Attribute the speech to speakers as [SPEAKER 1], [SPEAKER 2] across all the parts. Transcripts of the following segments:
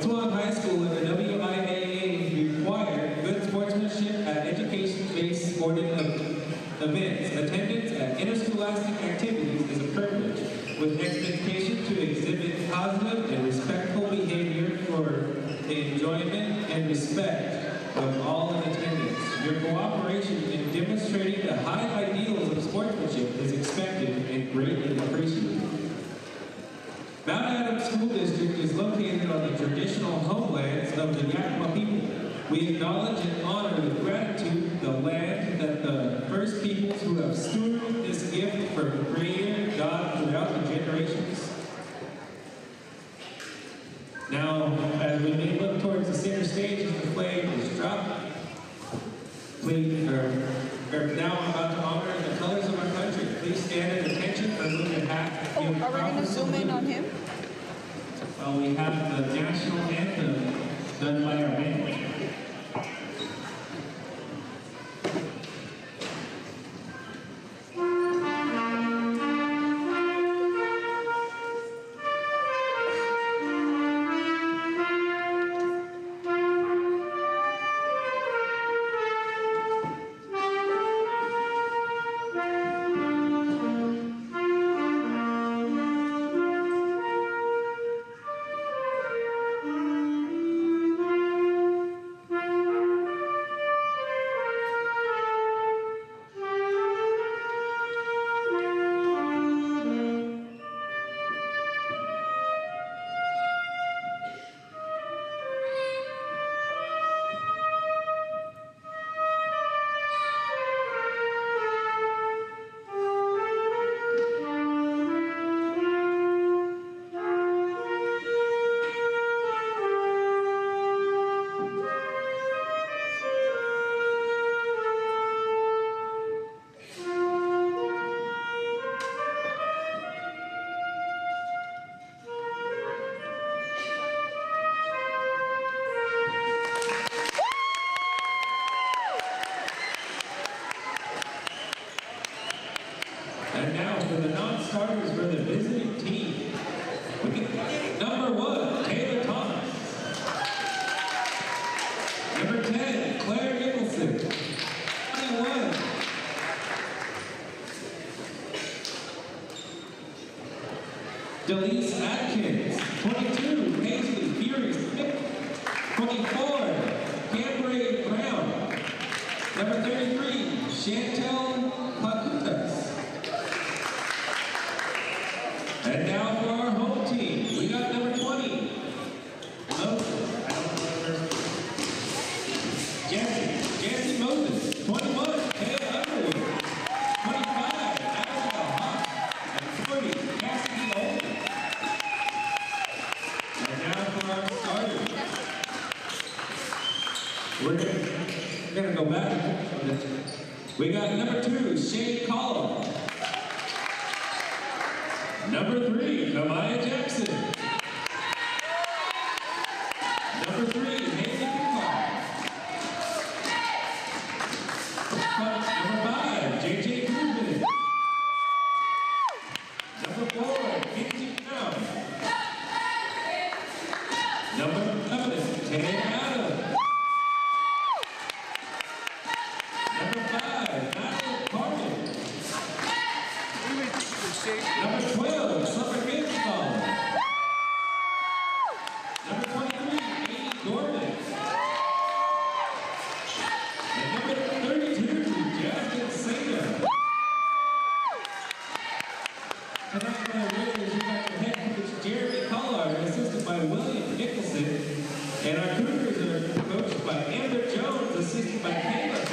[SPEAKER 1] Swan High School and the WIAA require good sportsmanship at education-based sporting events. Attendance at interscholastic activities is a privilege, with expectation to exhibit positive and respectful behavior for the enjoyment and respect of all in attendance. Your cooperation in demonstrating the high ideals of sportsmanship is expected and greatly appreciated. Mount Adams School District is located on the traditional homelands of the Yakima people. We acknowledge and honor with gratitude the land that the first peoples who have stewarded this gift from Creator God throughout the generations. Now, as we may look towards the center stage as the flag is dropped, now I'm about to honor the colors of our country. Please stand at attention for moving half.
[SPEAKER 2] Oh, are we going to zoom in on him?
[SPEAKER 1] Well, we have the national anthem done by our band. And now for the non-starters for the visiting team. Number 1, Taylor Thomas. Number 10, Claire Nicholson. 21. Delise Atkins. 22, Paisley Fury Smith. 24, Cambray Brown. Number 33, Chantel Pacutas. And now for our home team, we got number 20, Jesse Moses, 21, Taylor Underwood, 25, Abigail Hawk, and 40, Cassidy Olden. And now for our starters. We're gonna go back. We got number 2, Shane Collins. Number 3, Kamaya Jackson. Number 3, Haley Kumar. Number 5, JJ Krugman. Number 4, Kenji Brown. Number 11, Tay Adams. Number 5, Madeline Carter. Number 12, Summer Gibbsall. Number 23, Amy Gordon. And number 32, Jasmine Singer. Tonight for the Raiders, we got the head coach Jeremy Collard, assisted by William Nicholson. And our Cougars are coached by Amber Jones, assisted by Kayla Jones.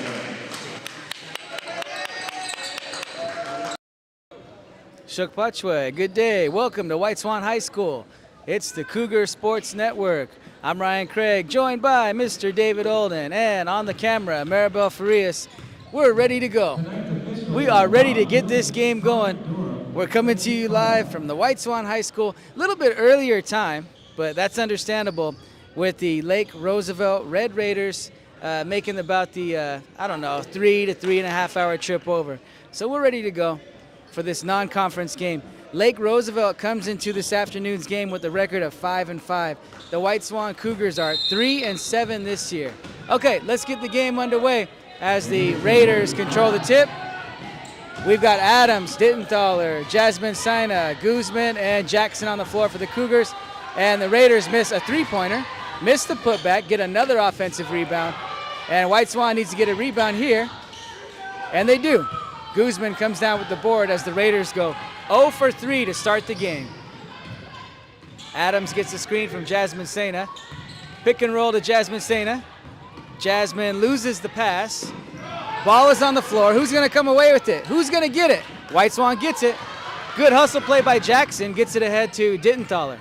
[SPEAKER 3] Shukpachwe, good day. Welcome to White Swan High School. It's the Cougar Sports Network. I'm Ryan Craig, joined by Mr. David Olden, and on the camera, Maribel Farias. We're ready to go. We are ready to get this game going. We're coming to you live from the White Swan High School. A little bit earlier time, but that's understandable with the Lake Roosevelt Red Raiders making about the, 3 to 3.5 hour trip over. So we're ready to go for this non-conference game. Lake Roosevelt comes into this afternoon's game with a record of 5-5. The White Swan Cougars are 3-7 this year. Okay, let's get the game underway as the Raiders control the tip. We've got Adams, Dittenthaler, Jasmine Sina, Guzman, and Jackson on the floor for the Cougars. And the Raiders miss a three-pointer, miss the putback, get another offensive rebound. And White Swan needs to get a rebound here, and they do. Guzman comes down with the board as the Raiders go 0 for 3 to start the game. Adams gets the screen from Jasmine Sina. Pick and roll to Jasmine Sina. Jasmine loses the pass. Ball is on the floor. Who's going to come away with it? Who's going to get it? White Swan gets it. Good hustle play by Jackson. Gets it ahead to Dittenthaler.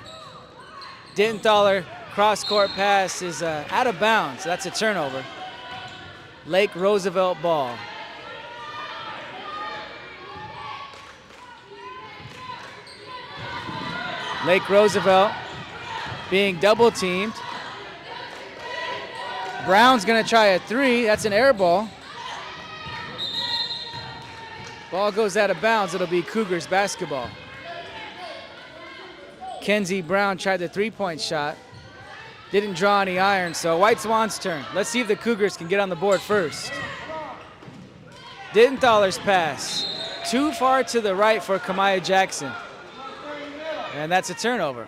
[SPEAKER 3] Dittenthaler cross-court pass is out of bounds. That's a turnover. Lake Roosevelt ball. Lake Roosevelt being double teamed. Brown's gonna try a three. That's an air ball. Ball goes out of bounds. It'll be Cougars basketball. Kenzie Brown tried the three-point shot. Didn't draw any iron, so White Swan's turn. Let's see if the Cougars can get on the board first. Dittenthaler's pass. Too far to the right for Kamaya Jackson. And that's a turnover.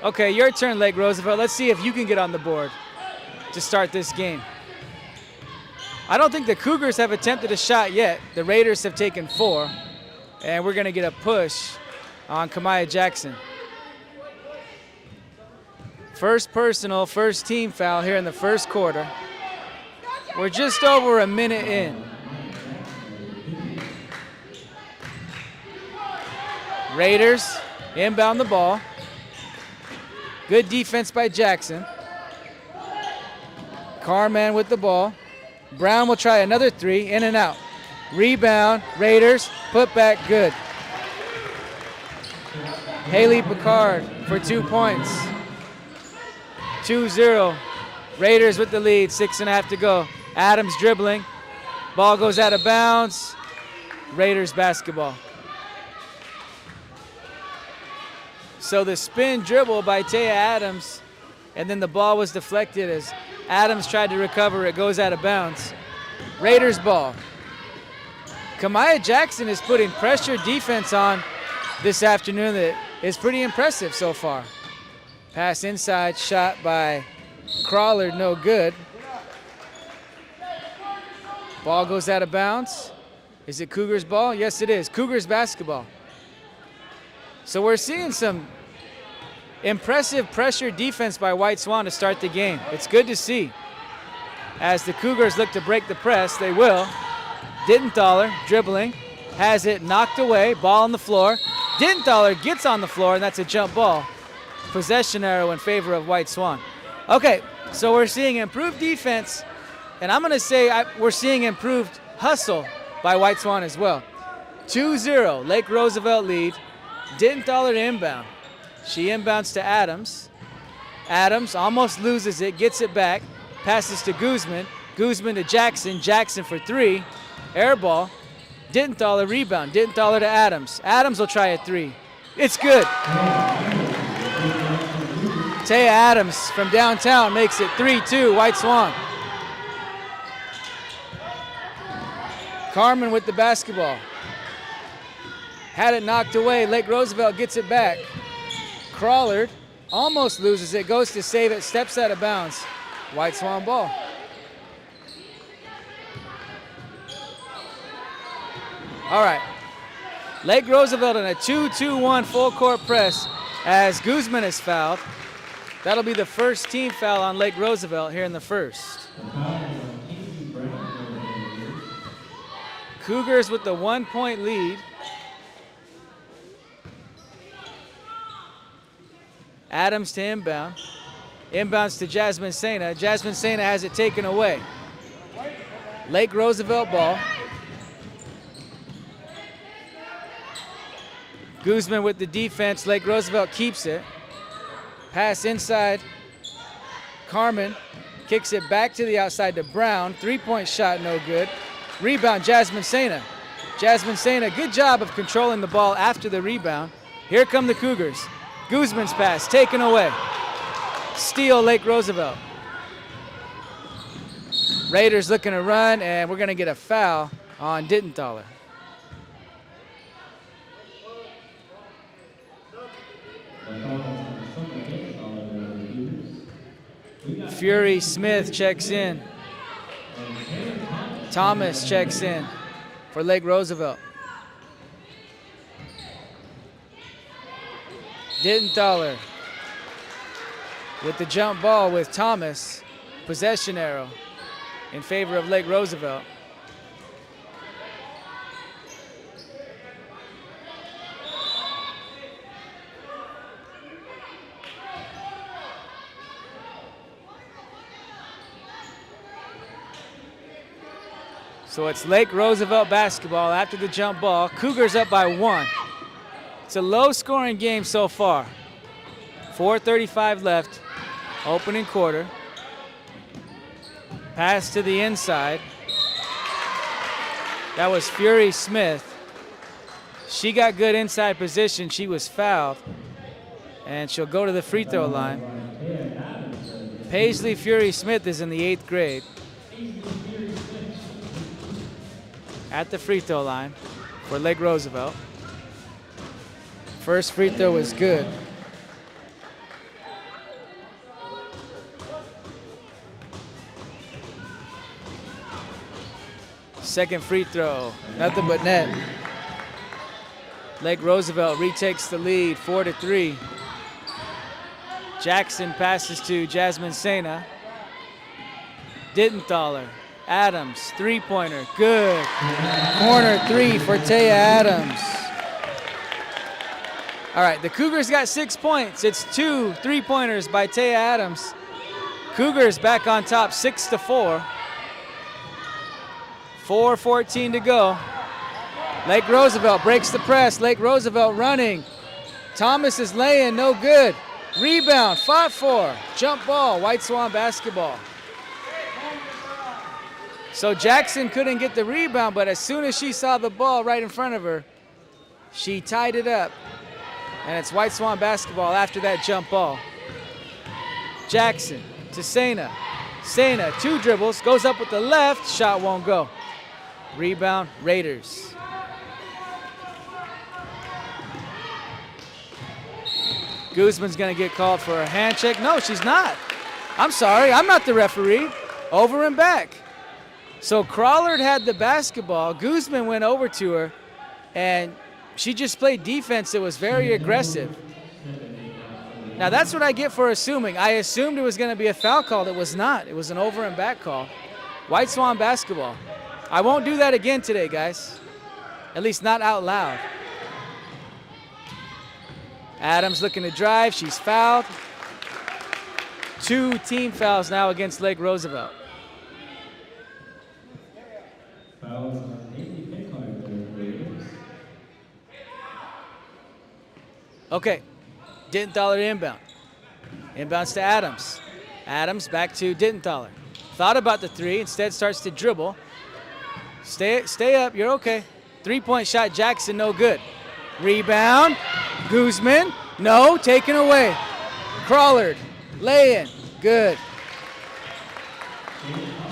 [SPEAKER 3] Okay, your turn, Lake Roosevelt. Let's see if you can get on the board to start this game. I don't think the Cougars have attempted a shot yet. The Raiders have taken 4, and we're gonna get a push on Kamaya Jackson. First personal, first team foul here in the first quarter. We're just over a minute in. Raiders inbound the ball. Good defense by Jackson. Carman with the ball. Brown will try another three, in and out. Rebound, Raiders, put back, good. Haley Picard for 2 points. 2-0. Raiders with the lead, 6.5 to go. Adams dribbling. Ball goes out of bounds. Raiders basketball. So the spin dribble by Taya Adams, and then the ball was deflected as Adams tried to recover. It goes out of bounds. Raiders ball. Kamaya Jackson is putting pressure defense on this afternoon that is pretty impressive so far. Pass inside, shot by Crawler, no good. Ball goes out of bounds. Is it Cougars ball? Yes, it is. Cougars basketball. So we're seeing some impressive pressure defense by White Swan to start the game. It's good to see. As the Cougars look to break the press, they will. Dittenthaler dribbling, has it knocked away, ball on the floor. Dittenthaler gets on the floor, and that's a jump ball. Possession arrow in favor of White Swan. Okay, so we're seeing improved defense, and I'm going to say we're seeing improved hustle by White Swan as well. 2-0, Lake Roosevelt lead. Dittenthaler to inbound. She inbounds to Adams. Adams almost loses it, gets it back, passes to Guzman. Guzman to Jackson. Jackson for three. Air ball. Dittenthaler rebound. Dittenthaler to Adams. Adams will try a three. It's good. Taya Adams from downtown makes it 3-2, White Swan. Carmen with the basketball. Had it knocked away. Lake Roosevelt gets it back. Crawlard almost loses it, goes to save it, steps out of bounds. White Swan ball. All right. Lake Roosevelt in a 2-2-1 full court press as Guzman is fouled. That'll be the first team foul on Lake Roosevelt here in the first. Cougars with the 1-point lead. Adams to inbound. Inbounds to Jasmine Sina. Jasmine Sina has it taken away. Lake Roosevelt ball. Guzman with the defense. Lake Roosevelt keeps it. Pass inside. Carmen kicks it back to the outside to Brown. 3-point shot, no good. Rebound, Jasmine Sina. Jasmine Sena, good job of controlling the ball after the rebound. Here come the Cougars. Guzman's pass, taken away. Steal, Lake Roosevelt. Raiders looking to run, and we're gonna get a foul on Dittenthaler. Fury Smith checks in. Thomas checks in for Lake Roosevelt. Dittenthaler with the jump ball with Thomas. Possession arrow in favor of Lake Roosevelt. So it's Lake Roosevelt basketball after the jump ball. Cougars up by 1. It's a low-scoring game so far. 4:35 left, opening quarter. Pass to the inside. That was Fury Smith. She got good inside position. She was fouled, and she'll go to the free throw line. Paisley Fury Smith is in the 8th grade. At the free throw line for Lake Roosevelt. First free throw was good. Second free throw, nothing but net. Lake Roosevelt retakes the lead, 4-3. Jackson passes to Jasmine Sena. Dittenthaler. Adams, three-pointer, good. Corner 3 for Taya Adams. All right, the Cougars got 6 points. It's 2 three-pointers by Taya Adams. Cougars back on top, 6-4. 4:14 to go. Lake Roosevelt breaks the press. Lake Roosevelt running. Thomas is laying, no good. Rebound, fought for. Jump ball, White Swan basketball. So Jackson couldn't get the rebound, but as soon as she saw the ball right in front of her, she tied it up. And it's White Swan basketball after that jump ball. Jackson to Sena. Sena, 2 dribbles, goes up with the left, shot won't go. Rebound, Raiders. Guzman's gonna get called for a hand check. No, she's not. I'm sorry, I'm not the referee. Over and back. So Crawlard had the basketball. Guzman went over to her, and she just played defense that was very aggressive. Now that's what I get for assuming. I assumed it was going to be a foul call. It was not. It was an over and back call. White Swan basketball. I won't do that again today, guys. At least not out loud. Adams looking to drive. She's fouled. 2 team fouls now against Lake Roosevelt. Okay, Dittenthaler inbound. Inbounds to Adams. Adams back to Dittenthaler. Thought about the 3, instead starts to dribble. Stay up, you're okay. 3-point shot, Jackson, no good. Rebound, Guzman, no, taken away. Crawlard, lay-in, good.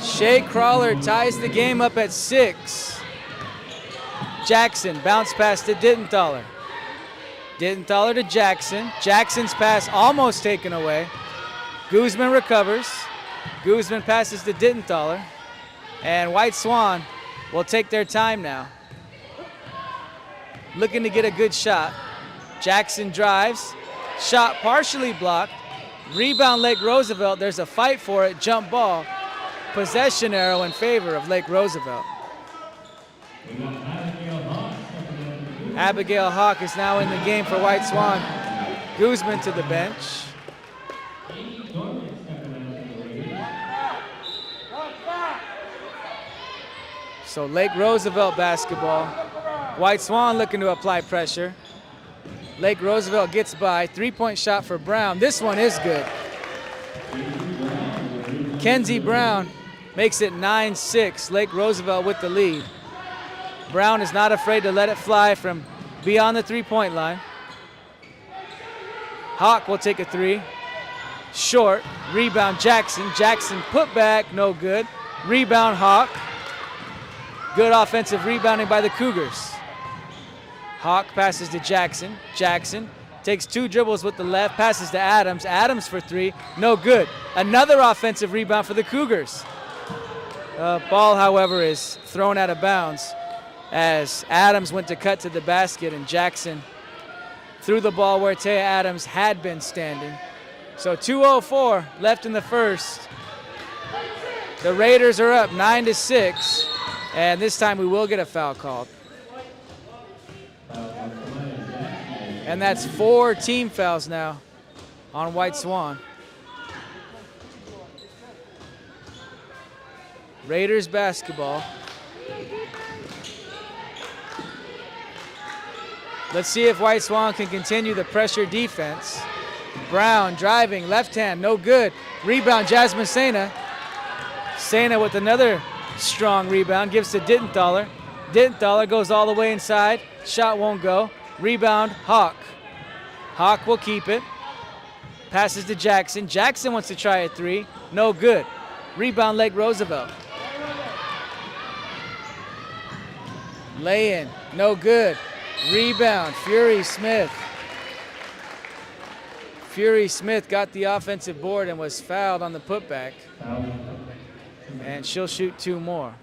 [SPEAKER 3] Shea Crawlard ties the game up at 6. Jackson, bounce pass to Dittenthaler. Dittenthaler to Jackson. Jackson's pass almost taken away. Guzman recovers. Guzman passes to Dittenthaler. And White Swan will take their time now. Looking to get a good shot. Jackson drives. Shot partially blocked. Rebound Lake Roosevelt. There's a fight for it. Jump ball. Possession arrow in favor of Lake Roosevelt. Abigail Hawk is now in the game for White Swan. Guzman to the bench. So Lake Roosevelt basketball. White Swan looking to apply pressure. Lake Roosevelt gets by. 3-point shot for Brown. This one is good. Kenzie Brown makes it 9-6. Lake Roosevelt with the lead. Brown is not afraid to let it fly from beyond the three-point line. Hawk will take a three. Short. Rebound Jackson. Jackson put back, no good. Rebound Hawk. Good offensive rebounding by the Cougars. Hawk passes to Jackson. Jackson takes 2 dribbles with the left, passes to Adams. Adams for 3, no good. Another offensive rebound for the Cougars. Ball, however, is thrown out of bounds as Adams went to cut to the basket and Jackson threw the ball where Taya Adams had been standing. So 2:04 left in the first. The Raiders are up 9-6, and this time we will get a foul called. And that's 4 team fouls now on White Swan. Raiders basketball. Let's see if White Swan can continue the pressure defense. Brown driving, left hand, no good. Rebound, Jasmine Sena. Sena with another strong rebound, gives to Dittenthaler. Dittenthaler goes all the way inside, shot won't go. Rebound, Hawk. Hawk will keep it. Passes to Jackson. Jackson wants to try a 3, no good. Rebound, Lake Roosevelt. Lay in, no good. Rebound, Fury Smith. Fury Smith got the offensive board and was fouled on the putback. And she'll shoot 2 more.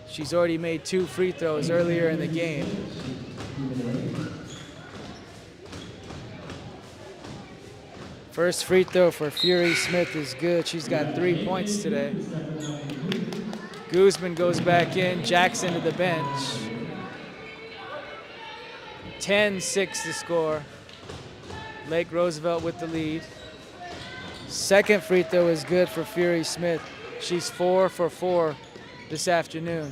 [SPEAKER 3] She's already made 2 free throws earlier in the game. First free throw for Fury Smith is good. She's got 3 points today. Guzman goes back in, Jackson to the bench. 10-6 to score. Lake Roosevelt with the lead. Second free throw is good for Fury Smith. She's 4 for 4 this afternoon.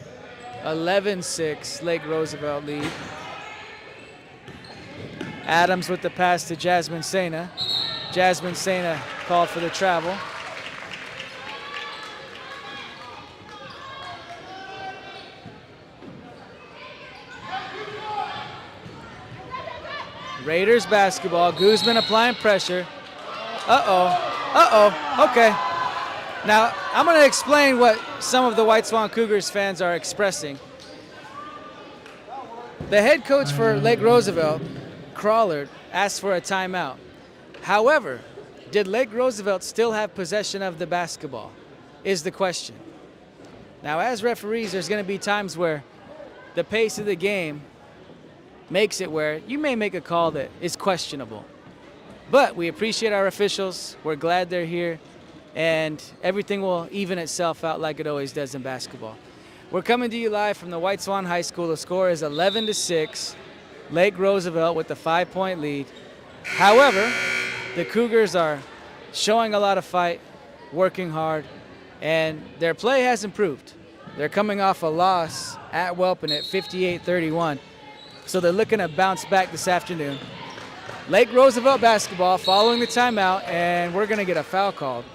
[SPEAKER 3] 11-6, Lake Roosevelt lead. Adams with the pass to Jasmine Sena. Jasmine Sena called for the travel. Raiders basketball. Guzman applying pressure. Okay. Now, I'm going to explain what some of the White Swan Cougars fans are expressing. The head coach for Lake Roosevelt, Crawlard, asked for a timeout. However, did Lake Roosevelt still have possession of the basketball, is the question. Now, as referees, there's going to be times where the pace of the game makes it where you may make a call that is questionable. But we appreciate our officials. We're glad they're here. And everything will even itself out like it always does in basketball. We're coming to you live from the White Swan High School. The score is 11-6. Lake Roosevelt with the 5-point lead. However, the Cougars are showing a lot of fight, working hard, and their play has improved. They're coming off a loss at Welpin at 58-31. So they're looking to bounce back this afternoon. Lake Roosevelt basketball following the timeout, and we're going to get a foul called.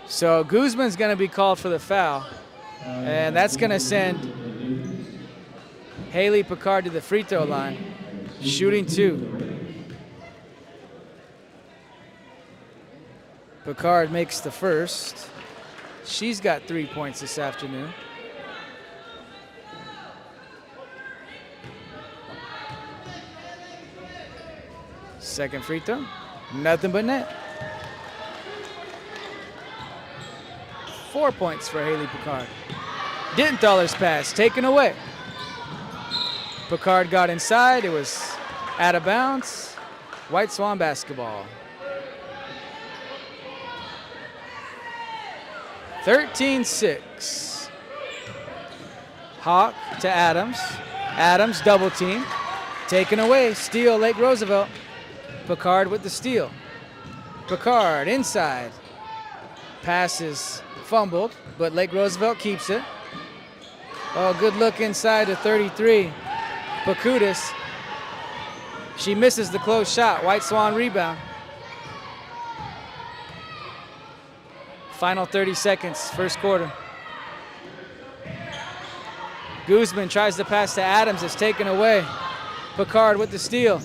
[SPEAKER 3] So Guzman's going to be called for the foul, and that's going to send Haley Picard to the free throw line, shooting 2. Picard makes the first. She's got 3 points this afternoon. Second free throw, nothing but net. 4 points for Haley Picard. Dittenthaler's pass taken away. Picard got inside, it was out of bounds. White Swan basketball. 13-6. Hawk to Adams. Adams double team. Taken away, steal Lake Roosevelt. Picard with the steal. Picard inside. Passes fumbled, but Lake Roosevelt keeps it. Oh, good look inside to 33. Bakudis. She misses the close shot. White Swan rebound. Final 30 seconds, first quarter. Guzman tries to pass to Adams. It's taken away. Picard with the steal.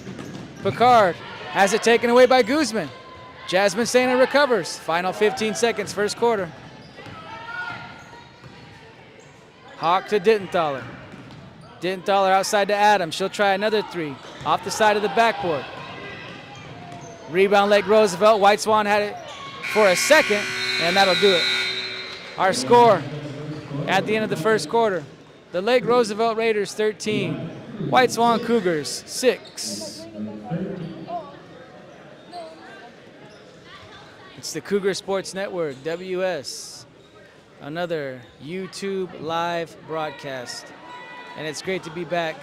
[SPEAKER 3] Picard has it taken away by Guzman. Jasmine Sena recovers. Final 15 seconds, first quarter. Hawk to Dittenthaler. Dittenthaler outside to Adams. She'll try another three. Off the side of the backboard. Rebound Lake Roosevelt. White Swan had it for a second, and that'll do it. Our score at the end of the first quarter. The Lake Roosevelt Raiders 13. White Swan Cougars 6. It's the Cougar Sports Network, WS. Another YouTube live broadcast. And it's great to be back.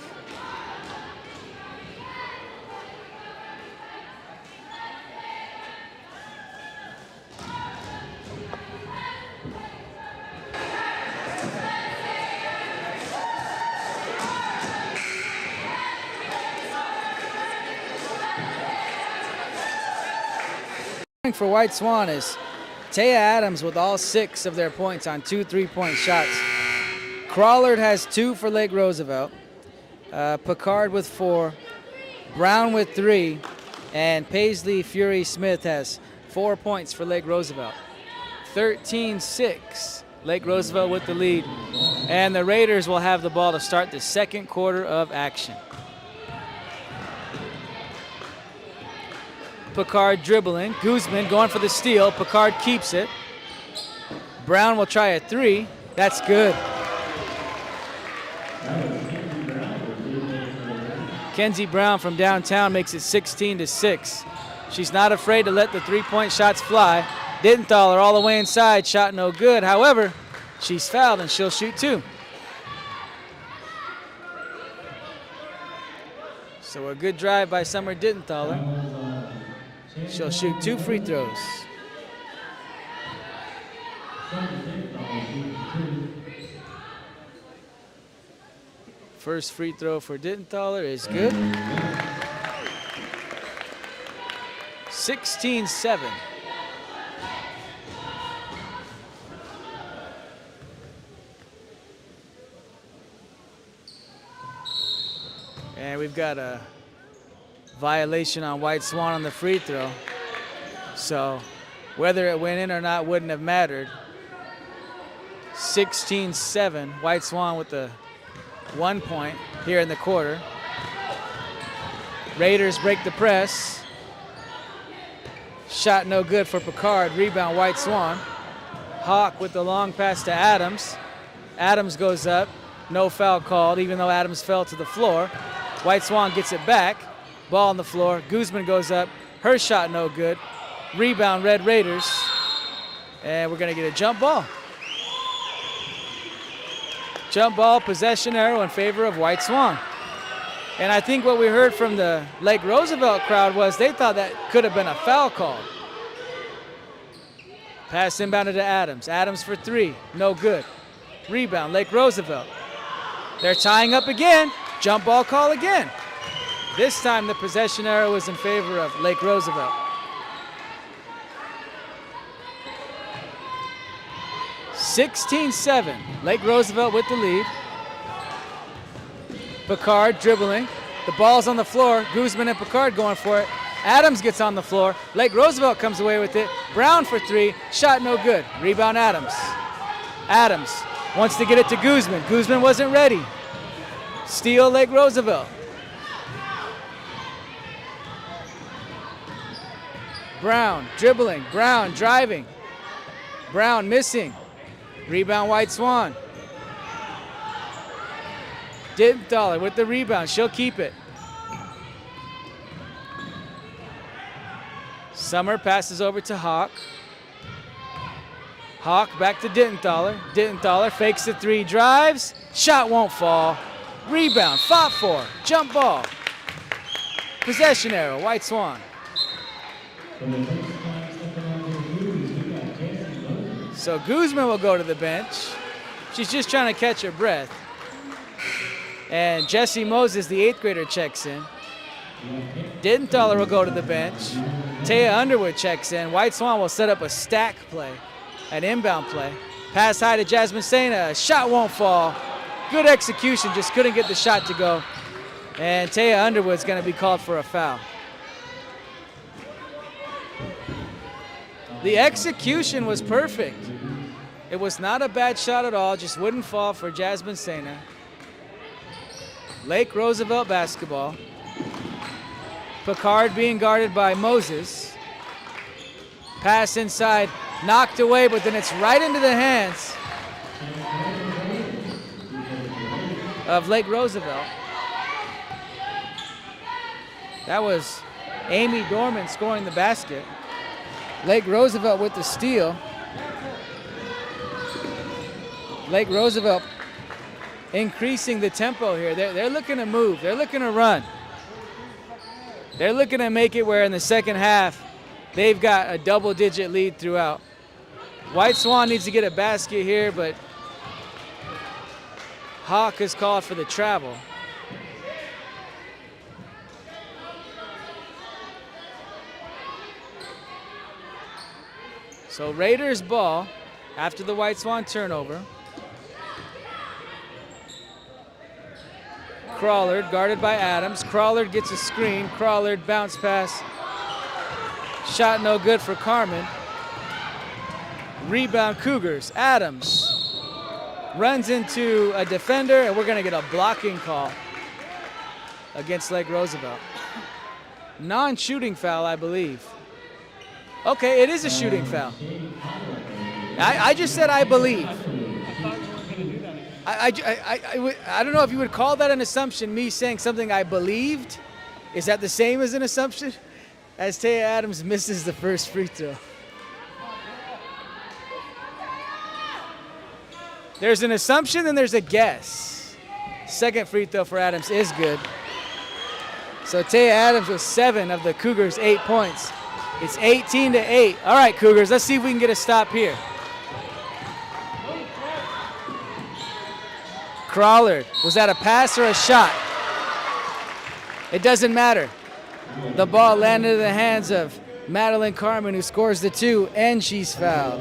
[SPEAKER 3] For White Swan is Taya Adams with all 6 of their points on 2 3-point shots. Crawlard has 2 for Lake Roosevelt. Picard with 4. Brown with 3. And Paisley Fury Smith has 4 points for Lake Roosevelt. 13-6. Lake Roosevelt with the lead. And the Raiders will have the ball to start the second quarter of action. Picard dribbling. Guzman going for the steal. Picard keeps it. Brown will try a 3. That's good. Kenzie Brown from downtown makes it 16-6. She's not afraid to let the 3-point shots fly. Dittenthaler all the way inside. Shot no good. However, she's fouled and she'll shoot 2. So a good drive by Summer Dittenthaler. She'll shoot 2 free throws. First free throw for Dittenthaler is good. 16-7. And we've got a violation on White Swan on the free throw. So whether it went in or not wouldn't have mattered. 16-7, White Swan with the 1 point here in the quarter. Raiders break the press. Shot no good for Picard. Rebound White Swan. Hawk with the long pass to Adams. Adams goes up. No foul called, even though Adams fell to the floor. White Swan gets it back. Ball on the floor. Guzman goes up. Her shot no good. Rebound Red Raiders. And we're going to get a jump ball. Jump ball, possession arrow in favor of White Swan. And I think what we heard from the Lake Roosevelt crowd was they thought that could have been a foul call. Pass inbounded to Adams. Adams for 3. No good. Rebound, Lake Roosevelt. They're tying up again. Jump ball call again. This time the possession arrow is in favor of Lake Roosevelt. 16-7. Lake Roosevelt with the lead. Picard dribbling. The ball's on the floor. Guzman and Picard going for it. Adams gets on the floor. Lake Roosevelt comes away with it. Brown for 3. Shot no good. Rebound Adams. Adams wants to get it to Guzman. Guzman wasn't ready. Steal Lake Roosevelt. Brown dribbling. Brown driving. Brown missing. Rebound White Swan. Dittenthaler with the rebound. She'll keep it. Summer passes over to Hawk. Hawk back to Dittenthaler. Dittenthaler fakes the 3, drives. Shot won't fall. Rebound, fought for. Jump ball. Possession arrow, White Swan. So Guzman will go to the bench. She's just trying to catch her breath. And Jessie Moses, the 8th grader, checks in. Dittenthaler will go to the bench. Taya Underwood checks in. White Swan will set up a stack play, an inbound play. Pass high to Jasmine Sena. Shot won't fall. Good execution, just couldn't get the shot to go. And Taya Underwood's going to be called for a foul. The execution was perfect. It was not a bad shot at all, just wouldn't fall for Jasmine Sena. Lake Roosevelt basketball. Picard being guarded by Moses. Pass inside, knocked away, but then it's right into the hands of Lake Roosevelt. That was Amy Dorman scoring the basket. Lake Roosevelt with the steal. Lake Roosevelt increasing the tempo here. They're looking to move. They're looking to run. They're looking to make it where in the second half they've got a double-digit lead throughout. White Swan needs to get a basket here, but Hawk is called for the travel. So Raiders ball after the White Swan turnover. Crawlard guarded by Adams. Crawlard gets a screen. Crawlard bounce pass. Shot no good for Carmen. Rebound Cougars. Adams runs into a defender, and we're going to get a blocking call against Lake Roosevelt. Non-shooting foul, I believe. Okay, it is a shooting foul. I just said I believe. I don't know if you would call that an assumption, me saying something I believed. Is that the same as an assumption? As Taya Adams misses the first free throw. There's an assumption and there's a guess. Second free throw for Adams is good. So Taya Adams with 7 of the Cougars' 8 points. It's 18-8. All right, Cougars, let's see if we can get a stop here. Crawlard, was that a pass or a shot? It doesn't matter. The ball landed in the hands of Madeline Carmen, who scores the 2, and she's fouled.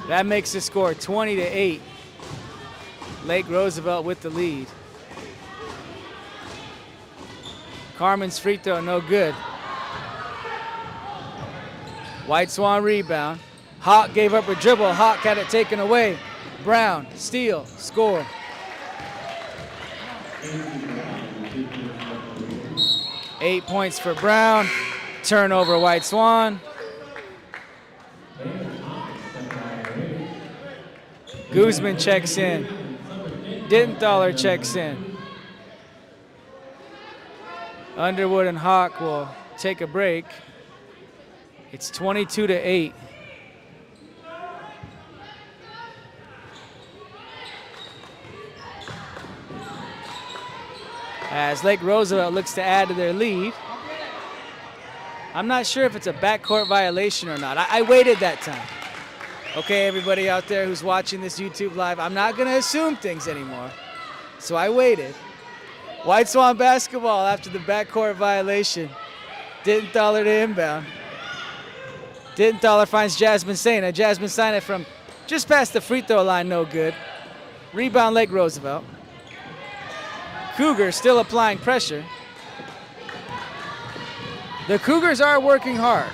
[SPEAKER 3] That makes the score 20-8. Lake Roosevelt with the lead. Carmen's free throw, no good. White Swan rebound. Hawk gave up a dribble. Hawk had it taken away. Brown, steal, score. Eight points for Brown. Turnover, White Swan. Guzman checks in. Denthaler checks in. Underwood and Hawk will take a break. It's 22-8. As Lake Roosevelt looks to add to their lead. I'm not sure if it's a backcourt violation or not. I waited that time. Okay, everybody out there who's watching this YouTube live, I'm not going to assume things anymore. So I waited. White Swan basketball after the backcourt violation. Denthaler to inbound. Denthaler finds Jasmine Sena. Jasmine Sena from just past the free throw line, no good. Rebound Lake Roosevelt. Cougars still applying pressure. The Cougars are working hard.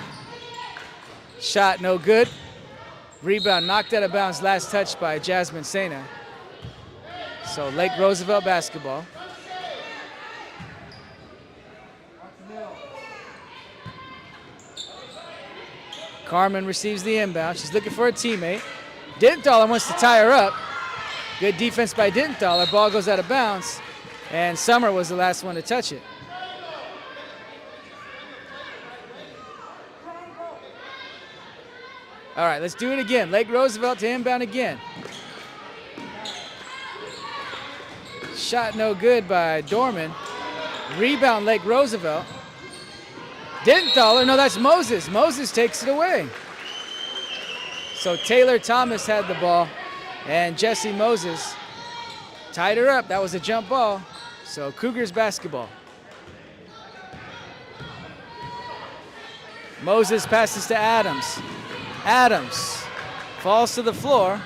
[SPEAKER 3] Shot no good. Rebound knocked out of bounds, last touch by Jasmine Sena. So Lake Roosevelt basketball. Carmen receives the inbound. She's looking for a teammate. Denthaler wants to tie her up. Good defense by Denthaler. Ball goes out of bounds. And Summer was the last one to touch it. All right, let's do it again. Lake Roosevelt to inbound again. Shot no good by Dorman. Rebound Lake Roosevelt. Denthaler, no, that's Moses. Moses takes it away. So Taylor Thomas had the ball, and Jesse Moses tied her up. That was a jump ball. So Cougars basketball. Moses passes to Adams. Adams falls to the floor,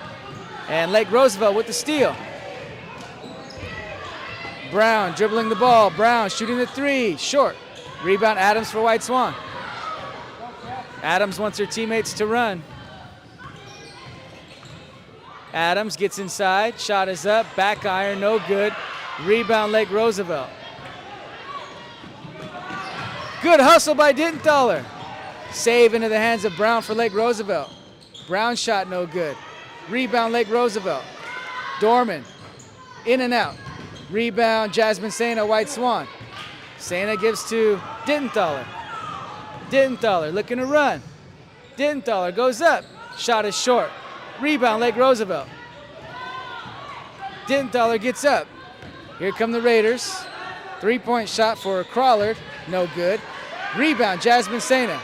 [SPEAKER 3] and Lake Roosevelt with the steal. Brown dribbling the ball. Brown shooting the three. Short. Rebound Adams for White Swan. Adams wants her teammates to run. Adams gets inside. Shot is up. Back iron. No good. Rebound Lake Roosevelt. Good hustle by Dinthaler. Save into the hands of Brown for Lake Roosevelt. Brown shot no good. Rebound Lake Roosevelt. Dorman. In and out. Rebound Jasmine Sena, White Swan. Sena gives to Dinthaler. Dinthaler looking to run. Dinthaler goes up. Shot is short. Rebound Lake Roosevelt. Dinthaler gets up. Here come the Raiders. 3-point shot for Crawlard. No good. Rebound Jasmine Sena.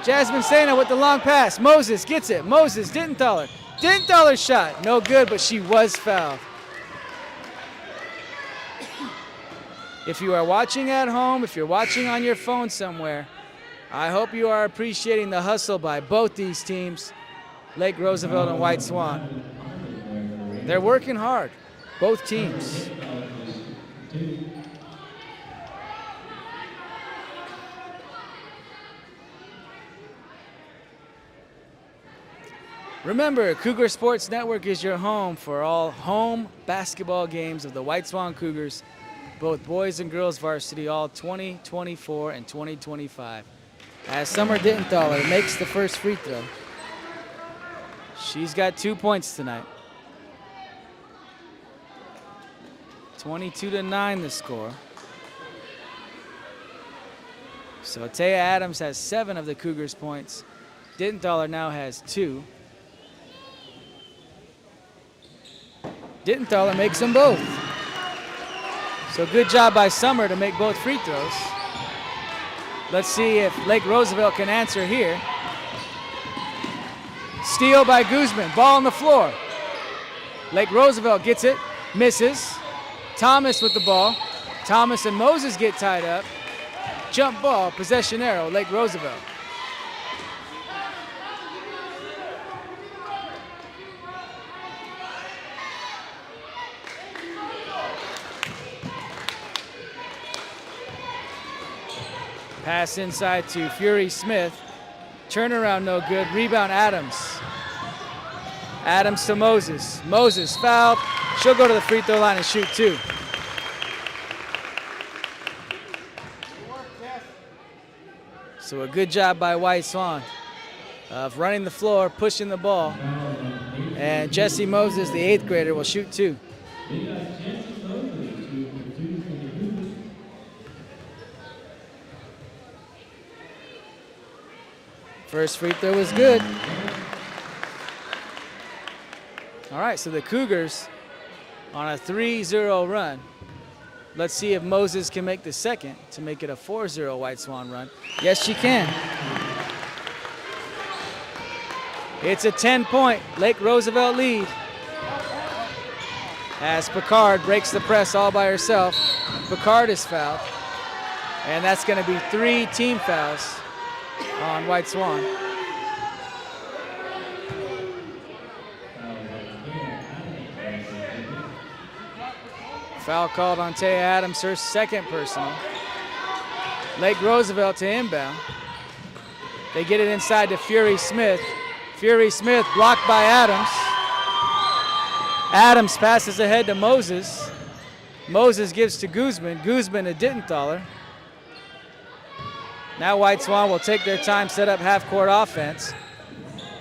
[SPEAKER 3] Jasmine Sena with the long pass. Moses gets it. Moses, Dinthaler. Dinthaler's shot. No good, but she was fouled. If you are watching at home, if you're watching on your phone somewhere, I hope you are appreciating the hustle by both these teams, Lake Roosevelt and White Swan. They're working hard, both teams. Remember, Cougar Sports Network is your home for all home basketball games of the White Swan Cougars, both boys and girls varsity, all 2024 and 2025. As Summer Dinthaler makes the first free throw. She's got 2 points tonight. 22-9 the score. So Taya Adams has 7 of the Cougars' points. Dinthaler now has 2. Dinthaler makes them both. So good job by Summer to make both free throws. Let's see if Lake Roosevelt can answer here. Steal by Guzman, ball on the floor. Lake Roosevelt gets it, misses. Thomas with the ball. Thomas and Moses get tied up. Jump ball, possession arrow, Lake Roosevelt. Pass inside to Fury Smith. Turnaround no good. Rebound Adams. Adams to Moses. Moses fouled. She'll go to the free throw line and shoot 2. So a good job by White Swan of running the floor, pushing the ball. And Jesse Moses, the 8th grader, will shoot 2. First free throw was good. All right, so the Cougars on a 3-0 run. Let's see if Moses can make the second to make it a 4-0 White Swan run. Yes, she can. It's a 10-point Lake Roosevelt lead as Picard breaks the press all by herself. Picard is fouled, and that's going to be 3 team fouls on White Swan. Foul called on Taya Adams, her second personal. Lake Roosevelt to inbound. They get it inside to Fury Smith. Fury Smith blocked by Adams. Adams passes ahead to Moses. Moses gives to Guzman. Guzman to Dinthaler. Now White Swan will take their time, set up half-court offense.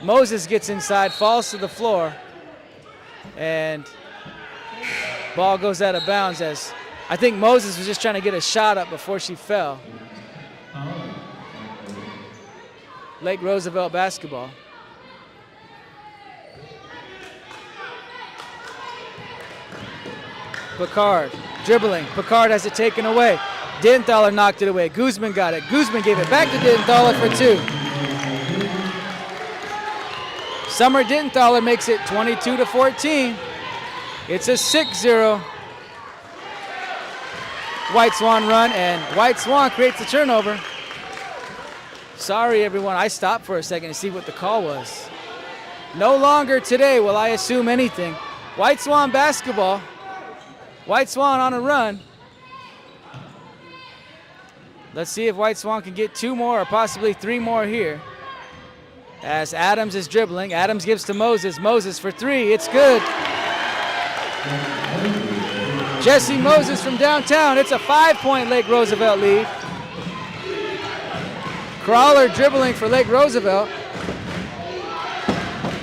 [SPEAKER 3] Moses gets inside, falls to the floor, and ball goes out of bounds as I think Moses was just trying to get a shot up before she fell. Lake Roosevelt basketball. Picard dribbling. Picard has it taken away. Dinthaler knocked it away. Guzman got it. Guzman gave it back to Dinthaler for 2. Summer Dinthaler makes it 22-14. It's a 6-0 White Swan run, and White Swan creates the turnover. Sorry, everyone. I stopped for a second to see what the call was. No longer today will I assume anything. White Swan basketball. White Swan on a run. Let's see if White Swan can get 2 more or possibly 3 more here. As Adams is dribbling. Adams gives to Moses. Moses for 3. It's good. Jesse Moses from downtown. It's a 5-point Lake Roosevelt lead. Crawler dribbling for Lake Roosevelt.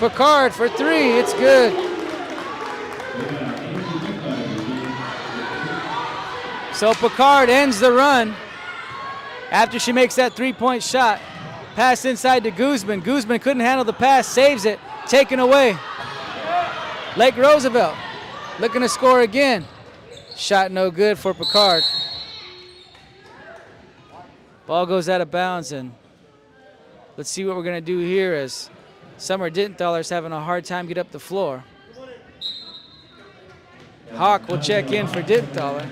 [SPEAKER 3] Picard for 3. It's good. So Picard ends the run after she makes that 3-point shot. Pass inside to Guzman. Guzman couldn't handle the pass. Saves it. Taken away. Lake Roosevelt looking to score again. Shot no good for Picard. Ball goes out of bounds, and let's see what we're going to do here as Summer Dinthaler's having a hard time get up the floor. Hawk will check in for Dinthaler.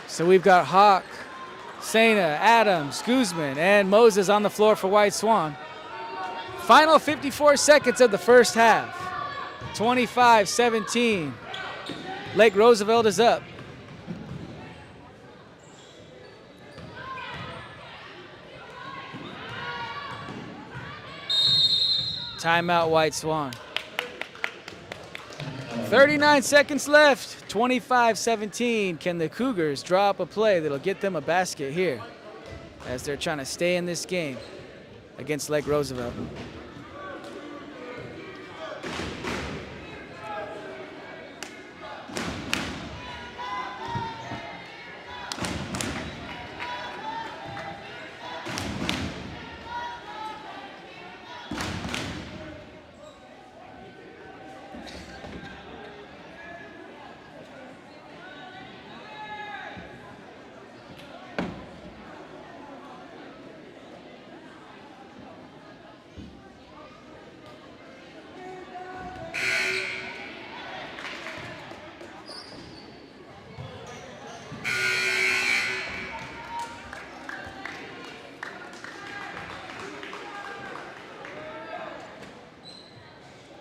[SPEAKER 3] So we've got Hawk, Sena, Adams, Guzman, and Moses on the floor for White Swan. Final 54 seconds of the first half. 25-17. Lake Roosevelt is up. Timeout, White Swan. 39 seconds left. 25-17. Can the Cougars draw up a play that'll get them a basket here as they're trying to stay in this game against Lake Roosevelt?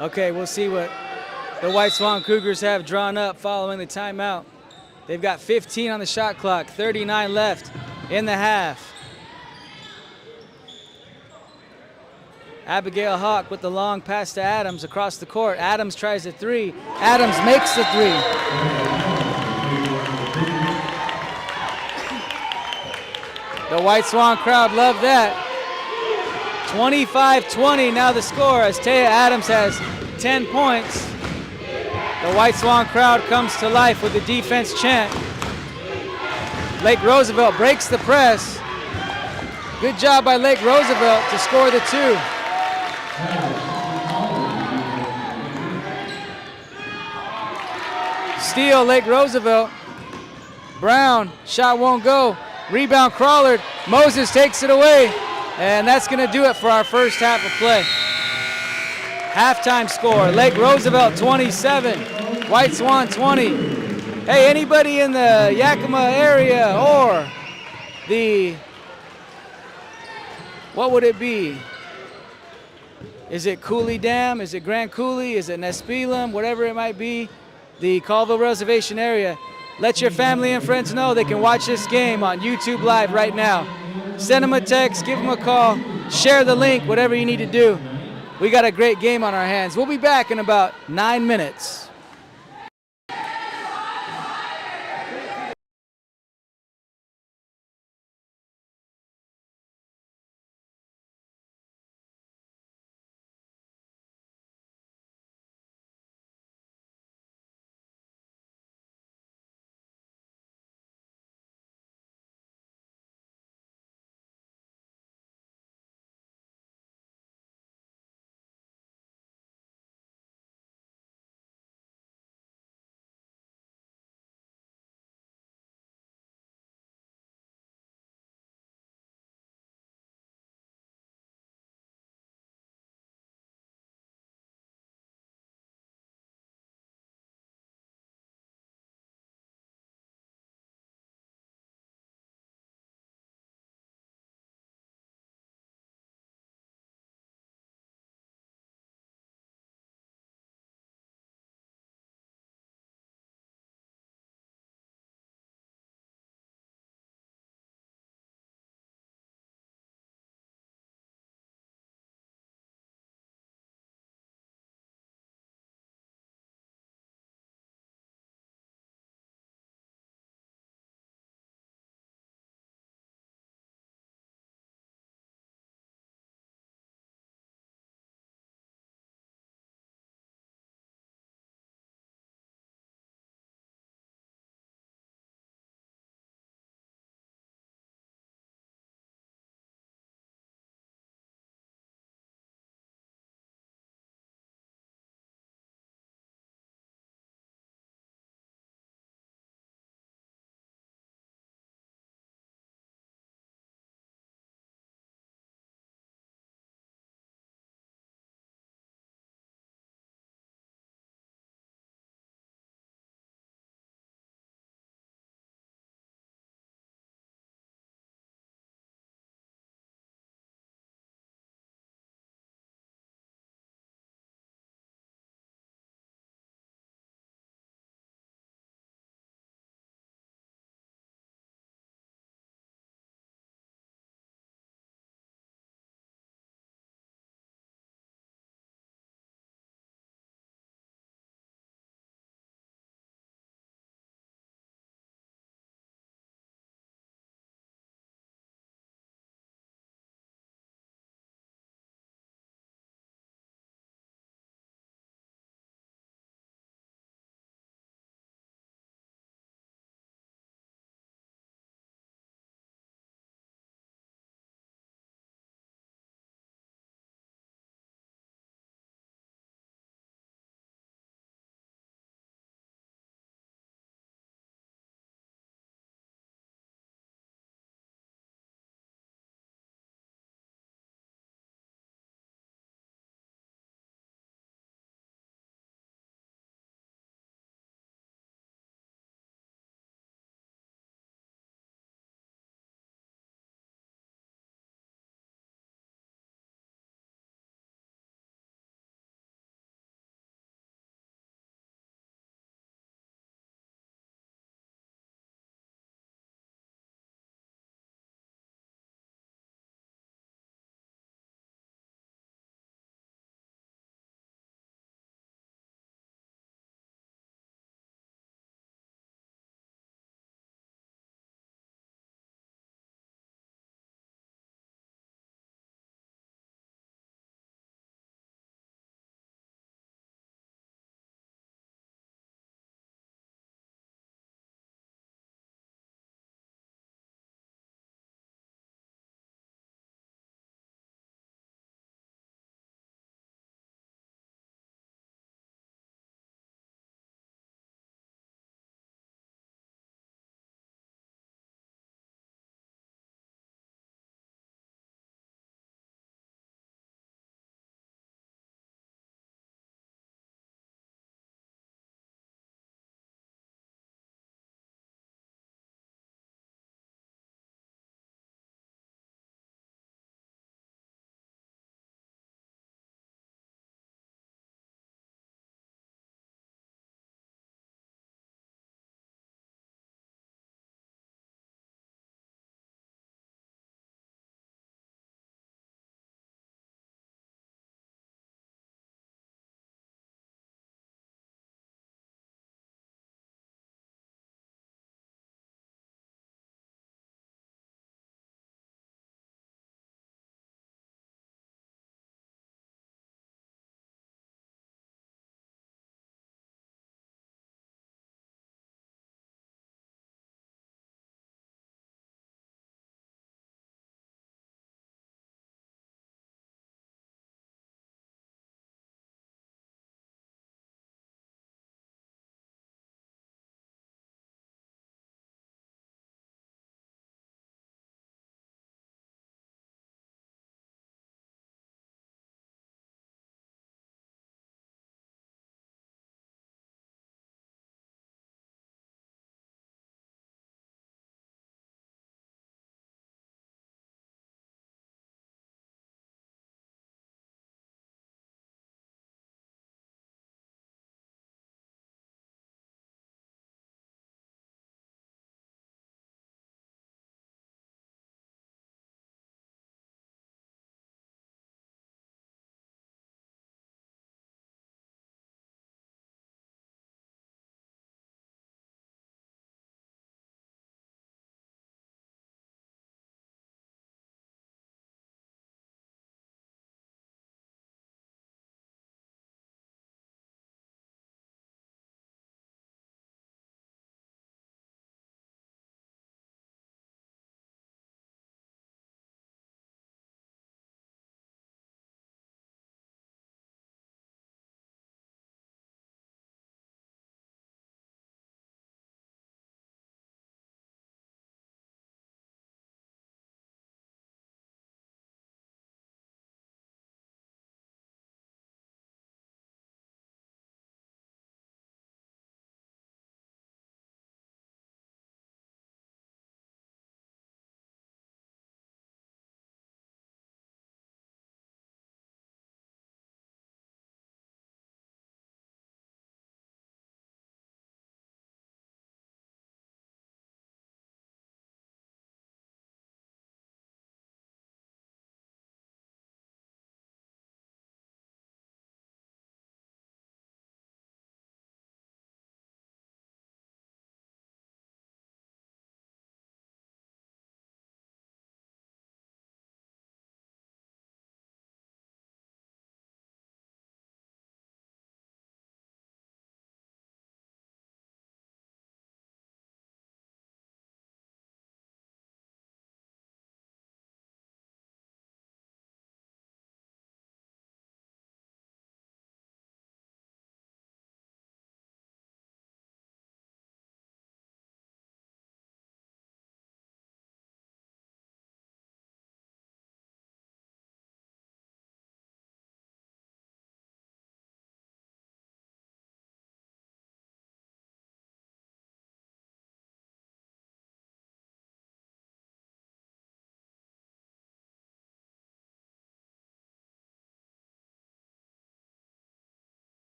[SPEAKER 3] Okay, we'll see what the White Swan Cougars have drawn up following the timeout. They've got 15 on the shot clock, 39 left in the half. Abigail Hawk with the long pass to Adams across the court. Adams tries a 3. Adams makes the 3. The White Swan crowd loved that. 25-20 now the score as Taya Adams has 10 points. The White Swan crowd comes to life with the defense chant. Lake Roosevelt breaks the press. Good job by Lake Roosevelt to score the 2. Steal, Lake Roosevelt. Brown, shot won't go. Rebound Crawler. Moses takes it away. And that's going to do it for our first half of play. Halftime score, Lake Roosevelt 27, White Swan 20. Hey, anybody in the Yakima area or the, what would it be? Is it Cooley Dam? Is it Grand Coulee? Is it Nespelem? Whatever it might be, the Colville Reservation area. Let your family and friends know they can watch this game on YouTube Live right now. Send them a text, give them a call, share the link, whatever you need to do. We got a great game on our hands. We'll be back in about 9 minutes.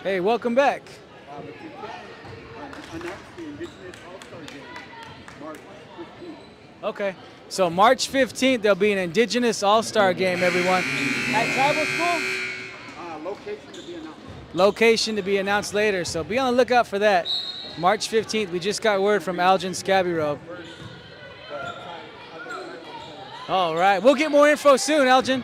[SPEAKER 3] Hey, welcome back.
[SPEAKER 4] If you can, announce the Indigenous All-Star Game, March 15th.
[SPEAKER 3] Okay. So March 15th, there'll be an Indigenous All-Star Game, everyone. At Tribal School?
[SPEAKER 4] Location to be announced.
[SPEAKER 3] Location to be announced later, so be on the lookout for that. March 15th, we just got word from Algin Scabbyrobe. All right, we'll get more info soon, Algin.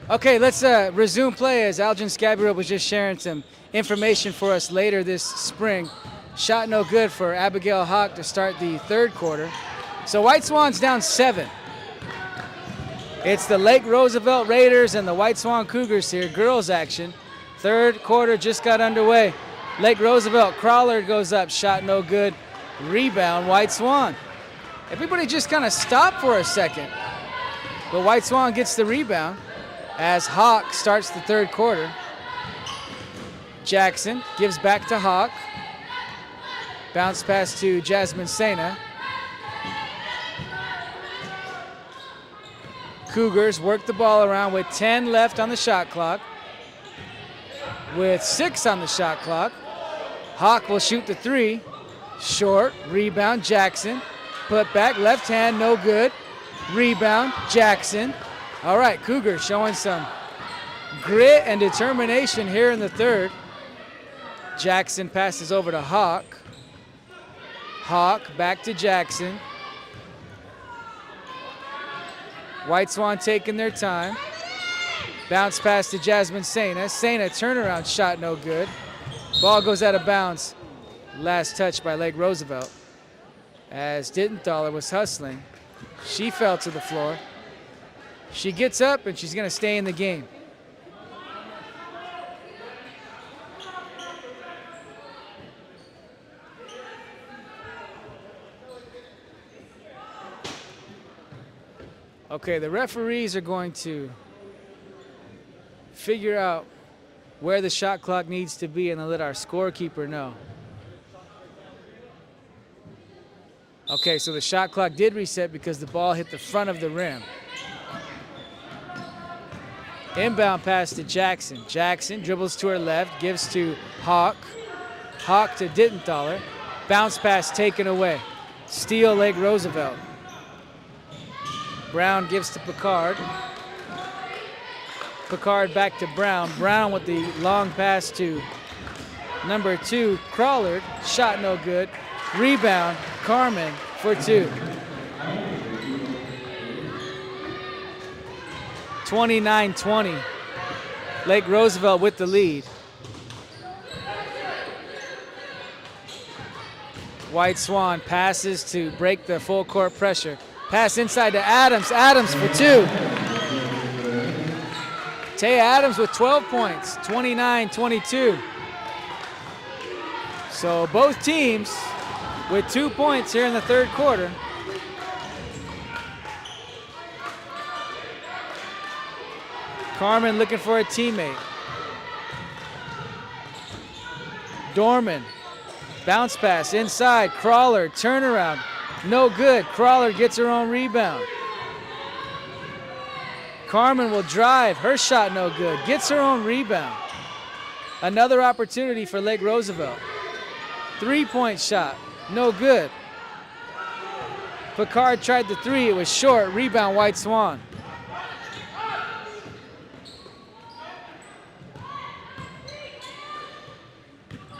[SPEAKER 3] Okay, let's resume play as Algin Scabbyrobe was just sharing some information for us later this spring. Shot no good for Abigail Hawk to start the third quarter. So White Swan's down 7. It's the Lake Roosevelt Raiders and the White Swan Cougars here, girls action. Third quarter just got underway. Lake Roosevelt, Crawler goes up, shot no good. Rebound, White Swan. Everybody just kind of stopped for a second. But White Swan gets the rebound as Hawk starts the third quarter. Jackson gives back to Hawk. Bounce pass to Jasmine Sena. Cougars work the ball around with 10 left on the shot clock. With 6 on the shot clock, Hawk will shoot the 3. Short, rebound, Jackson. Put back, left hand, no good. Rebound, Jackson. All right, Cougars showing some grit and determination here in the third. Jackson passes over to Hawk. Hawk back to Jackson. White Swan taking their time. Bounce pass to Jasmine Sena. Sena turnaround shot no good. Ball goes out of bounds. Last touch by Lake Roosevelt. As Dittenthaler was hustling, she fell to the floor. She gets up and she's going to stay in the game. Okay, the referees are going to figure out where the shot clock needs to be and then let our scorekeeper know. Okay, so the shot clock did reset because the ball hit the front of the rim. Inbound pass to Jackson. Jackson dribbles to her left, gives to Hawk. Hawk to Dittenthaler. Bounce pass taken away. Steal, Lake Roosevelt. Brown gives to Picard. Picard back to Brown. Brown with the long pass to number 2, Crawlard. Shot no good. Rebound, Carmen for 2. 29-20. Lake Roosevelt with the lead. White Swan passes to break the full court pressure. Pass inside to Adams. Adams for 2. Taya Adams with 12 points, 29-22. So both teams with 2 points here in the third quarter. Carmen looking for a teammate. Dorman, bounce pass inside, Crawler, turnaround, no good. Crawler gets her own rebound. Carmen will drive, her shot no good, gets her own rebound. Another opportunity for Lake Roosevelt. 3-point shot, no good. Picard tried the 3, it was short, rebound White Swan.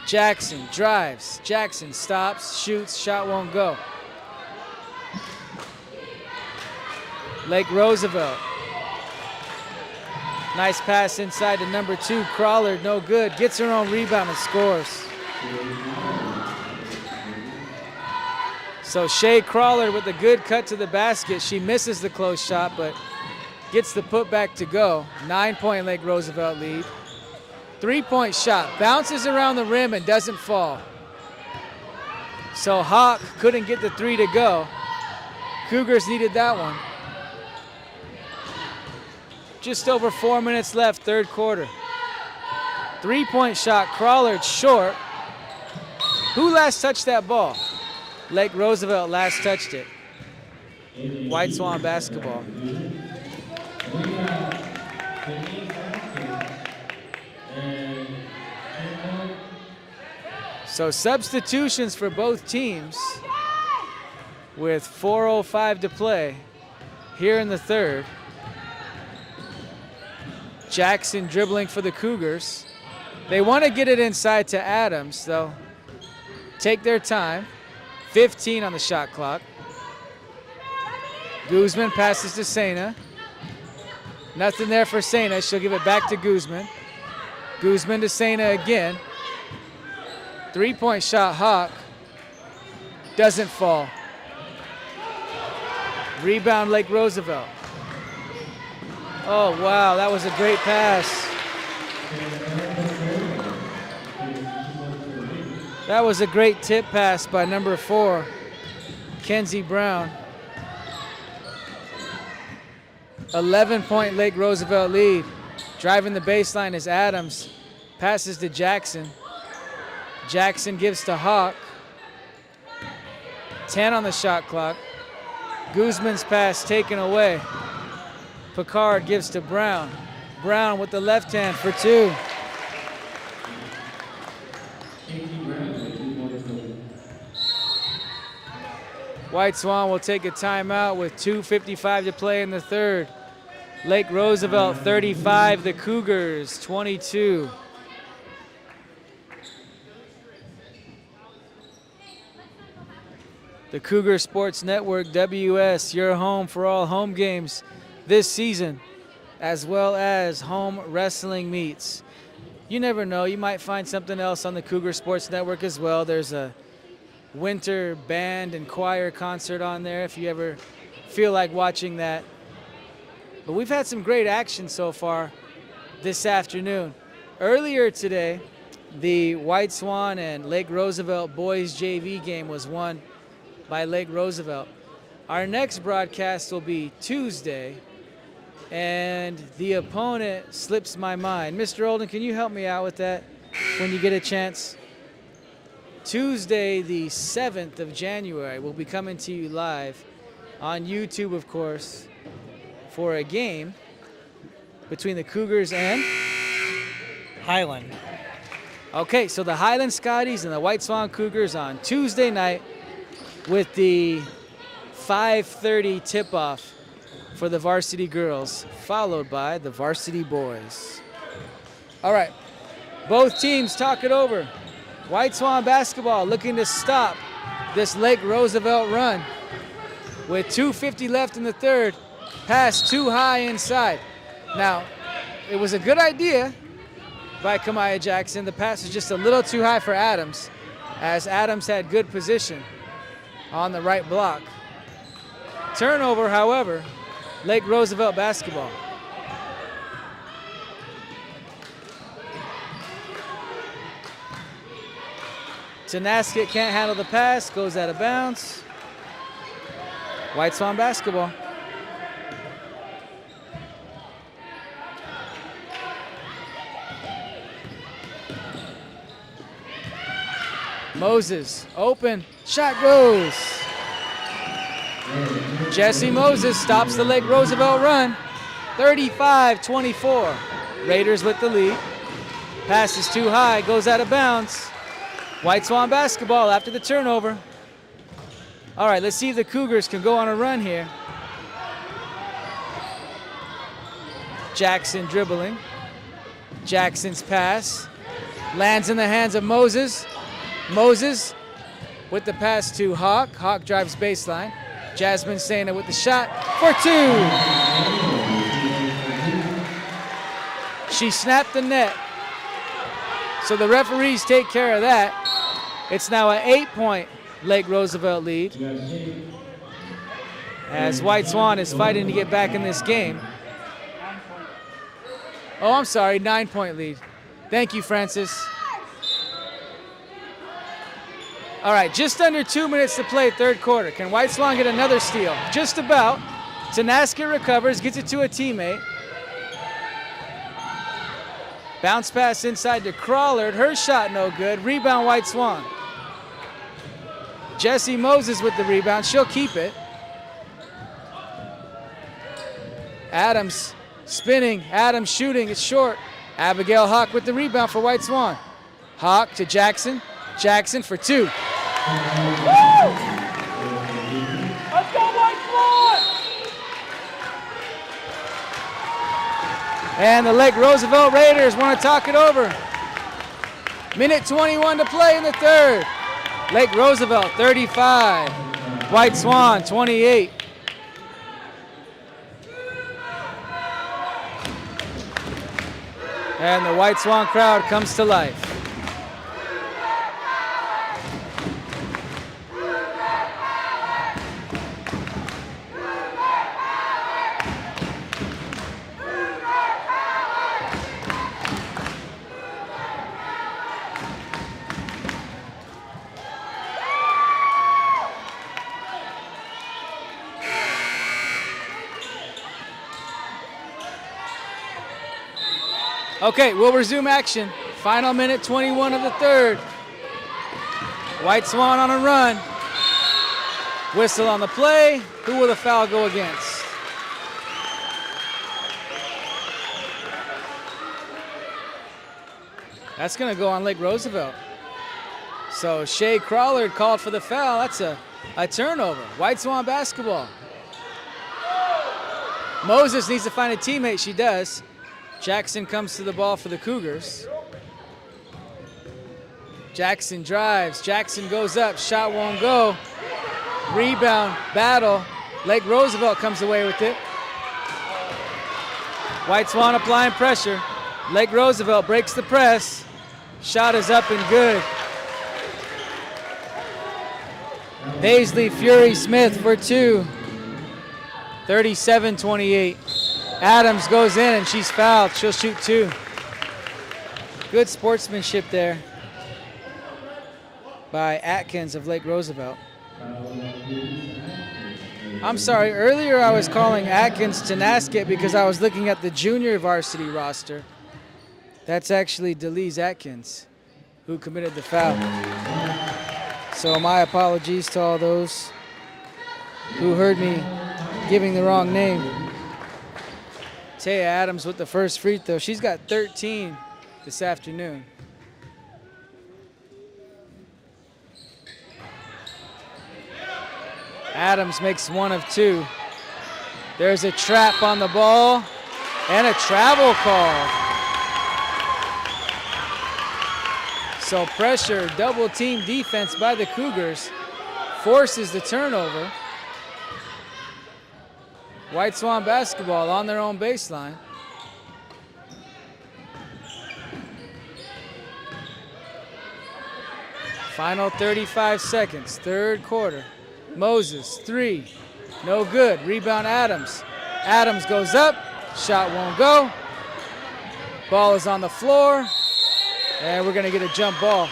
[SPEAKER 3] Jackson drives, Jackson stops, shoots, shot won't go. Lake Roosevelt. Nice pass inside to number 2, Crawler, no good. Gets her own rebound and scores. So Shea Crawler with a good cut to the basket. She misses the close shot, but gets the putback to go. 9-point Lake Roosevelt lead. 3-point shot, bounces around the rim and doesn't fall. So Hawk couldn't get the 3 to go. Cougars needed that one. Just over 4 minutes left, third quarter. 3-point shot, Crawler short. Who last touched that ball? Lake Roosevelt last touched it. White Swan basketball. So substitutions for both teams with 4:05 to play here in the third. Jackson dribbling for the Cougars. They want to get it inside to Adams. They'll take their time. 15 on the shot clock. Guzman passes to Sena. Nothing there for Sena. She'll give it back to Guzman. Guzman to Sena again. 3-point shot, Hawk. Doesn't fall. Rebound, Lake Roosevelt. Oh, wow, that was a great pass. That was a great tip pass by number 4, Kenzie Brown. 11-point Lake Roosevelt lead. Driving the baseline is Adams. Passes to Jackson. Jackson gives to Hawk. 10 on the shot clock. Guzman's pass taken away. Picard gives to Brown. Brown with the left hand for 2. White Swan will take a timeout with 2:55 to play in the third. Lake Roosevelt 35, the Cougars 22. The Cougar Sports Network, WS, your home for all home games this season, as well as home wrestling meets. You never know, you might find something else on the Cougar Sports Network as well. There's a winter band and choir concert on there if you ever feel like watching that. But we've had some great action so far this afternoon. Earlier today, the White Swan and Lake Roosevelt boys JV game was won by Lake Roosevelt. Our next broadcast will be Tuesday, and the opponent slips my mind. Mr. Olden, can you help me out with that when you get a chance? Tuesday, the 7th of January, we'll be coming to you live on YouTube, of course, for a game between the Cougars and
[SPEAKER 5] Highland.
[SPEAKER 3] Okay, so the Highland Scotties and the White Swan Cougars on Tuesday night with the 5:30 tip-off for the varsity girls, followed by the varsity boys. All right, both teams talk it over. White Swan basketball looking to stop this Lake Roosevelt run. With 2:50 left in the third, pass too high inside. Now, it was a good idea by Kamaya Jackson. The pass was just a little too high for Adams, as Adams had good position on the right block. Turnover, however, Lake Roosevelt basketball. Tenasket can't handle the pass, goes out of bounds. White Swan basketball. Moses, open, shot goes. Jesse Moses stops the Lake Roosevelt run. 35-24. Raiders with the lead. Pass is too high, goes out of bounds. White Swan basketball after the turnover. All right, let's see if the Cougars can go on a run here. Jackson dribbling. Jackson's pass lands in the hands of Moses. Moses with the pass to Hawk. Hawk drives baseline. Jasmine Sena with the shot for 2. She snapped the net. So the referees take care of that. It's now an 8-point Lake Roosevelt lead, as White Swan is fighting to get back in this game. Oh, I'm sorry, 9-point lead. Thank you, Francis. All right, just under 2 minutes to play third quarter. Can White Swan get another steal? Just about. Tenasket recovers, gets it to a teammate. Bounce pass inside to Crawlard. Her shot no good. Rebound White Swan. Jesse Moses with the rebound. She'll keep it. Adams spinning. Adams shooting. It's short. Abigail Hawk with the rebound for White Swan. Hawk to Jackson. Jackson for 2.
[SPEAKER 6] Let's go, White Swan!
[SPEAKER 3] And the Lake Roosevelt Raiders want to talk it over. Minute 21 to play in the third. Lake Roosevelt 35, White Swan 28. And the White Swan crowd comes to life. Okay, we'll resume action. Final minute 21 of the third. White Swan on a run. Whistle on the play. Who will the foul go against? That's going to go on Lake Roosevelt. So Shea Crawlard called for the foul. That's a turnover. White Swan basketball. Moses needs to find a teammate. She does. Jackson comes to the ball for the Cougars. Jackson drives. Jackson goes up. Shot won't go. Rebound battle. Lake Roosevelt comes away with it. White Swan applying pressure. Lake Roosevelt breaks the press. Shot is up and good. Paisley Fury Smith for 2. 37-28. Adams goes in and she's fouled. She'll shoot 2. Good sportsmanship there by Atkins of Lake Roosevelt. I'm sorry, earlier I was calling Atkins Tenasket because I was looking at the junior varsity roster. That's actually DeLise Atkins who committed the foul. So my apologies to all those who heard me giving the wrong name. Taya Adams with the first free throw. She's got 13 this afternoon. Adams makes 1 of 2. There's a trap on the ball and a travel call. So pressure, double team defense by the Cougars forces the turnover. White Swan basketball on their own baseline. Final 35 seconds, third quarter. Moses, 3, no good. Rebound Adams. Adams goes up, shot won't go. Ball is on the floor, and we're gonna get a jump ball.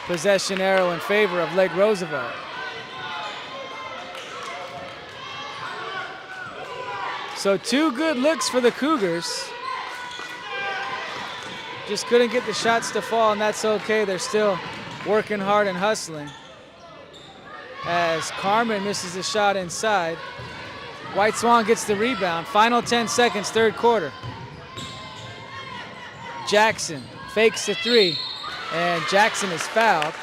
[SPEAKER 3] Possession arrow in favor of Lake Roosevelt. So 2 good looks for the Cougars. Just couldn't get the shots to fall, and that's okay. They're still working hard and hustling. As Carmen misses the shot inside. White Swan gets the rebound. Final 10 seconds, third quarter. Jackson fakes the 3, and Jackson is fouled.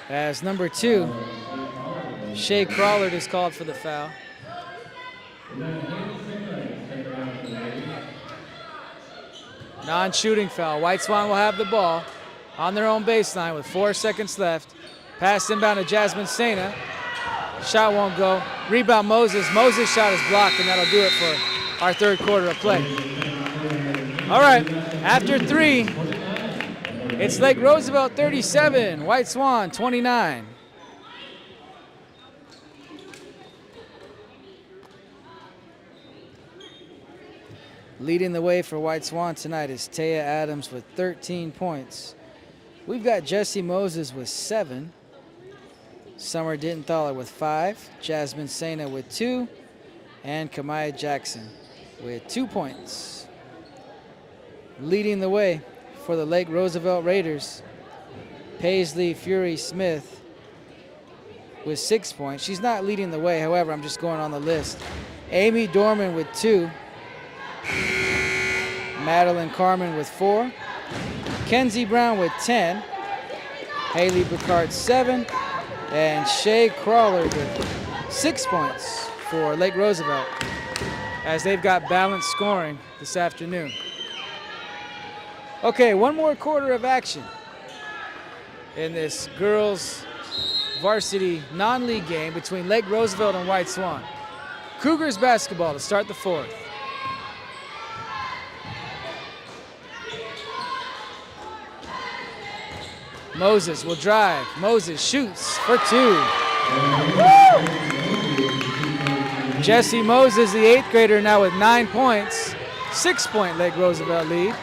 [SPEAKER 3] As number 2, Shea Crawlard is called for the foul. Non-shooting foul. White Swan will have the ball on their own baseline with 4 seconds left. Pass inbound to Jasmine Sena. Shot won't go. Rebound Moses. Moses' shot is blocked, and that'll do it for our third quarter of play. All right, after 3, it's Lake Roosevelt 37, White Swan 29. Leading the way for White Swan tonight is Taya Adams with 13 points. We've got Jessie Moses with 7. Summer Dententhaler with 5. Jasmine Sena with 2. And Kamaya Jackson with 2 points. Leading the way for the Lake Roosevelt Raiders, Paisley Fury Smith with 6 points. She's not leading the way, however, I'm just going on the list. Amy Dorman with 2. Madeline Carmen with 4. Kenzie Brown with 10. Haley Burkhardt 7. And Shay Crawler with 6 points for Lake Roosevelt, as they've got balanced scoring this afternoon. Okay, one more quarter of action in this girls varsity non-league game between Lake Roosevelt and White Swan. Cougars basketball to start the fourth. Moses will drive. Moses shoots for 2. Jesse Moses, the 8th grader, now with 9 points. 6-point Lake Roosevelt lead.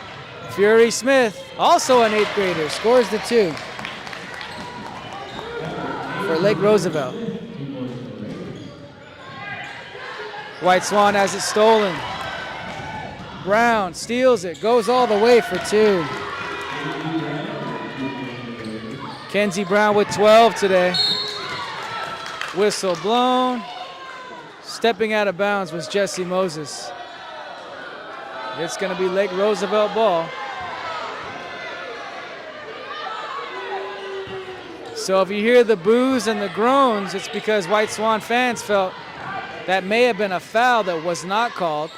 [SPEAKER 3] Fury Smith, also an 8th grader, scores the 2 for Lake Roosevelt. White Swan has it stolen. Brown steals it, goes all the way for 2. Kenzie Brown with 12 today. Whistle blown. Stepping out of bounds was Jesse Moses. It's going to be Lake Roosevelt ball. So if you hear the boos and the groans, it's because White Swan fans felt that may have been a foul that was not called.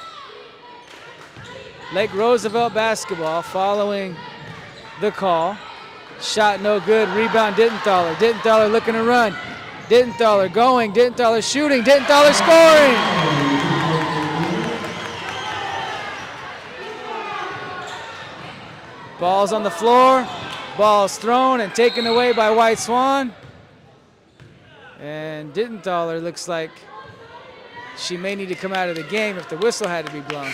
[SPEAKER 3] Lake Roosevelt basketball following the call. Shot no good, rebound Dittenthaler. Dittenthaler looking to run. Dittenthaler going, Dittenthaler shooting, Dittenthaler scoring! Ball's on the floor, ball's thrown and taken away by White Swan. And Dittenthaler looks like she may need to come out of the game if the whistle had to be blown.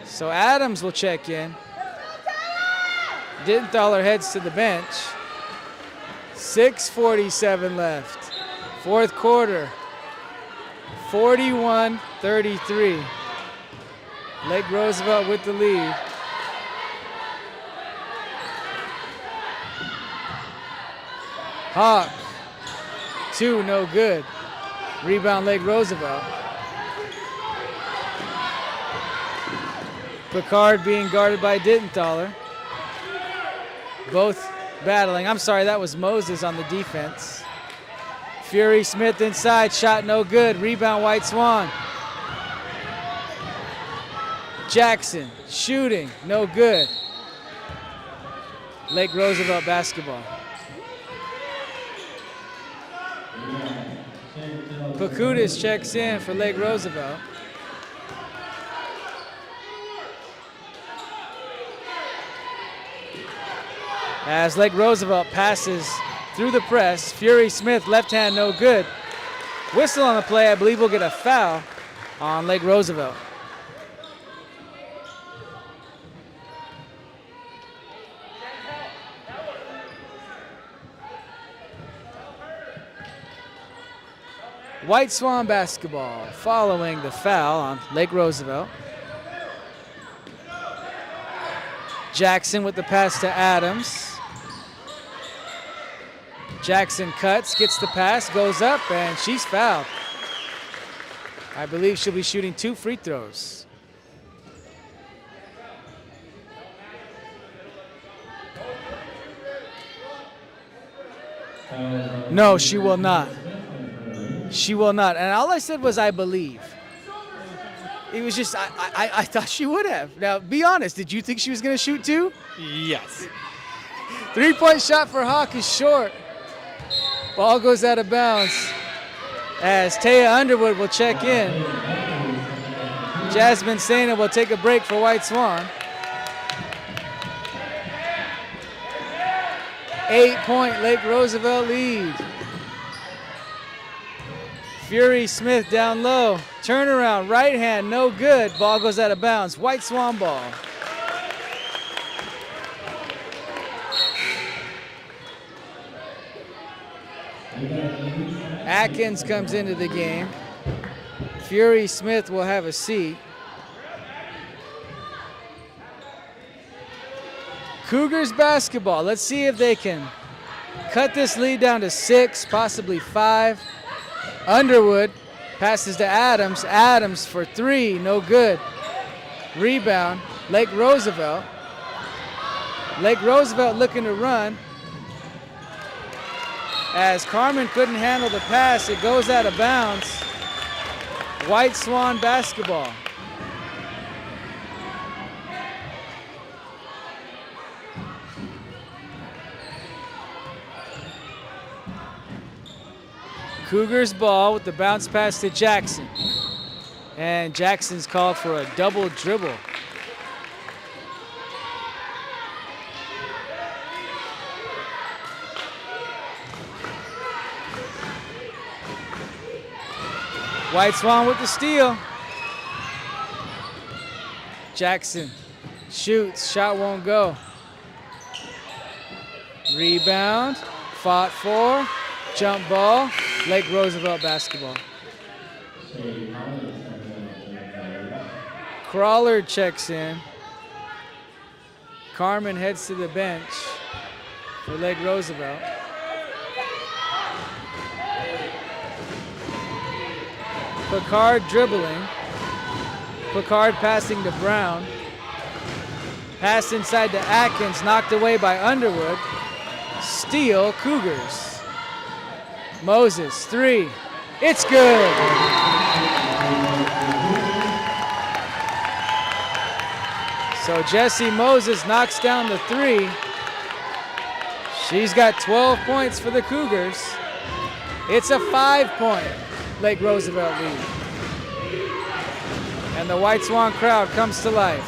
[SPEAKER 3] So Adams will check in. Dittenthaler heads to the bench. 6:47 left. Fourth quarter. 41-33. Lake Roosevelt with the lead. Hawk. 2, no good. Rebound Lake Roosevelt. Picard being guarded by Dittenthaler. Both battling. I'm sorry, that was Moses on the defense. Fury Smith inside, shot no good. Rebound White Swan. Jackson shooting, no good. Lake Roosevelt basketball. Pacutis checks in for Lake Roosevelt. As Lake Roosevelt passes through the press, Fury Smith, left hand, no good. Whistle on the play, I believe we'll get a foul on Lake Roosevelt. White Swan basketball following the foul on Lake Roosevelt. Jackson with the pass to Adams. Jackson cuts, gets the pass, goes up, and she's fouled. I believe she'll be shooting 2 free throws. No, she will not. She will not. And all I said was, I believe. It was just, I thought she would have. Now, be honest, did you think she was going to shoot 2?
[SPEAKER 5] Yes.
[SPEAKER 3] 3-point shot for Hawk is short. Ball goes out of bounds as Taya Underwood will check in. Jasmine Sena will take a break for White Swan. 8-point Lake Roosevelt lead. Fury Smith down low. Turnaround, right hand, no good. Ball goes out of bounds. White Swan ball. Atkins comes into the game. Fury Smith will have a seat. Cougars basketball. Let's see if they can cut this lead down to 6, possibly 5. Underwood passes to Adams. Adams for 3, no good. Rebound Lake Roosevelt. Lake Roosevelt looking to run. As Carmen couldn't handle the pass, it goes out of bounds. White Swan basketball. Cougars ball with the bounce pass to Jackson. And Jackson's called for a double dribble. White Swan with the steal. Jackson shoots, shot won't go. Rebound, fought for, jump ball, Lake Roosevelt basketball. Crawler checks in. Carmen heads to the bench for Lake Roosevelt. Picard dribbling. Picard passing to Brown. Pass inside to Atkins, knocked away by Underwood. Steal, Cougars. Moses, three. It's good. So Jessie Moses knocks down the three. She's got 12 points for the Cougars. It's a 5-point Lake Roosevelt lead. And the White Swan crowd comes to life.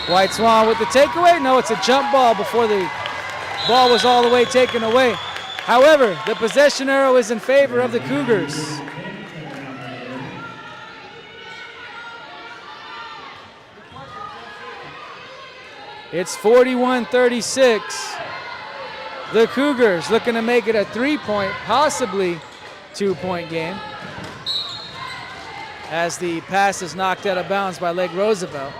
[SPEAKER 3] White Swan with the takeaway. No, it's a jump ball before the ball was all the way taken away. However, the possession arrow is in favor of the Cougars. It's 41-36. The Cougars looking to make it a 3-point, possibly 2-point game. As the pass is knocked out of bounds by Lake Roosevelt.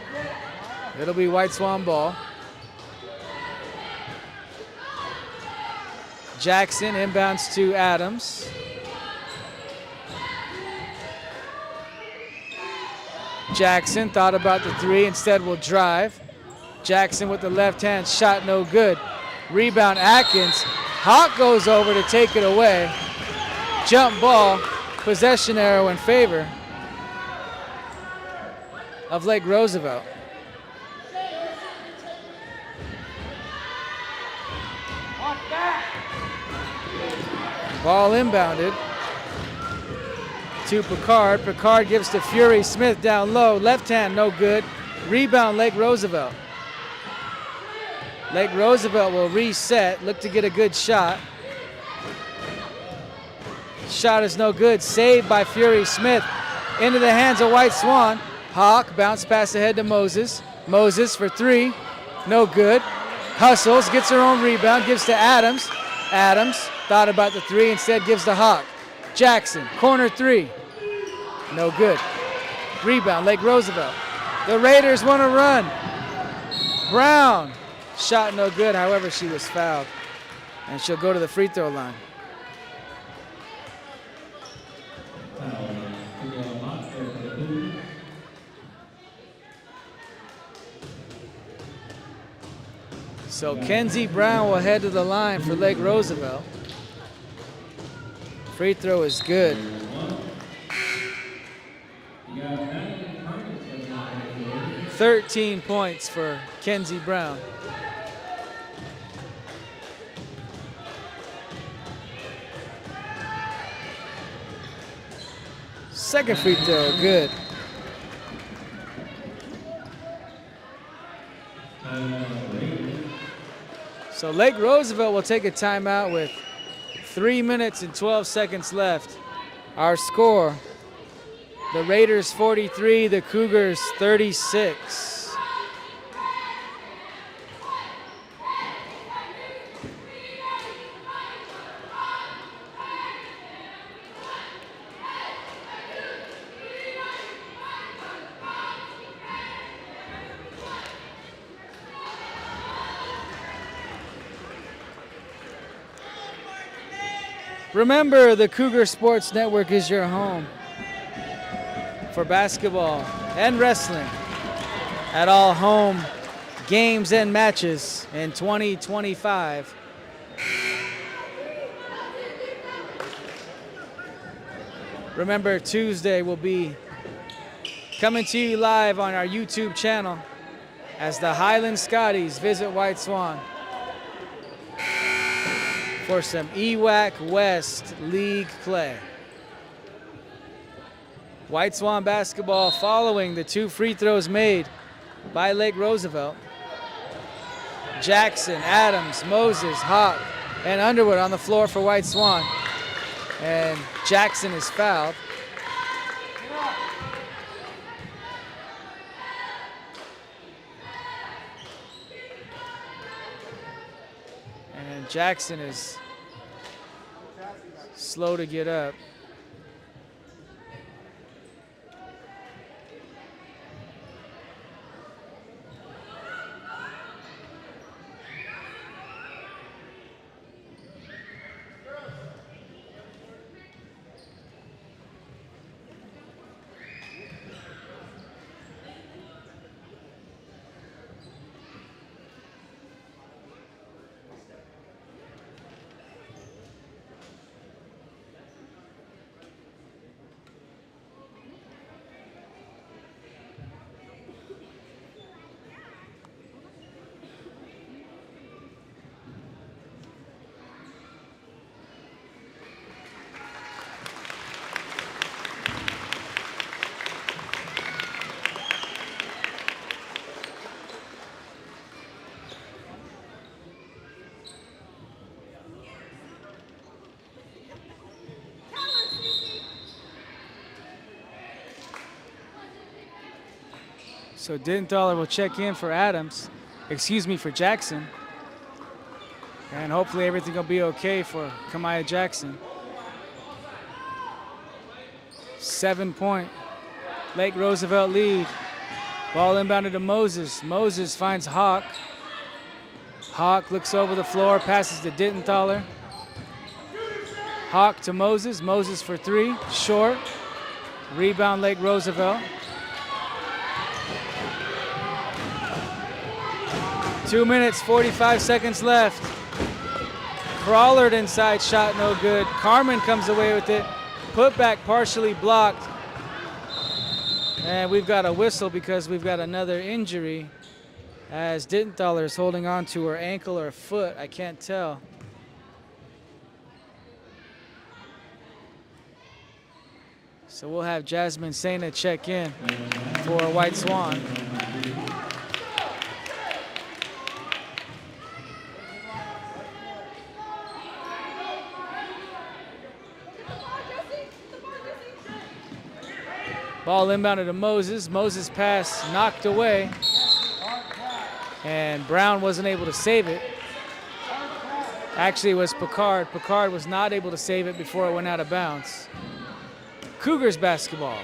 [SPEAKER 3] It'll be White Swan ball. Jackson inbounds to Adams. Jackson thought about the three, instead will drive. Jackson with the left hand shot, no good. Rebound Atkins. Hawk goes over to take it away. Jump ball, possession arrow in favor of Lake Roosevelt. Ball inbounded to Picard. Picard gives to Fury Smith down low. Left hand, no good. Rebound, Lake Roosevelt. Lake Roosevelt will reset, look to get a good shot. Shot is no good, saved by Fury Smith. Into the hands of White Swan. Hawk, bounce pass ahead to Moses. Moses for three, no good. Hustles, gets her own rebound, gives to Adams. Adams thought about the three, instead gives to Hawk. Jackson, corner three, no good. Rebound, Lake Roosevelt. The Raiders want to run. Brown, shot no good, however she was fouled. And she'll go to the free throw line. So Kenzie Brown will head to the line for Lake Roosevelt. Free throw is good. "13 points for Kenzie Brown. Second free throw, good. So Lake Roosevelt will take a timeout with 3 minutes and 12 seconds left. Our score, the Raiders 43, the Cougars 36. Remember, the Cougar Sports Network is your home for basketball and wrestling at all home games and matches in 2025. Remember, Tuesday will be coming to you live on our YouTube channel as the Highland Scotties visit White Swan for some EWAC West League play. White Swan basketball following the 2 free throws made by Lake Roosevelt. Jackson, Adams, Moses, Hawk, and Underwood on the floor for White Swan. And Jackson is fouled. And Jackson is slow to get up. So Dinthaler will check in for for Jackson. And hopefully everything will be okay for Kamaya Jackson. 7-point Lake Roosevelt lead. Ball inbounded to Moses. Moses finds Hawk. Hawk looks over the floor, passes to Dinthaler. Hawk to Moses. Moses for 3, short. Rebound Lake Roosevelt. 2 minutes, 45 seconds left. Crawlered inside, shot no good. Carmen comes away with it. Put back partially blocked. And we've got a whistle because we've got another injury as Dinthaler is holding on to her ankle or foot. I can't tell. So we'll have Jasmine Sena check in for White Swan. Ball inbounded to Moses. Moses pass knocked away. And Brown wasn't able to save it. Actually, it was Picard. Picard was not able to save it before it went out of bounds. Cougars basketball.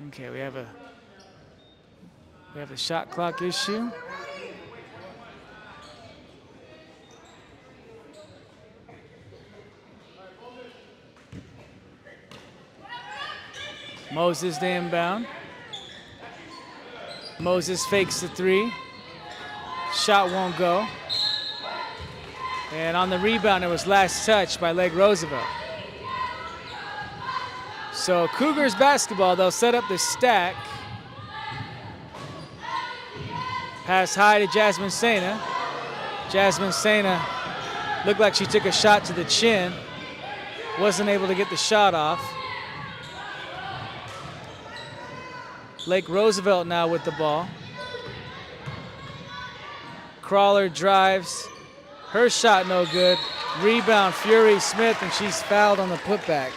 [SPEAKER 3] Okay, we have a shot clock issue. Moses the inbound. Moses fakes the 3. Shot won't go. And on the rebound, it was last touch by Lake Roosevelt. So Cougars basketball, they'll set up the stack. Pass high to Jasmine Sena. Jasmine Sena looked like she took a shot to the chin. Wasn't able to get the shot off. Lake Roosevelt now with the ball. Crawler drives. Her shot no good. Rebound Fury Smith, and she's fouled on the putback.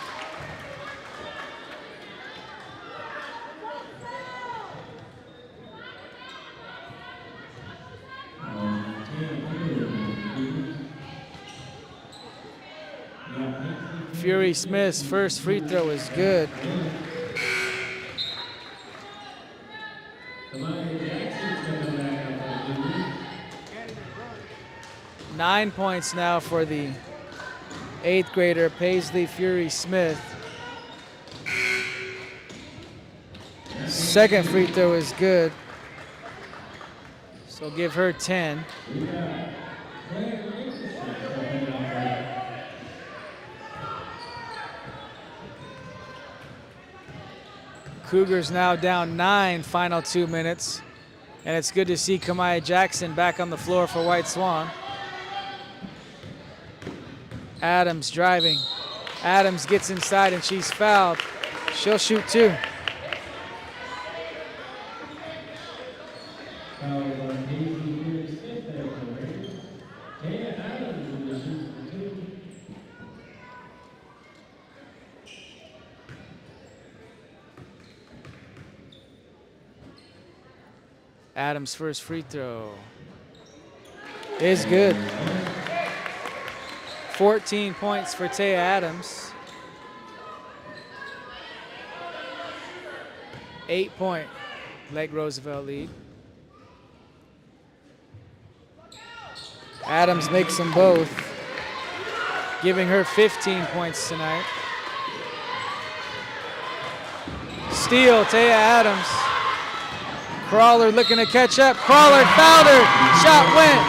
[SPEAKER 3] Fury Smith's first free throw is good. 9 points now for the 8th grader, Paisley Fury Smith. Second free throw is good, so give her 10. Cougars now down 9, final 2 minutes. And it's good to see Kamaya Jackson back on the floor for White Swan. Adams driving. Adams gets inside and she's fouled. She'll shoot 2. Adams' first free throw is good. 14 points for Taya Adams. 8-point Lake Roosevelt lead. Adams makes them both, giving her 15 points tonight. Steal, Taya Adams. Crawler looking to catch up. Crawler fouled her. Shot went.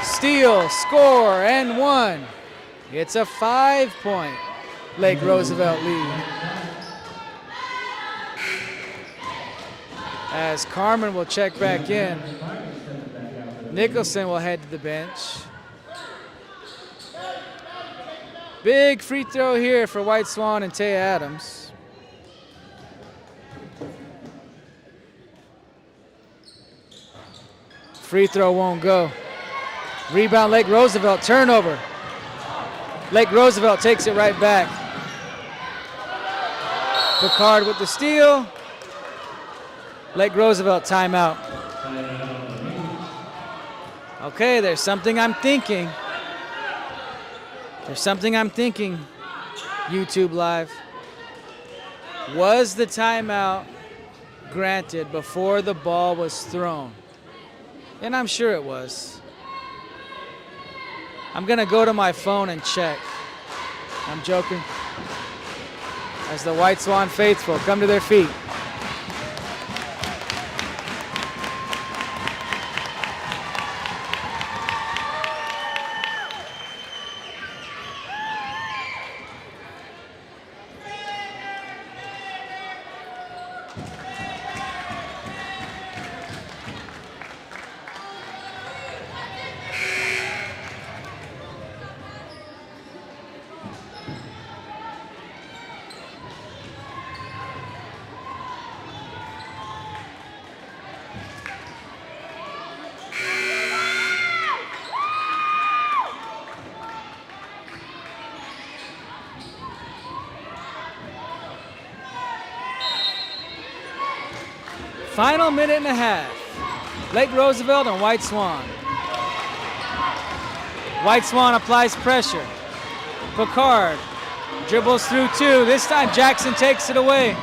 [SPEAKER 3] Steal, score, and 1. It's a 5-point Lake Roosevelt lead. As Carmen will check back in, Nicholson will head to the bench. Big free throw here for White Swan and Taya Adams. Free throw won't go. Rebound Lake Roosevelt, turnover. Lake Roosevelt takes it right back. Picard with the steal. Lake Roosevelt timeout. Okay, there's something I'm thinking. There's something I'm thinking, YouTube Live. Was the timeout granted before the ball was thrown? And I'm sure it was. I'm gonna go to my phone and check. I'm joking. As the White Swan faithful come to their feet. Final minute and a half. Lake Roosevelt and White Swan. White Swan applies pressure. Picard dribbles through 2. This time Jackson takes it away.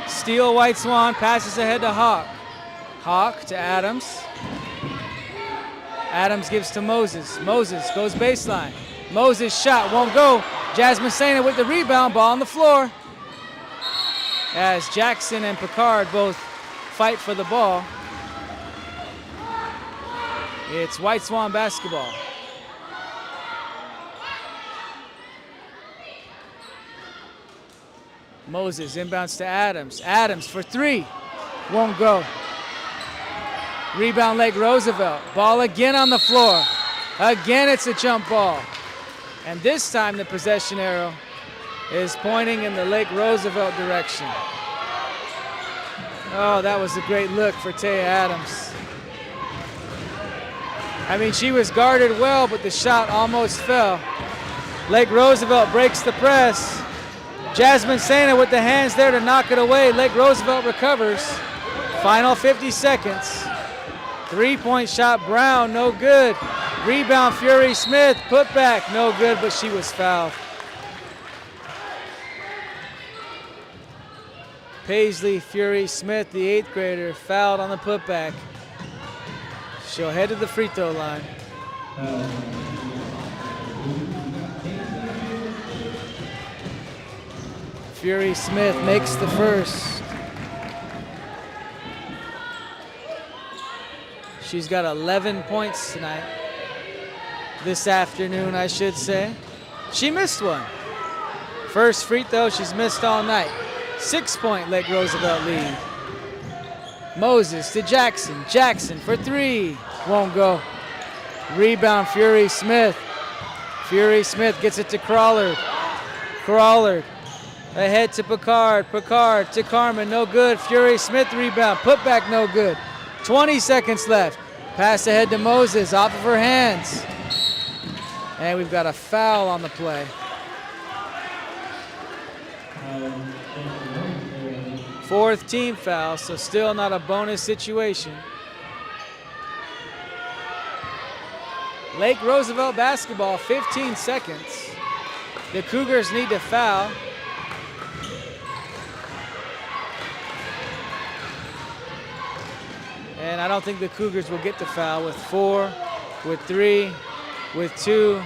[SPEAKER 3] Steal White Swan, passes ahead to Hawk. Hawk to Adams. Adams gives to Moses. Moses goes baseline. Moses shot won't go. Jasmine Sena with the rebound, ball on the floor. As Jackson and Picard both fight for the ball. It's White Swan basketball. Moses inbounds to Adams. Adams for 3. Won't go. Rebound Lake Roosevelt. Ball again on the floor. Again it's a jump ball. And this time the possession arrow is pointing in the Lake Roosevelt direction. Oh, that was a great look for Taya Adams. I mean, she was guarded well, but the shot almost fell. Lake Roosevelt breaks the press. Jasmine Sena with the hands there to knock it away. Lake Roosevelt recovers. Final 50 seconds. 3-point shot, Brown, no good. Rebound, Fury Smith. Put back, no good, but she was fouled. Paisley Fury Smith, the 8th grader, fouled on the putback. She'll head to the free throw line. Fury Smith makes the first. She's got 11 points tonight. This afternoon, I should say. She missed one. First free throw she's missed all night. 6-point Lake Roosevelt lead. Moses to Jackson. Jackson for 3. Won't go. Rebound, Fury Smith. Fury Smith gets it to Crawlard. Crawlard ahead to Picard. Picard to Carmen. No good. Fury Smith rebound. Put back, no good. 20 seconds left. Pass ahead to Moses. Off of her hands. And we've got a foul on the play. Fourth team foul, so still not a bonus situation. Lake Roosevelt basketball, 15 seconds. The Cougars need to foul. And I don't think the Cougars will get to foul with 4, with 3, with 2,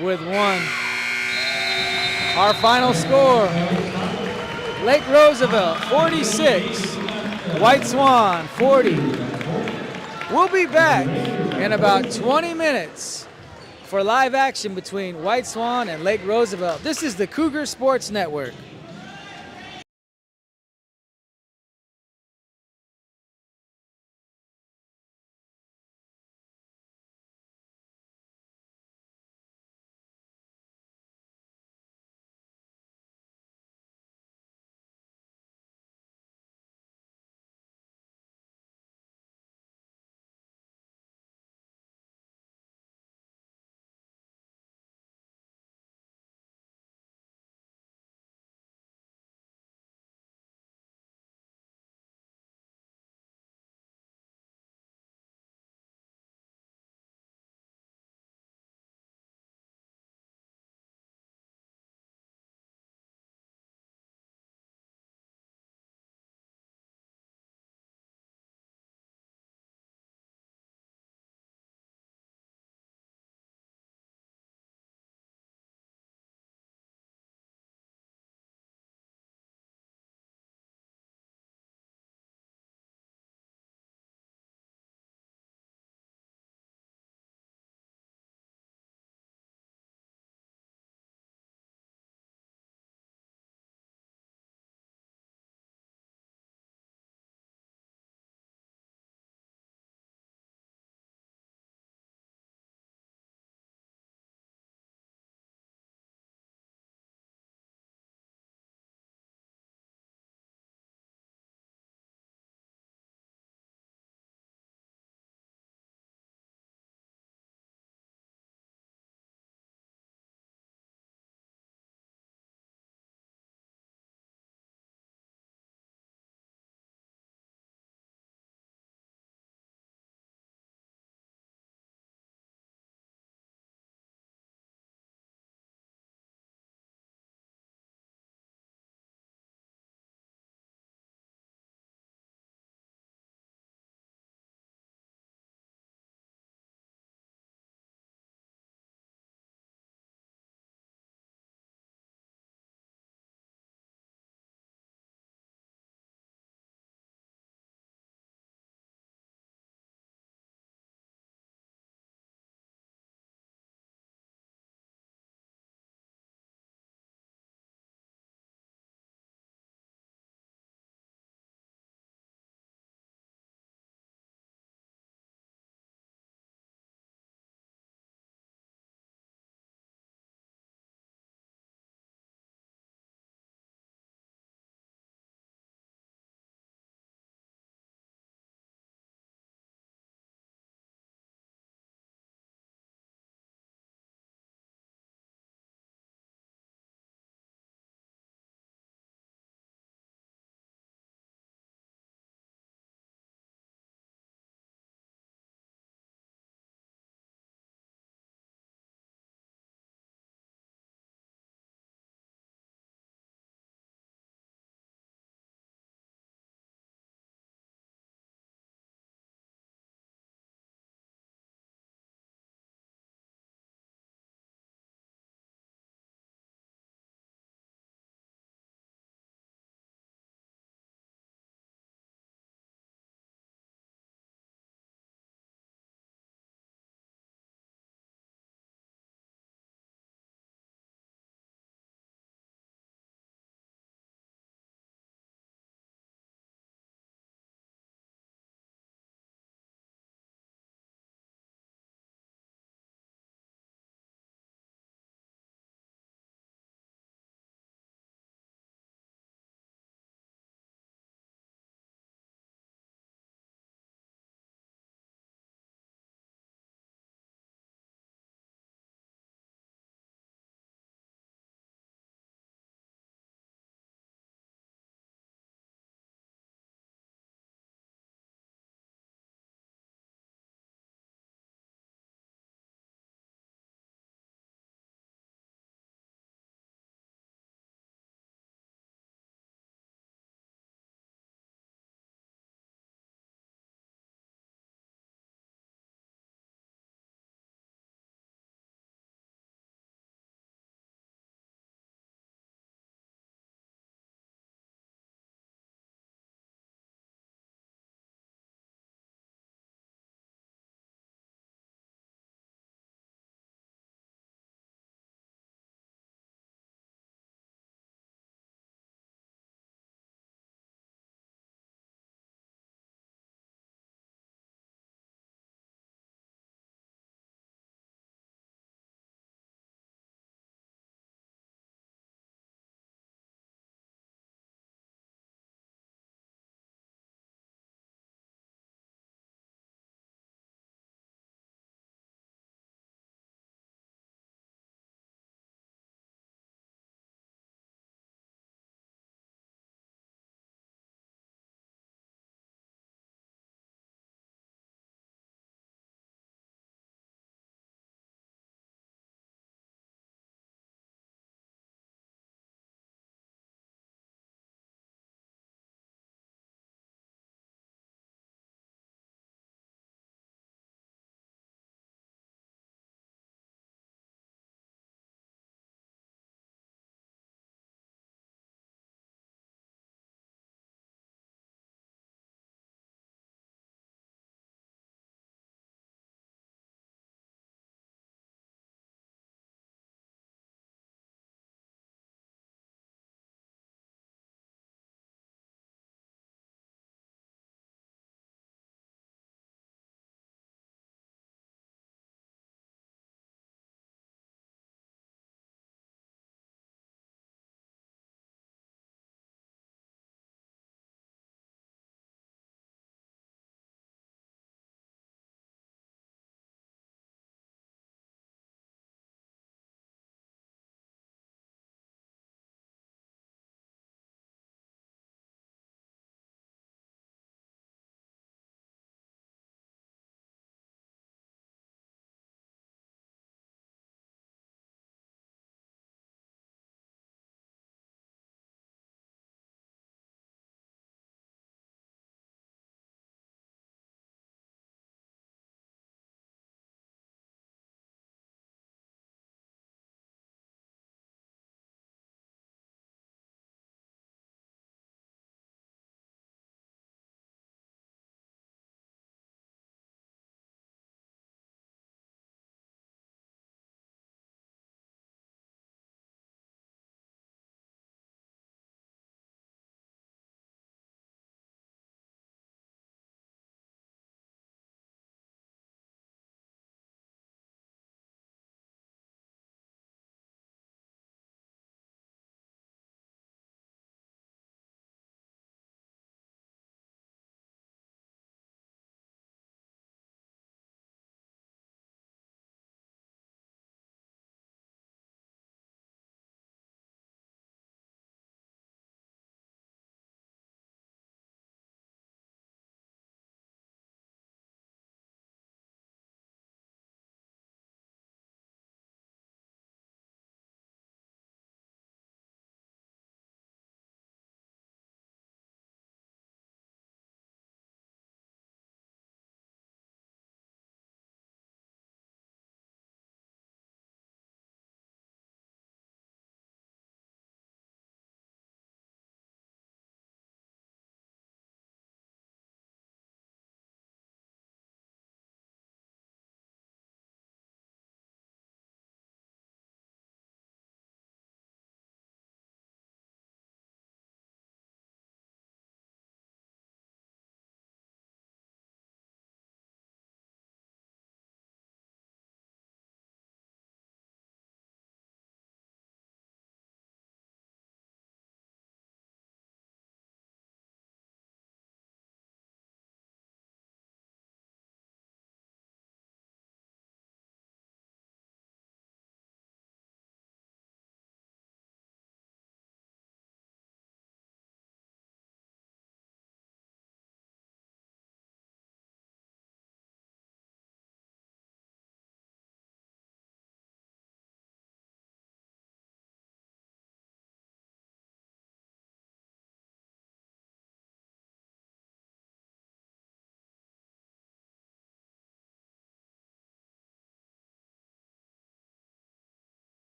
[SPEAKER 3] with 1. Our final score, Lake Roosevelt 46, White Swan 40. We'll be back in about 20 minutes for live action between White Swan and Lake Roosevelt. This is the Cougar Sports Network.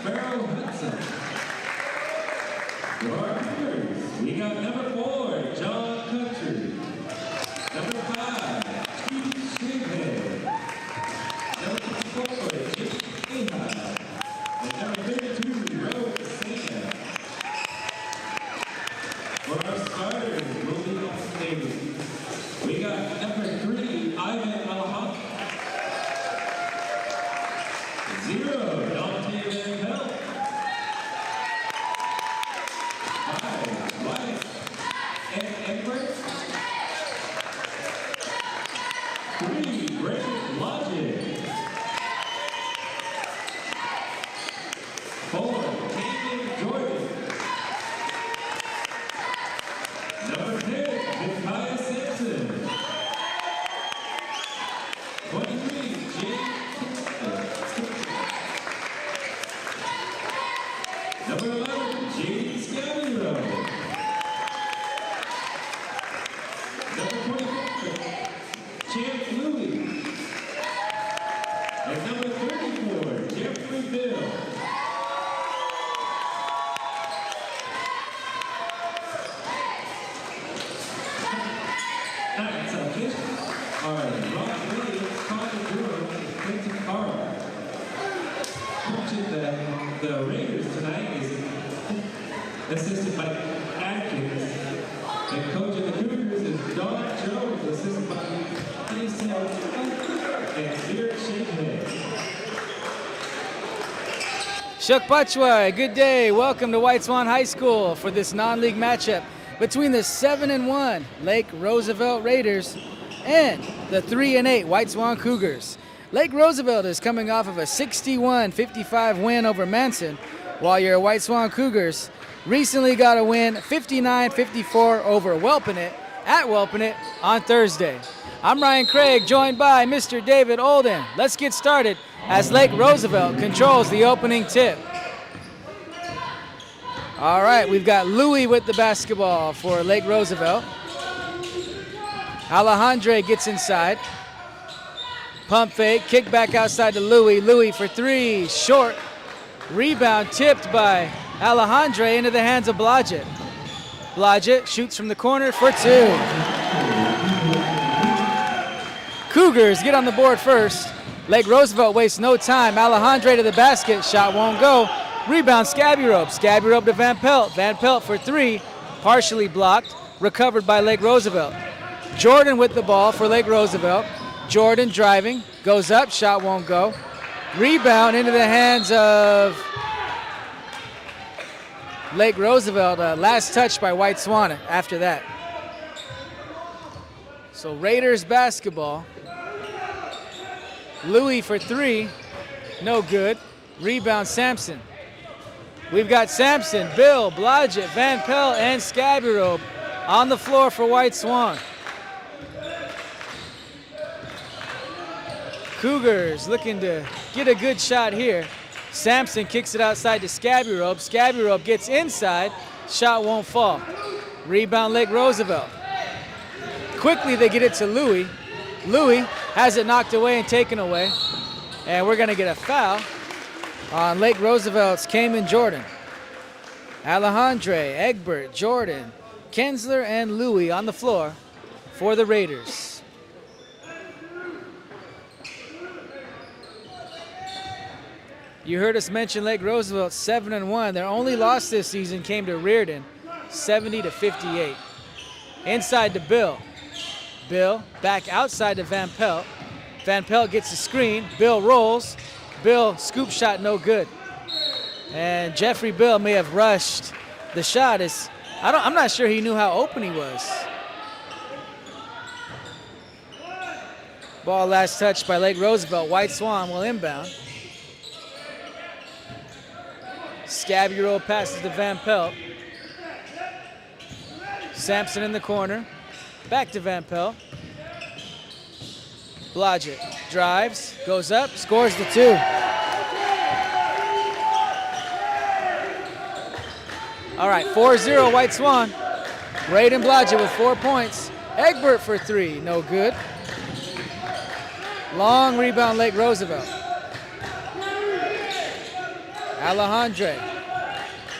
[SPEAKER 1] Farrell Hudson. For our Cougars, we got number 4, John Country. Number 5, Keith Shighead. Number 54, Jake Ahai. And number 32, Rose Sena. For our starters, we'll be on the table. We got number 3, Ivan Alejandro. 0, Dante Van Pelt. 5, Wyatt Edwards. 3, Brendan Logic. 4, Camden Jordan. Number 10, Victoria Simpson. 23, Jake. Number 11, Jaden Scavino. Number 24, Champ Louis. And number 34, Jeffrey Bill. Alright, so this are Rob Williams, Connor Durham, and Quentin Carr. Coaching the Raiders tonight is assisted by Atkins. And coaching the Cougars is Don Jones, assisted by Casey and Spirit Shakehead.
[SPEAKER 3] Shuk Pachwa, good day. Welcome to White Swan High School for this non-league matchup between the 7-1 Lake Roosevelt Raiders and the 3-8 White Swan Cougars. Lake Roosevelt is coming off of a 61-55 win over Manson, while your White Swan Cougars recently got a win 59-54 over Welpinett at Welpinett on Thursday. I'm Ryan Craig, joined by Mr. David Olden. Let's get started as Lake Roosevelt controls the opening tip. All right, we've got Louis with the basketball for Lake Roosevelt. Alejandro gets inside. Pump fake, kick back outside to Louis. Louis for 3, short. Rebound tipped by Alejandro into the hands of Blodgett. Blodgett shoots from the corner for 2. Cougars get on the board first. Lake Roosevelt wastes no time. Alejandro to the basket, shot won't go. Rebound Scabby-Rope. Scabby-Rope to Van Pelt. Van Pelt for 3, partially blocked. Recovered by Lake Roosevelt. Jordan with the ball for Lake Roosevelt. Jordan driving, goes up, shot won't go. Rebound into the hands of Lake Roosevelt. Last touch by White Swan after that. So Raiders basketball. Louis for 3, no good. Rebound Sampson. We've got Sampson, Bill, Blodgett, Van Pelt, and Scabby-Rope on the floor for White Swan. Cougars looking to get a good shot here. Sampson kicks it outside to Scabby-Rope. Scabby-Rope gets inside. Shot won't fall. Rebound Lake Roosevelt. Quickly they get it to Louis. Louis has it knocked away and taken away. And we're going to get a foul on Lake Roosevelt's Cayman Jordan. Alejandro, Egbert, Jordan, Kensler, and Louis on the floor for the Raiders. You heard us mention Lake Roosevelt 7-1. Their only loss this season came to Reardon, 70-58. Inside to Bill. Bill back outside to Van Pelt. Van Pelt gets the screen. Bill rolls. Bill scoop shot no good. And Jeffrey Bill may have rushed the shot. I'm not sure he knew how open he was. Ball last touched by Lake Roosevelt. White Swan will inbound. Scabby-Rope passes to Van Pelt. Sampson in the corner. Back to Van Pelt. Blodgett drives, goes up, scores the 2. All right, 4-0 White Swan. Braden Blodgett with 4 points. Egbert for 3, no good. Long rebound Lake Roosevelt. Alejandre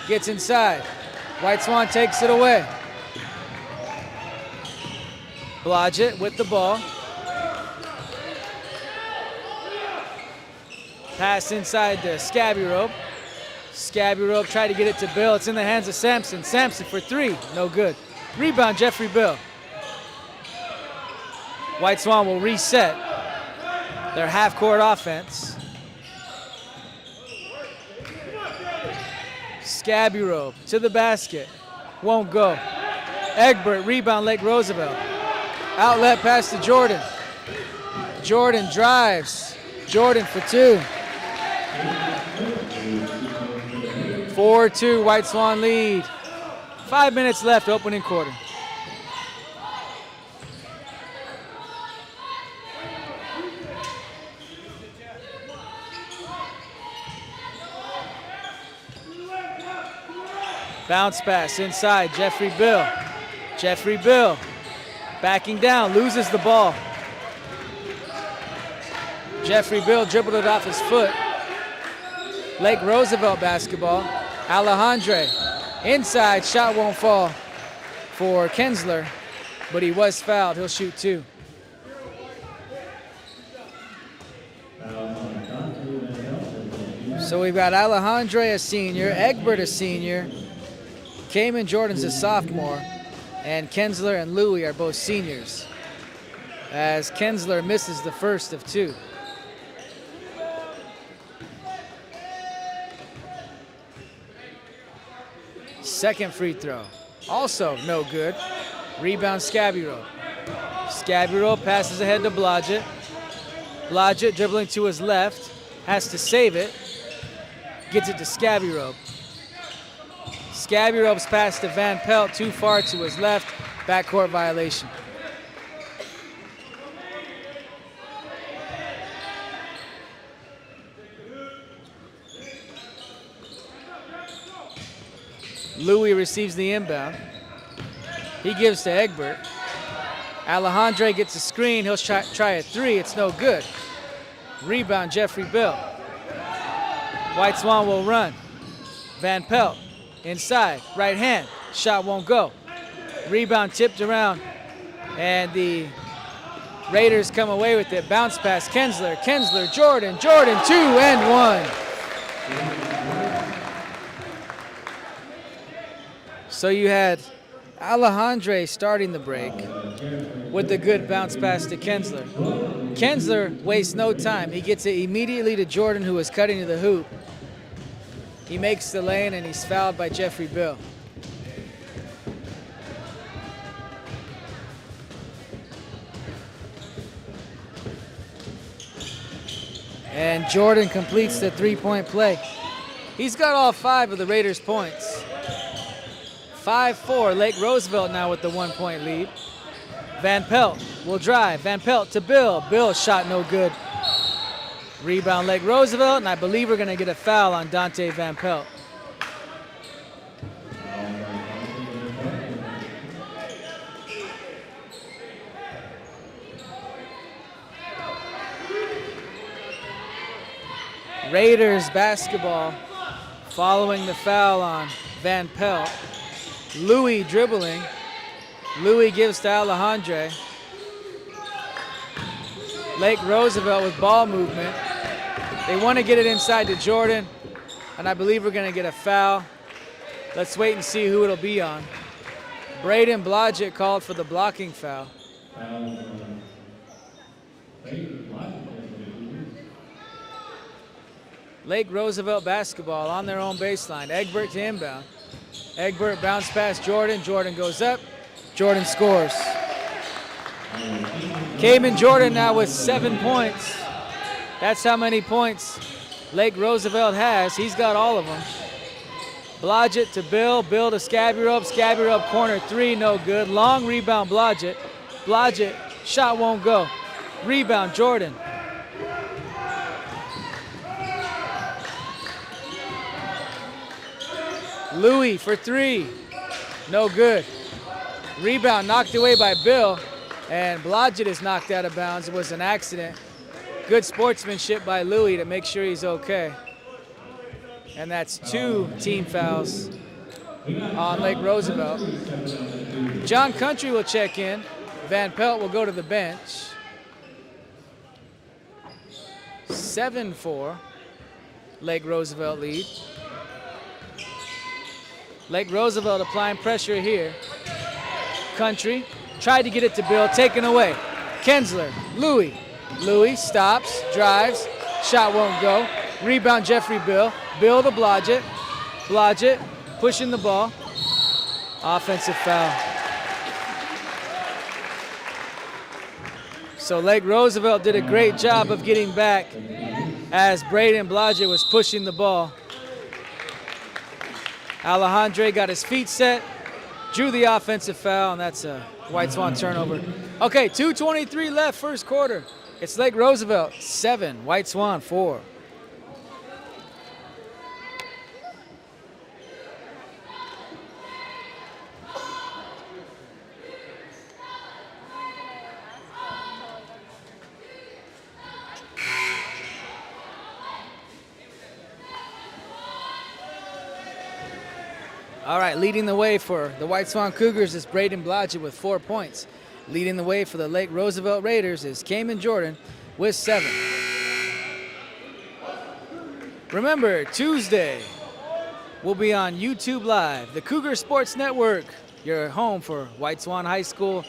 [SPEAKER 3] gets inside. White Swan takes it away. Blodgett with the ball. Pass inside to Scabby Rope. Scabby Rope tried to get it to Bill. It's in the hands of Sampson. Sampson for three. No good. Rebound, Jeffrey Bill. White Swan will reset their half-court offense. Scabby Rope to the basket. Won't go. Egbert, rebound, Lake Roosevelt. Outlet pass to Jordan. Jordan drives. Jordan for two. 4-2, White Swan lead. 5 minutes left, opening quarter. Bounce pass inside, Jeffrey Bill. Jeffrey Bill backing down, loses the ball. Jeffrey Bill dribbled it off his foot. Lake Roosevelt basketball. Alejandre inside, shot won't fall for Kensler, but he was fouled. He'll shoot two. So we've got Alejandre, a senior, Egbert, a senior, Cayman Jordan's a sophomore, and Kensler and Louie are both seniors, as Kensler misses the first of two. Second free throw, also no good. Rebound, Scabby Rope. Scabby Rope passes ahead to Blodgett. Blodgett dribbling to his left, has to save it. Gets it to Scabby Rope. Scabby Rope's pass to Van Pelt, too far to his left. Backcourt violation. Louie receives the inbound. He gives to Egbert. Alejandre gets a screen. He'll try a three. It's no good. Rebound, Jeffrey Bill. White Swan will run. Van Pelt inside, right hand. Shot won't go. Rebound tipped around, and the Raiders come away with it. Bounce pass, Kensler, Jordan, 2 and 1. So you had Alejandre starting the break with the good bounce pass to Kensler. Kensler wastes no time. He gets it immediately to Jordan, who is cutting to the hoop. He makes the lane, and he's fouled by Jeffrey Bill. And Jordan completes the three-point play. He's got all 5 of the Raiders' points. 5-4, Lake Roosevelt now with the 1-point lead. Van Pelt will drive. Van Pelt to Bill. Bill's shot no good. Rebound, Lake Roosevelt, and I believe we're going to get a foul on Dante Van Pelt. Raiders basketball following the foul on Van Pelt. Louie dribbling. Louie gives to Alejandre. Lake Roosevelt with ball movement. They want to get it inside to Jordan, and I believe we're going to get a foul. Let's wait and see who it'll be on. Braden Blodgett called for the blocking foul. Lake Roosevelt basketball on their own baseline. Egbert to inbound. Egbert bounce past Jordan. Jordan goes up. Jordan scores. Cayman Jordan now with 7 points. That's how many points Lake Roosevelt has. He's got all of them. Blodgett to Bill. Bill to Scabby Rope. Scabby Rope corner three, no good. Long rebound, Blodgett. Blodgett, shot won't go. Rebound, Jordan. Louie for three, no good. Rebound knocked away by Bill, and Blodgett is knocked out of bounds. It was an accident. Good sportsmanship by Louie to make sure he's okay. And that's 2 team fouls on Lake Roosevelt. John Country will check in. Van Pelt will go to the bench. 7-4, Lake Roosevelt lead. Lake Roosevelt applying pressure here. Country tried to get it to Bill, taken away. Kensler, Louis. Louis stops, drives, shot won't go. Rebound Jeffrey Bill. Bill to Blodgett. Blodgett pushing the ball. Offensive foul. So Lake Roosevelt did a great job of getting back as Braden Blodgett was pushing the ball. Alejandre got his feet set, drew the offensive foul, and that's a White Swan turnover. Okay, 2:23 left, first quarter. It's Lake Roosevelt 7, White Swan 4. All right, leading the way for the White Swan Cougars is Braden Blodgett with 4 points. Leading the way for the Lake Roosevelt Raiders is Cayman Jordan with 7. Remember, Tuesday, we'll be on YouTube Live, the Cougar Sports Network, your home for White Swan High School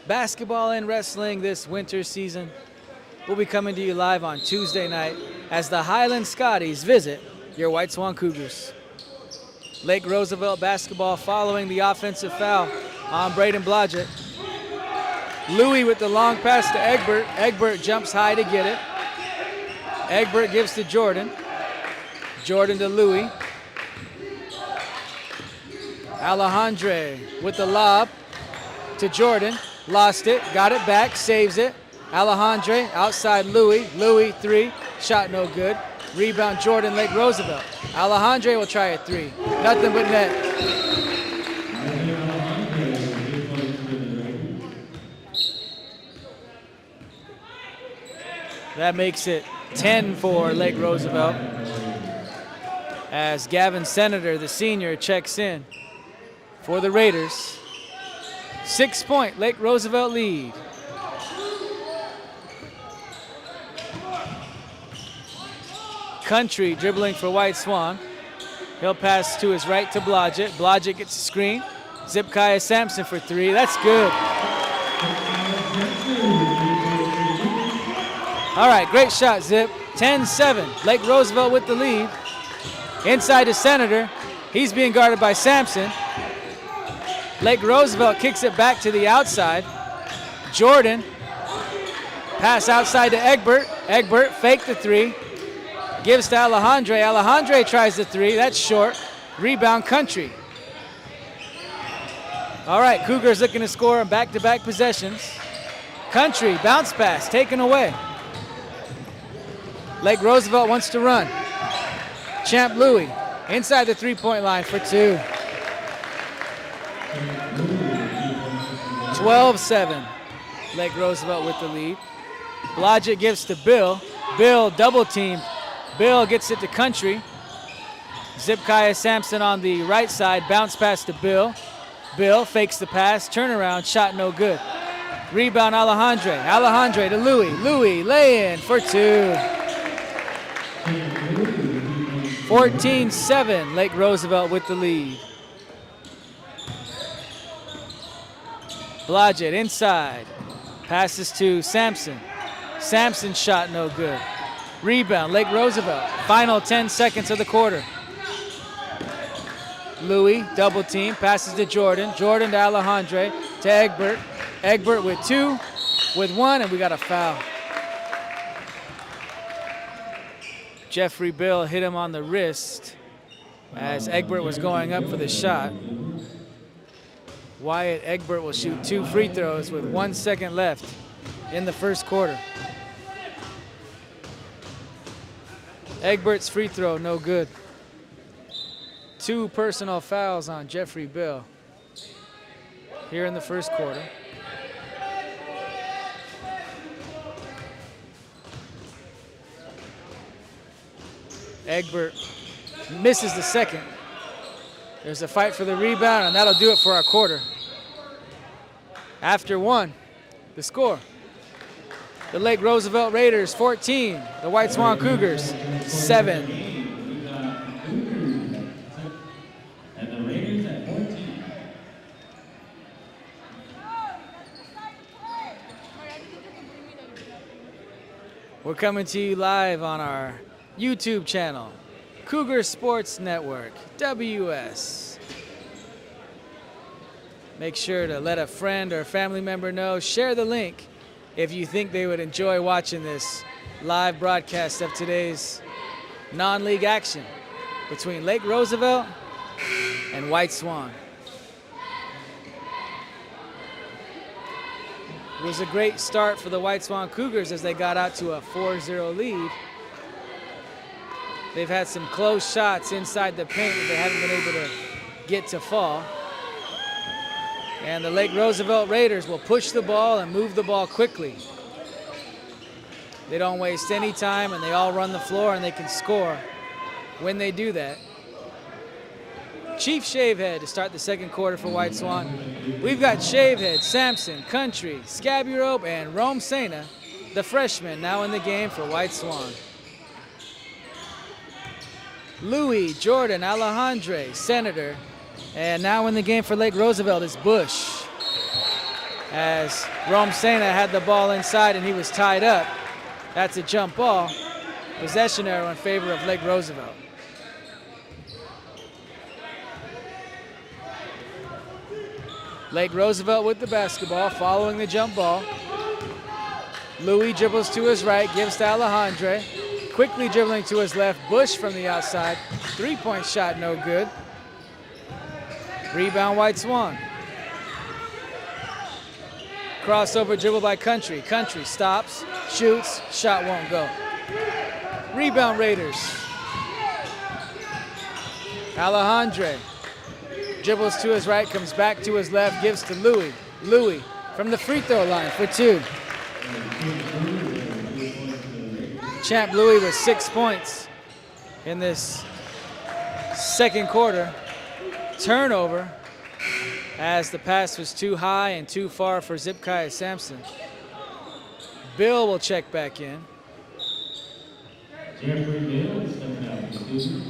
[SPEAKER 3] basketball and wrestling this winter season. We'll be coming to you live on Tuesday night as the Highland Scotties visit your White Swan Cougars. Lake Roosevelt basketball following the offensive foul on Braden Blodgett. Louis with the long pass to Egbert. Egbert jumps high to get it. Egbert gives to Jordan. Jordan to Louis. Alejandre with the lob to Jordan. Lost it, got it back, saves it. Alejandre outside Louis. Louis 3, shot no good. Rebound Jordan, Lake Roosevelt. Alejandre will try a 3. Nothing but net. That makes it 10 for Lake Roosevelt as Gavin Senator, the senior, checks in for the Raiders. 6-point Lake Roosevelt lead. Country dribbling for White Swan. He'll pass to his right to Blodgett. Blodgett gets a screen. Zipkaya Sampson for 3. That's good. All right, great shot, Zip. 10-7. Lake Roosevelt with the lead. Inside to Senator. He's being guarded by Sampson. Lake Roosevelt kicks it back to the outside. Jordan. Pass outside to Egbert. Egbert faked the 3. Gives to Alejandre. Alejandre tries the 3. That's short. Rebound Country. All right, Cougars looking to score on back-to-back possessions. Country, bounce pass, taken away. Lake Roosevelt wants to run. Champ Louis inside the three-point line for 2. 12-7. Lake Roosevelt with the lead. Blodgett gives to Bill. Bill double team. Bill gets it to Country. Zipkaya Sampson on the right side. Bounce pass to Bill. Bill fakes the pass. Turnaround. Shot no good. Rebound Alejandre. Alejandre to Louis. Louis lay in for 2. 14-7. Lake Roosevelt with the lead. Blodgett inside. Passes to Sampson. Sampson shot no good. Rebound, Lake Roosevelt. Final 10 seconds of the quarter. Louis, double team, passes to Jordan. Jordan to Alejandre, to Egbert. Egbert with 2, with 1, and we got a foul. Jeffrey Bill hit him on the wrist as Egbert was going up for the shot. Wyatt Egbert will shoot 2 free throws with 1 second left in the first quarter. Egbert's free throw, no good. 2 personal fouls on Jeffrey Bill here in the first quarter. Egbert misses the second. There's a fight for the rebound, and that'll do it for our quarter. After one, the score. The Lake Roosevelt Raiders 14, the White Swan Cougars 7.
[SPEAKER 1] And the Raiders at 14.
[SPEAKER 3] We're coming to you live on our YouTube channel, Cougar Sports Network, WS. Make sure to let a friend or family member know. Share the link if you think they would enjoy watching this live broadcast of today's non-league action between Lake Roosevelt and White Swan. It was a great start for the White Swan Cougars as they got out to a 4-0 lead. They've had some close shots inside the paint that they haven't been able to get to fall. And the Lake Roosevelt Raiders will push the ball and move the ball quickly. They don't waste any time, and they all run the floor, and they can score when they do that. Chief Shavehead to start the second quarter for White Swan. We've got Shavehead, Sampson, Country, Scabby Rope, and Rome Sena, the freshman, now in the game for White Swan. Louis, Jordan, Alejandre, Senator, and now in the game for Lake Roosevelt is Bush. As Rome Sena had the ball inside and he was tied up. That's a jump ball. Possession arrow in favor of Lake Roosevelt. Lake Roosevelt with the basketball, following the jump ball. Louis dribbles to his right, gives to Alejandre. Quickly dribbling to his left, Bush from the outside. Three-point shot, no good. Rebound, White Swan. Crossover dribble by Country. Country stops, shoots, shot won't go. Rebound, Raiders. Alejandre dribbles to his right, comes back to his left, gives to Louis. Louis from the free throw line for two. Champ Louis with 6 points in this second quarter. Turnover as the pass was too high and too far for Zipkai Sampson. Bill will check back in.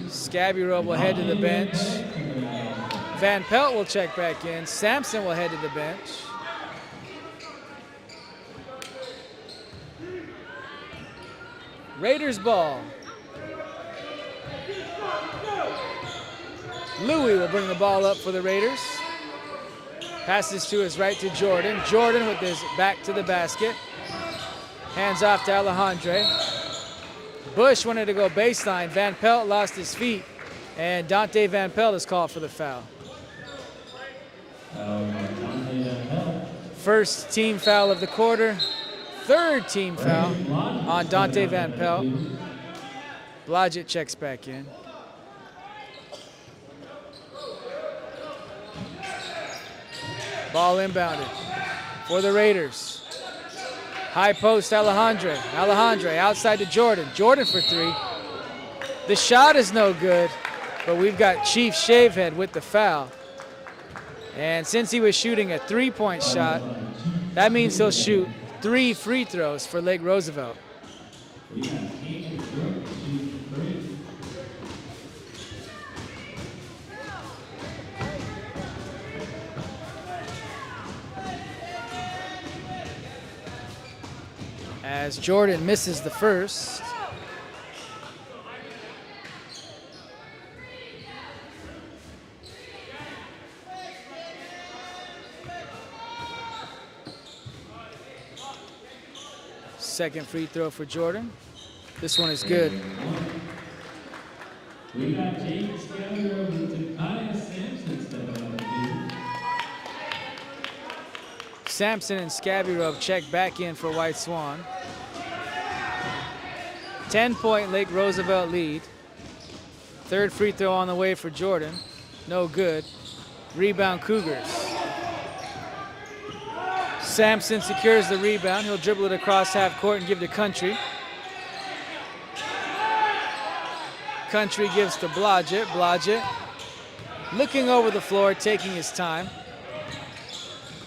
[SPEAKER 3] Scabby Robe will head to the bench. Van Pelt will check back in. Sampson will head to the bench. Raiders ball. Louis will bring the ball up for the Raiders. Passes to his right to Jordan. Jordan with his back to the basket. Hands off to Alejandre. Bush wanted to go baseline. Van Pelt lost his feet. And Dante Van Pelt is called for the foul. First team foul of the quarter. Third team foul on Dante Van Pelt. Blodgett checks back in. Ball inbounded for the Raiders. High post, Alejandre. Alejandre outside to Jordan. Jordan for three. The shot is no good, but we've got Chief Shavehead with the foul. And since he was shooting a three-point shot, that means he'll shoot 3 free throws for Lake Roosevelt. As Jordan misses the first. Second free throw for Jordan. This one is good.
[SPEAKER 1] We got James Scabby to Kaya Sampson.
[SPEAKER 3] Sampson and Scabby Rope check back in for White Swan. 10-point Lake Roosevelt lead. Third free throw on the way for Jordan. No good. Rebound Cougars. Sampson secures the rebound. He'll dribble it across half court and give to Country. Country gives to Blodgett. Blodgett looking over the floor, taking his time.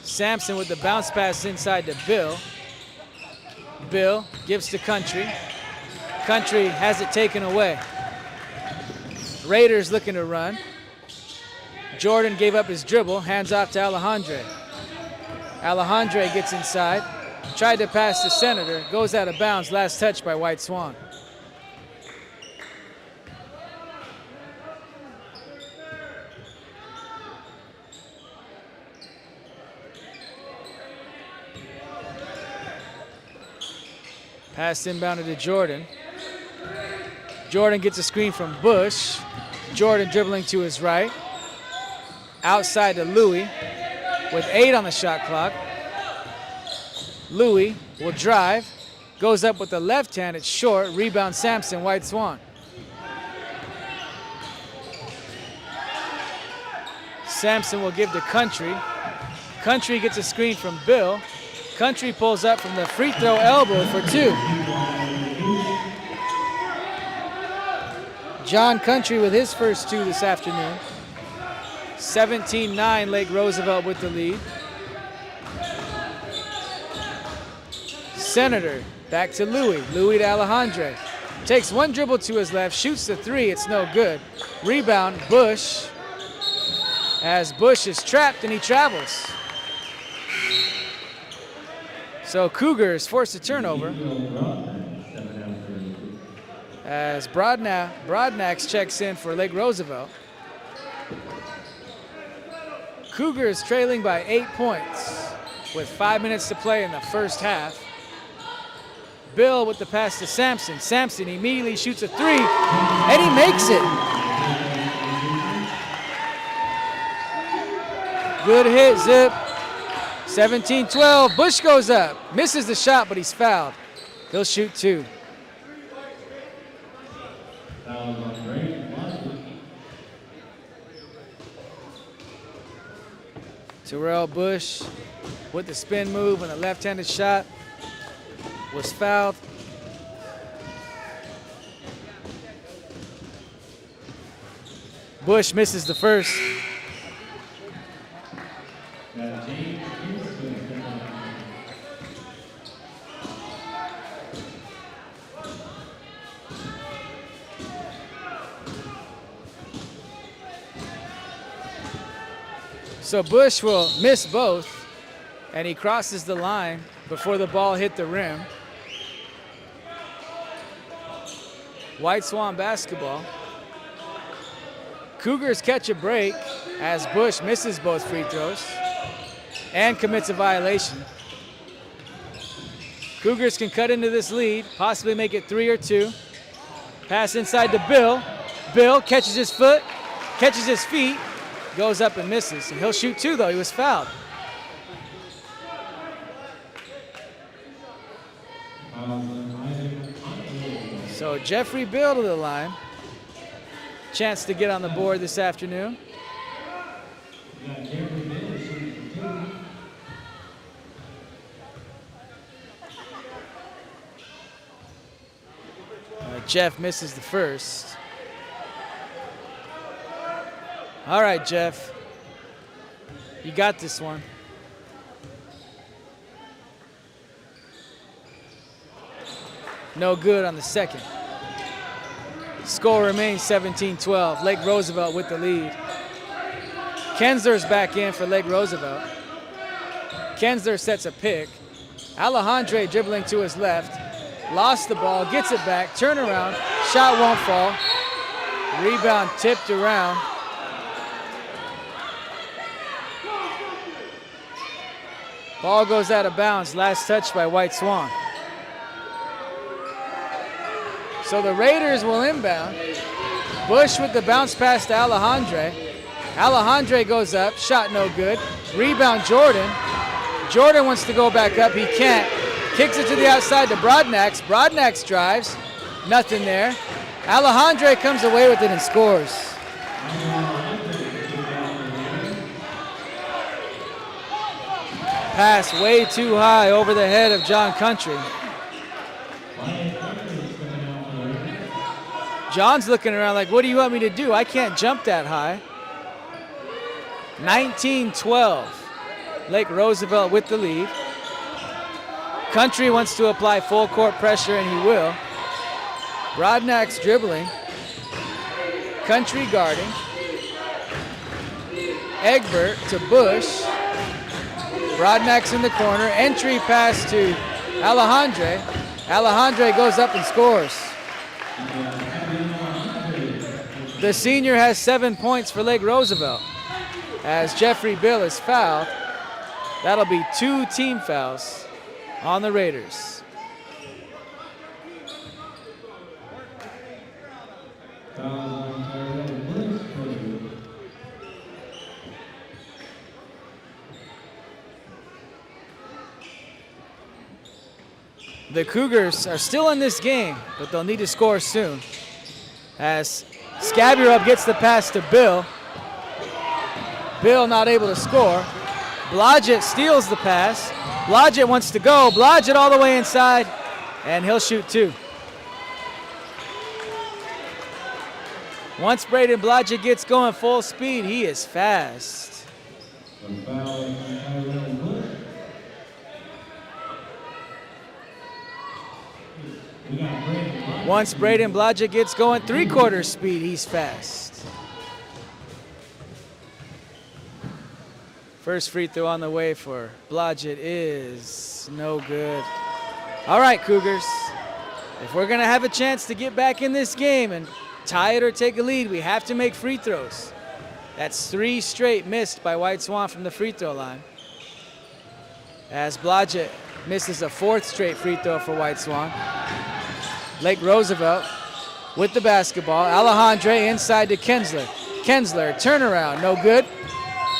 [SPEAKER 3] Sampson with the bounce pass inside to Bill. Bill gives to Country. Country has it taken away. Raiders looking to run. Jordan gave up his dribble, hands off to Alejandre. Alejandre gets inside, tried to pass to Senator, goes out of bounds, last touch by White Swan. Pass inbounded to Jordan. Jordan gets a screen from Bush. Jordan dribbling to his right. Outside to Louis with 8 on the shot clock. Louis will drive. Goes up with the left hand. It's short. Rebound Sampson, White Swan. Sampson will give to Country. Country gets a screen from Bill. Country pulls up from the free throw elbow for 2. John Country with his first 2 this afternoon. 17-9, Lake Roosevelt with the lead. Senator back to Louis. Louis to Alejandre. Takes one dribble to his left, shoots the 3, it's no good. Rebound, Bush. As Bush is trapped and he travels. So Cougars forced a turnover. As Broadnax checks in for Lake Roosevelt. Cougars trailing by 8 points with 5 minutes to play in the first half. Bill with the pass to Sampson. Sampson immediately shoots a 3, and he makes it. Good hit, Zip. 17-12, Bush goes up. Misses the shot, but he's fouled. He'll shoot 2. Terrell Bush with the spin move and a left-handed shot was fouled. Bush misses the first. So Bush will miss both, and he crosses the line before the ball hit the rim. White Swan basketball. Cougars catch a break as Bush misses both free throws and commits a violation. Cougars can cut into this lead, possibly make it 3 or 2. Pass inside to Bill. Bill catches his foot, catches his feet, goes up and misses. And he'll shoot 2 though, he was fouled. So Jeffrey Bill to the line. Chance to get on the board this afternoon. Jeff misses the first. All right, Jeff. You got this one. No good on the second. Score remains 17-12. Lake Roosevelt with the lead. Kensler's back in for Lake Roosevelt. Kensler sets a pick. Alejandre dribbling to his left. Lost the ball, gets it back, turn around. Shot won't fall. Rebound tipped around. Ball goes out of bounds. Last touch by White Swan. So the Raiders will inbound. Bush with the bounce pass to Alejandre. Alejandre goes up, shot no good. Rebound Jordan. Jordan wants to go back up, he can't. Kicks it to the outside to Broadnax. Broadnax drives, nothing there. Alejandre comes away with it and scores. Pass way too high over the head of John Country. John's looking around like, what do you want me to do? I can't jump that high. 19-12. Lake Roosevelt with the lead. Country wants to apply full court pressure, and he will. Brodnack's dribbling. Country guarding. Egbert to Bush. Brodnack's in the corner. Entry pass to Alejandre. Alejandre goes up and scores. The senior has 7 points for Lake Roosevelt as Jeffrey Bill is fouled. That'll be 2 team fouls on the Raiders. The Cougars are still in this game, but they'll need to score soon. As Skaburov gets the pass to Bill. Bill not able to score. Blodgett steals the pass. Blodgett wants to go. Blodgett all the way inside, and he'll shoot 2. Once Braden Blodgett gets going full speed, he is fast. Once Braden Blodgett gets going 3/4 speed, he's fast. First free throw on the way for Blodgett is no good. All right, Cougars. If we're going to have a chance to get back in this game and tie it or take a lead, we have to make free throws. That's 3 straight missed by White Swan from the free throw line. As Blodgett misses a 4th straight free throw for White Swan. Lake Roosevelt with the basketball. Alejandre inside to Kensler. Kensler, turnaround, no good.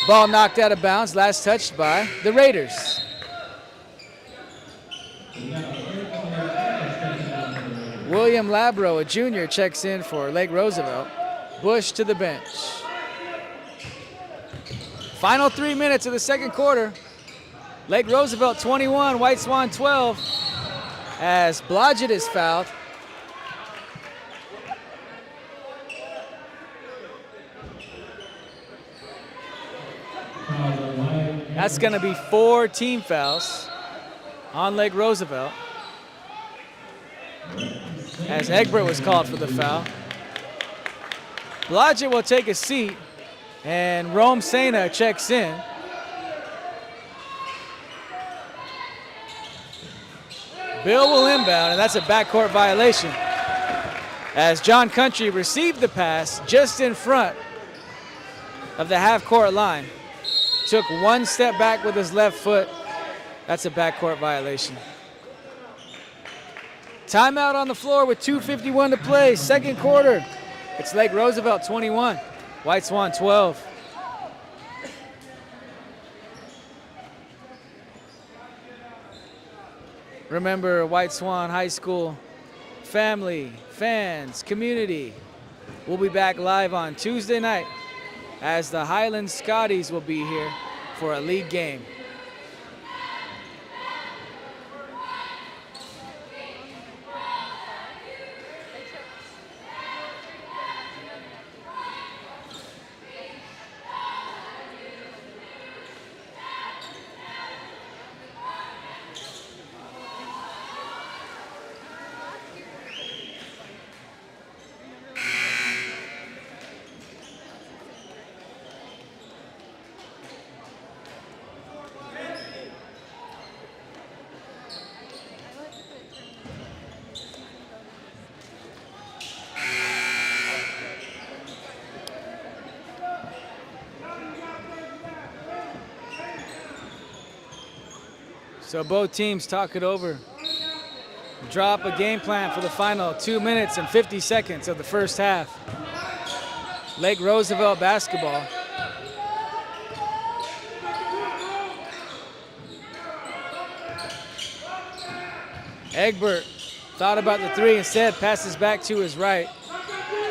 [SPEAKER 3] Ball knocked out of bounds, last touched by the Raiders. William Labro, a junior, checks in for Lake Roosevelt. Bush to the bench. Final 3 minutes of the second quarter. Lake Roosevelt 21, White Swan 12. As Blodgett is fouled. That's going to be 4 team fouls on Lake Roosevelt. As Egbert was called for the foul. Blodgett will take a seat, and Rome Sena checks in. Bill will inbound, and that's a backcourt violation. As John Country received the pass just in front of the half-court line. Took 1 step back with his left foot. That's a backcourt violation. Timeout on the floor with 2:51 to play. Second quarter. It's Lake Roosevelt 21, White Swan 12. Remember, White Swan High School family, fans, community. We'll be back live on Tuesday night as the Highland Scotties will be here for a league game. So both teams talk it over. Drop a game plan for the final 2 minutes and 50 seconds of the first half. Lake Roosevelt basketball. Egbert thought about the 3, instead passes back to his right.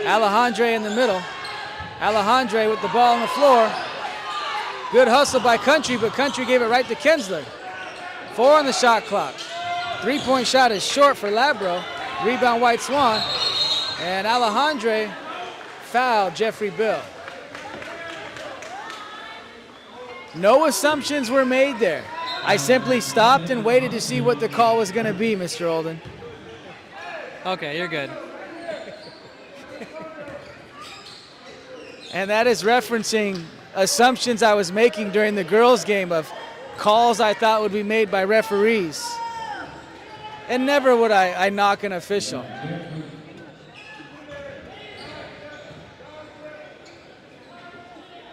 [SPEAKER 3] Alejandre in the middle. Alejandre with the ball on the floor. Good hustle by Country, but Country gave it right to Kensler. 4 on the shot clock. 3-point shot is short for Labro. Rebound White Swan. And Alejandre fouled Jeffrey Bill. No assumptions were made there. I simply stopped and waited to see what the call was going to be, Mr. Olden.
[SPEAKER 5] Okay, you're good.
[SPEAKER 3] And that is referencing assumptions I was making during the girls' game of calls I thought would be made by referees. And never would I knock an official.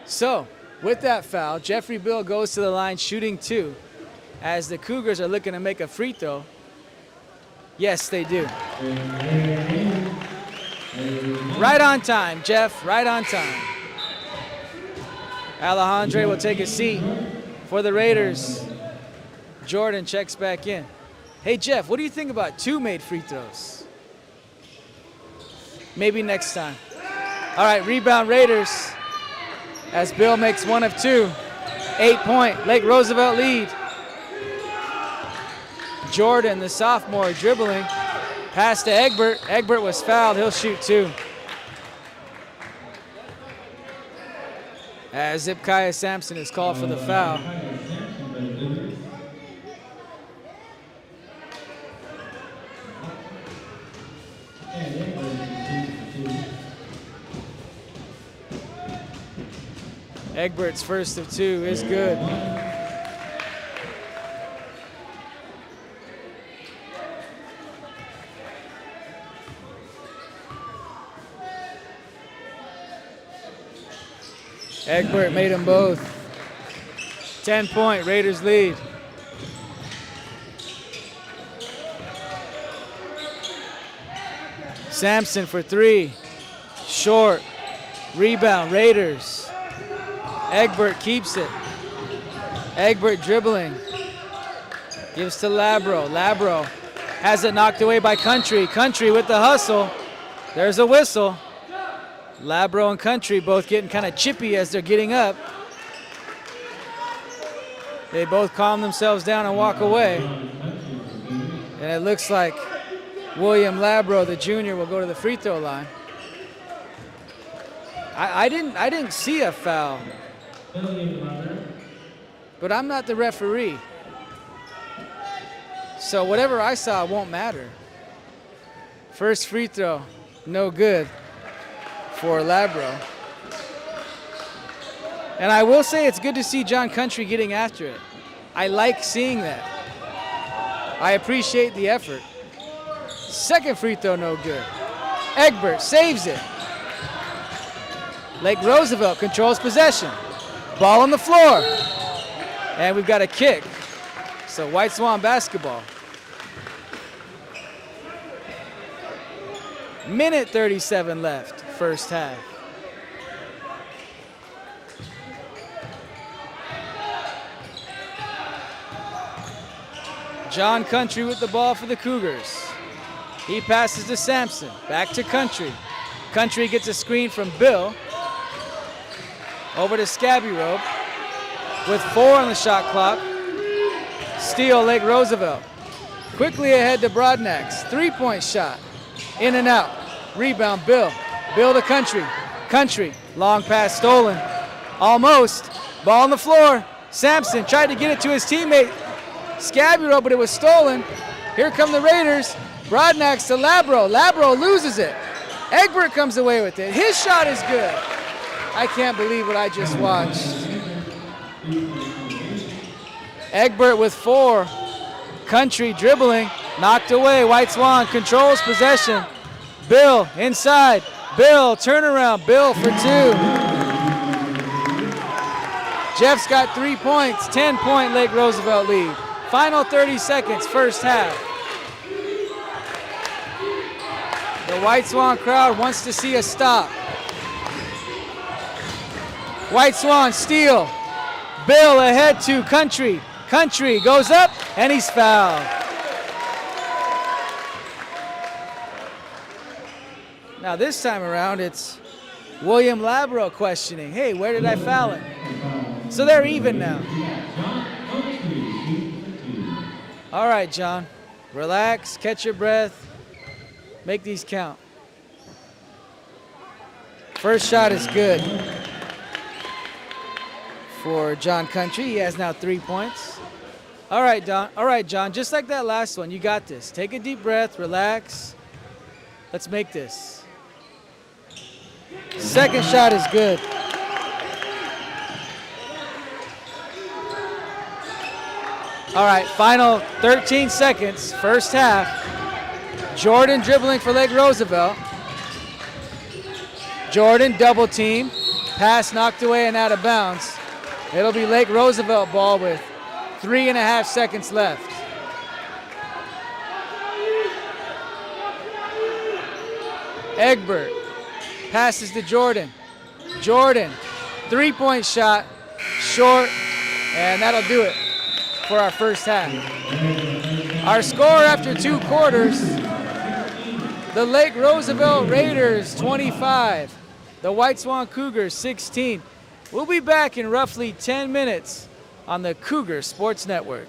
[SPEAKER 3] So, with that foul, Jeffrey Bill goes to the line shooting 2 as the Cougars are looking to make a free throw. Yes, they do. Right on time, Jeff, right on time. Alejandre will take a seat for the Raiders. Jordan checks back in. Hey, Jeff, what do you think about 2 made free throws? Maybe next time. All right, rebound Raiders as Bill makes 1 of 2. 8-point Lake Roosevelt lead. Jordan, the sophomore, dribbling. Pass to Egbert. Egbert was fouled. He'll shoot 2. As Zipkaya Sampson is called for the foul. Egbert's first of 2 is good. Egbert made them both. 10-point Raiders lead. Sampson for 3. Short. Rebound Raiders. Egbert keeps it. Egbert dribbling. Gives to Labro. Labro has it knocked away by Country. Country with the hustle. There's a whistle. Labro and Country both getting kind of chippy as they're getting up. They both calm themselves down and walk away. And it looks like William Labro, the junior, will go to the free throw line. I didn't see a foul. But I'm not the referee. So whatever I saw won't matter. First free throw, no good for Labro. And I will say it's good to see John Country getting after it. I like seeing that. I appreciate the effort. Second free throw, no good. Egbert saves it. Lake Roosevelt controls possession. Ball on the floor. And we've got a kick. So White Swan basketball. Minute 37 left, first half. John Country with the ball for the Cougars. He passes to Sampson, back to Country. Country gets a screen from Bill. Over to Scabby Rope with 4 on the shot clock. Steal Lake Roosevelt. Quickly ahead to Broadnax. 3-point shot. In and out. Rebound Bill. Bill to Country. Country. Long pass stolen. Almost. Ball on the floor. Sampson tried to get it to his teammate Scabby Rope, but it was stolen. Here come the Raiders. Broadnax to Labro. Labro loses it. Egbert comes away with it. His shot is good. I can't believe what I just watched. Egbert with 4. Country dribbling. Knocked away. White Swan controls possession. Bill inside. Bill turnaround. Bill for 2. Jeff's got 3 points. 10-point Lake Roosevelt lead. Final 30 seconds, first half. The White Swan crowd wants to see a stop. White Swan steal. Bill ahead to Country. Country goes up and he's fouled. Now this time around it's William Labro questioning. Hey, where did I foul him? So they're even now. All right, John. Relax, catch your breath. Make these count. First shot is good for John Country. He has now 3 points. All right, Don. All right, John. Just like that last one, you got this. Take a deep breath, relax. Let's make this. Second shot is good. All right, final 13 seconds, first half. Jordan dribbling for Lake Roosevelt. Jordan double team. Pass knocked away and out of bounds. It'll be Lake Roosevelt ball with 3.5 seconds left. Egbert passes to Jordan. Jordan, 3-point shot, short, and that'll do it for our first half. Our score after 2 quarters, the Lake Roosevelt Raiders 25, the White Swan Cougars 16. We'll be back in roughly 10 minutes on the Cougar Sports Network.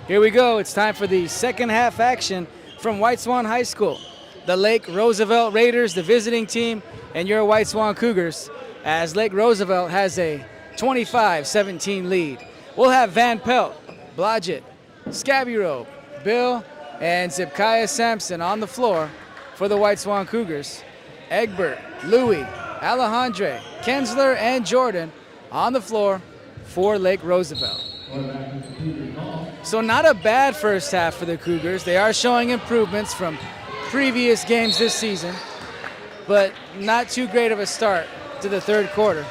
[SPEAKER 3] Here we go. It's time for the second half action from White Swan High School. The Lake Roosevelt Raiders, the visiting team, and your White Swan Cougars, as Lake Roosevelt has a 25-17 lead. We'll have Van Pelt, Blodgett, Scaburo, Bill, and Zipkiah Sampson on the floor for the White Swan Cougars. Egbert, Louis, Alejandre, Kensler, and Jordan on the floor for Lake Roosevelt. So not a bad first half for the Cougars. They are showing improvements from previous games this season, but not too great of a start to the third quarter,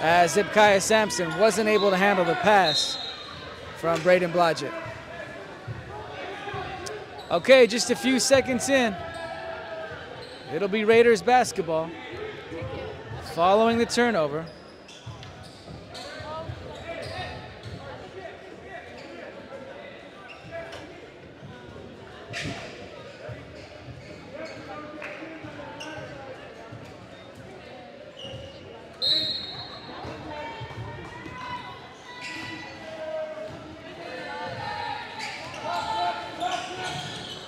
[SPEAKER 3] as Zipkiah Sampson wasn't able to handle the pass from Braden Blodgett. Okay, just a few seconds in. It'll be Raiders basketball following the turnover.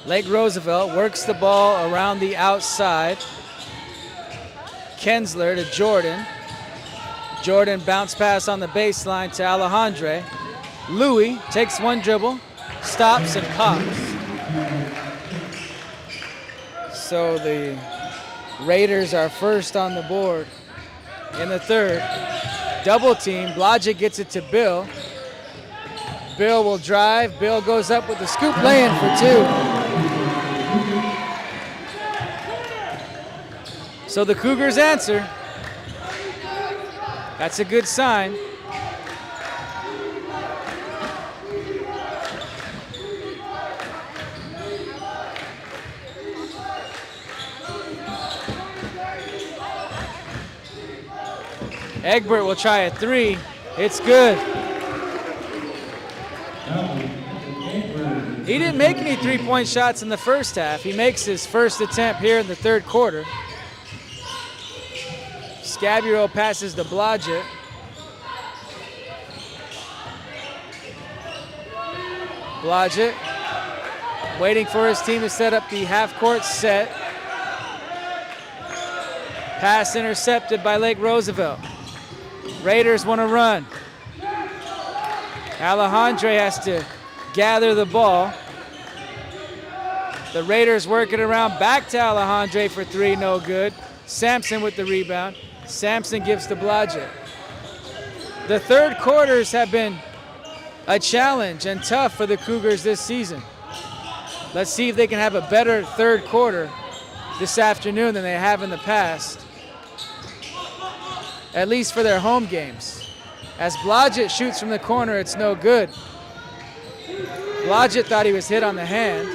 [SPEAKER 3] Lake Roosevelt works the ball around the outside. Kensler to Jordan. Jordan bounce pass on the baseline to Alejandre. Louis takes one dribble, stops and pops. So the Raiders are first on the board in the third. Double team, Blodgett gets it to Bill. Bill will drive, Bill goes up with the scoop lay-in for two. So the Cougars answer. That's a good sign. Egbert will try a three. It's good. He didn't make any three-point shots in the first half. He makes his first attempt here in the third quarter. Scaburo passes to Blodgett. Blodgett waiting for his team to set up the half-court set. Pass intercepted by Lake Roosevelt. Raiders want to run. Alejandre has to gather the ball. The Raiders work it around, back to Alejandre for three, no good. Sampson with the rebound. Sampson gives to Blodgett. The third quarters have been a challenge and tough for the Cougars this season. Let's see if they can have a better third quarter this afternoon than they have in the past, at least for their home games. As Blodgett shoots from the corner, it's no good. Blodgett thought he was hit on the hand.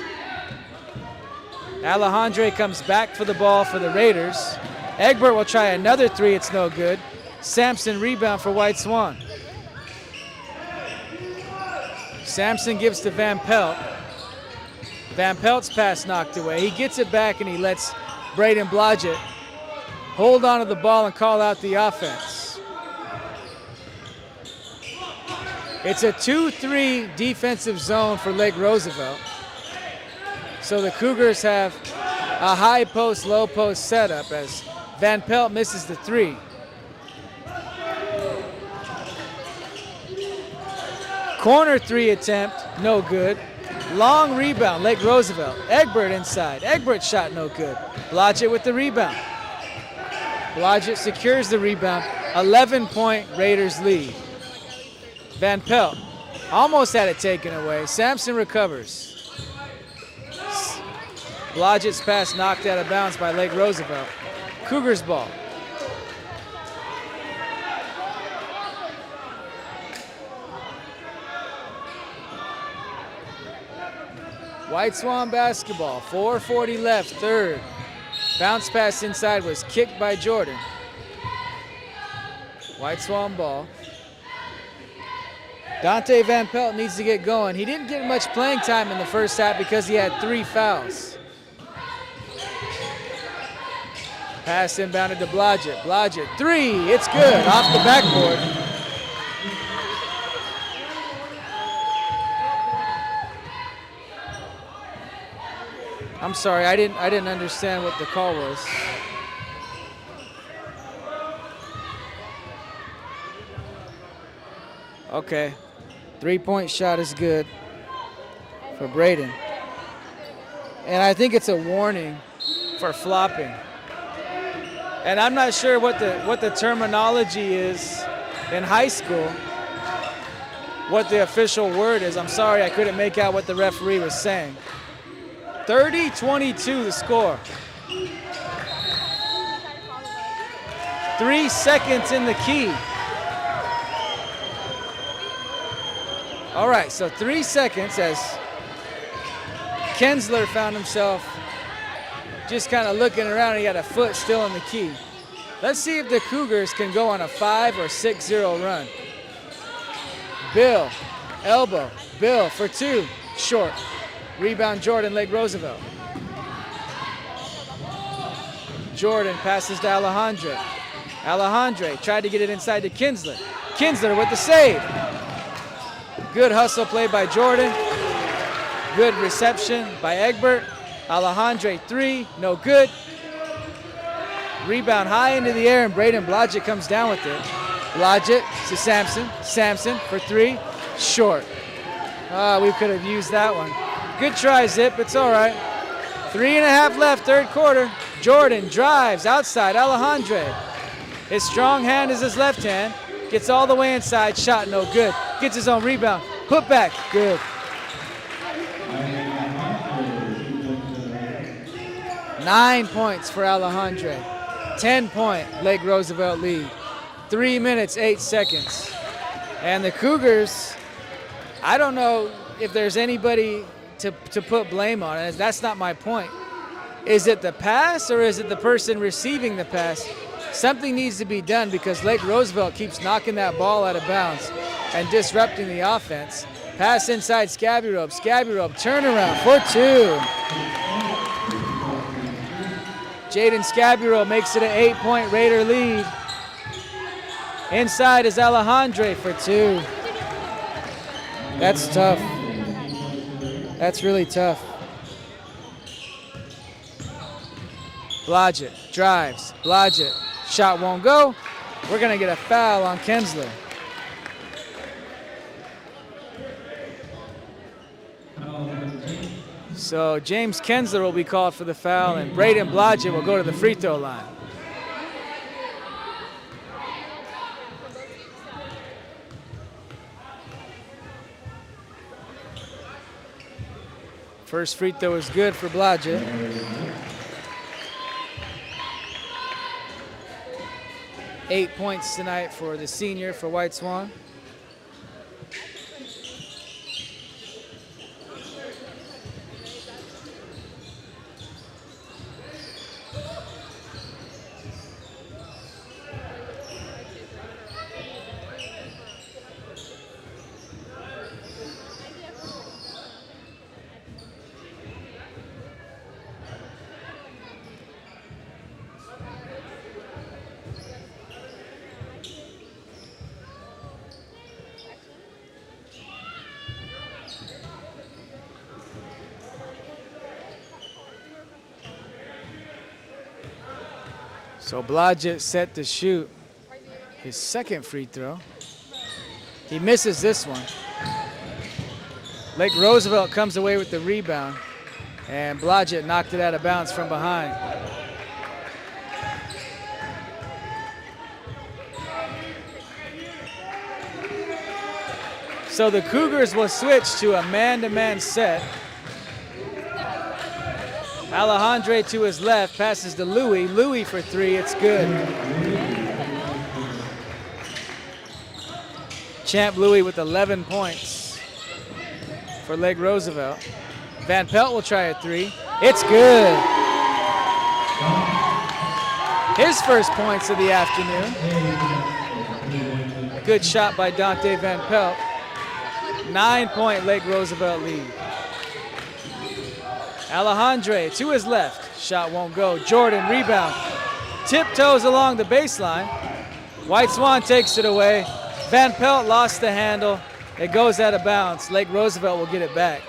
[SPEAKER 3] Alejandre comes back for the ball for the Raiders. Egbert will try another three, it's no good. Sampson rebound for White Swan. Sampson gives to Van Pelt. Van Pelt's pass knocked away. He gets it back and he lets Braden Blodgett hold on to the ball and call out the offense. It's a 2-3 defensive zone for Lake Roosevelt. So the Cougars have a high post, low post setup as Van Pelt misses the three. Corner three attempt, no good. Long rebound, Lake Roosevelt. Egbert inside. Egbert shot no good. Blodgett with the rebound. Blodgett secures the rebound. 11-point Raiders lead. Van Pelt almost had it taken away. Sampson recovers. Blodgett's pass knocked out of bounds by Lake Roosevelt. Cougars ball. White Swan basketball, 4:40 left, third. Bounce pass inside was kicked by Jordan. White Swan ball. Dante Van Pelt needs to get going. He didn't get much playing time in the first half because he had 3 fouls. Pass inbounded to Blodgett. Blodgett, three, it's good, off the backboard. I'm sorry, I didn't understand what the call was. Okay, 3-point shot is good for Braden. And I think it's a warning for flopping. And I'm not sure what the terminology is in high school, what the official word is. I'm sorry, I couldn't make out what the referee was saying. 30-22 the score. 3 seconds in the key. All right, so 3 seconds as Kinsler found himself just kind of looking around. He got a foot still in the key. Let's see if the Cougars can go on a 5 or 6-0 run. Bill, elbow, Bill for 2, short. Rebound Jordan, Lake Roosevelt. Jordan passes to Alejandre. Alejandre tried to get it inside to Kinsler. Kinsler with the save. Good hustle play by Jordan. Good reception by Egbert. Alejandre 3, no good. Rebound high into the air and Braden Blodgett comes down with it. Blodgett to Sampson. Sampson for 3, short. We could have used that one. Good try, Zip, it's all right. 3.5 left, third quarter. Jordan drives outside, Alejandre. His strong hand is his left hand. Gets all the way inside, shot no good. Gets his own rebound, put back, good. 9 points for Alejandre. 10-point Lake Roosevelt lead. 3 minutes, 8 seconds. And the Cougars, I don't know if there's anybody to put blame on it. That's not my point. Is it the pass or is it the person receiving the pass? Something needs to be done because Lake Roosevelt keeps knocking that ball out of bounds and disrupting the offense. Pass inside Scabbyrobe. Scabbyrobe turnaround for 2. Jaden Scabbyrobe makes it an 8-point Raider lead. Inside is Alejandre for 2. That's tough. That's really tough. Blodgett drives. Blodgett. Shot won't go. We're going to get a foul on Kinsler. So James Kinsler will be called for the foul, and Braden Blodgett will go to the free throw line. First free throw is good for Blodgett. Eight points tonight for the senior for White Swan. So Blodgett set to shoot his second free throw. He misses this one. Lake Roosevelt comes away with the rebound, and Blodgett knocked it out of bounds from behind. So the Cougars will switch to a man-to-man set. Alejandre to his left, passes to Louis. Louis for 3, it's good. Champ Louis with 11 points for Lake Roosevelt. Van Pelt will try a 3. It's good. His first points of the afternoon. Good shot by Dante Van Pelt. 9-point Lake Roosevelt lead. Alejandre to his left. Shot won't go. Jordan rebound. Tiptoes along the baseline. White Swan takes it away. Van Pelt lost the handle. It goes out of bounds. Lake Roosevelt will get it back.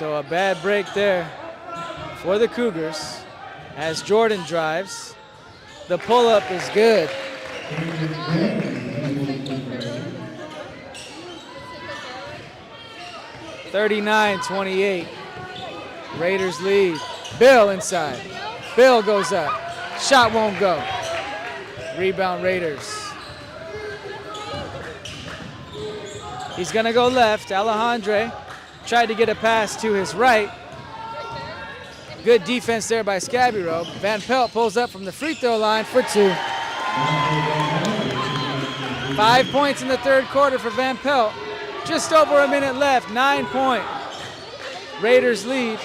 [SPEAKER 3] So a bad break there for the Cougars as Jordan drives. The pull-up is good. 39-28. Raiders lead. Bill inside. Bill goes up. Shot won't go. Rebound Raiders. He's gonna go left. Alejandre tried to get a pass to his right. Good defense there by Scabby-Robe. Van Pelt pulls up from the free throw line for 2. 5 points in the third quarter for Van Pelt. Just over a minute left, 9-point. Raiders lead.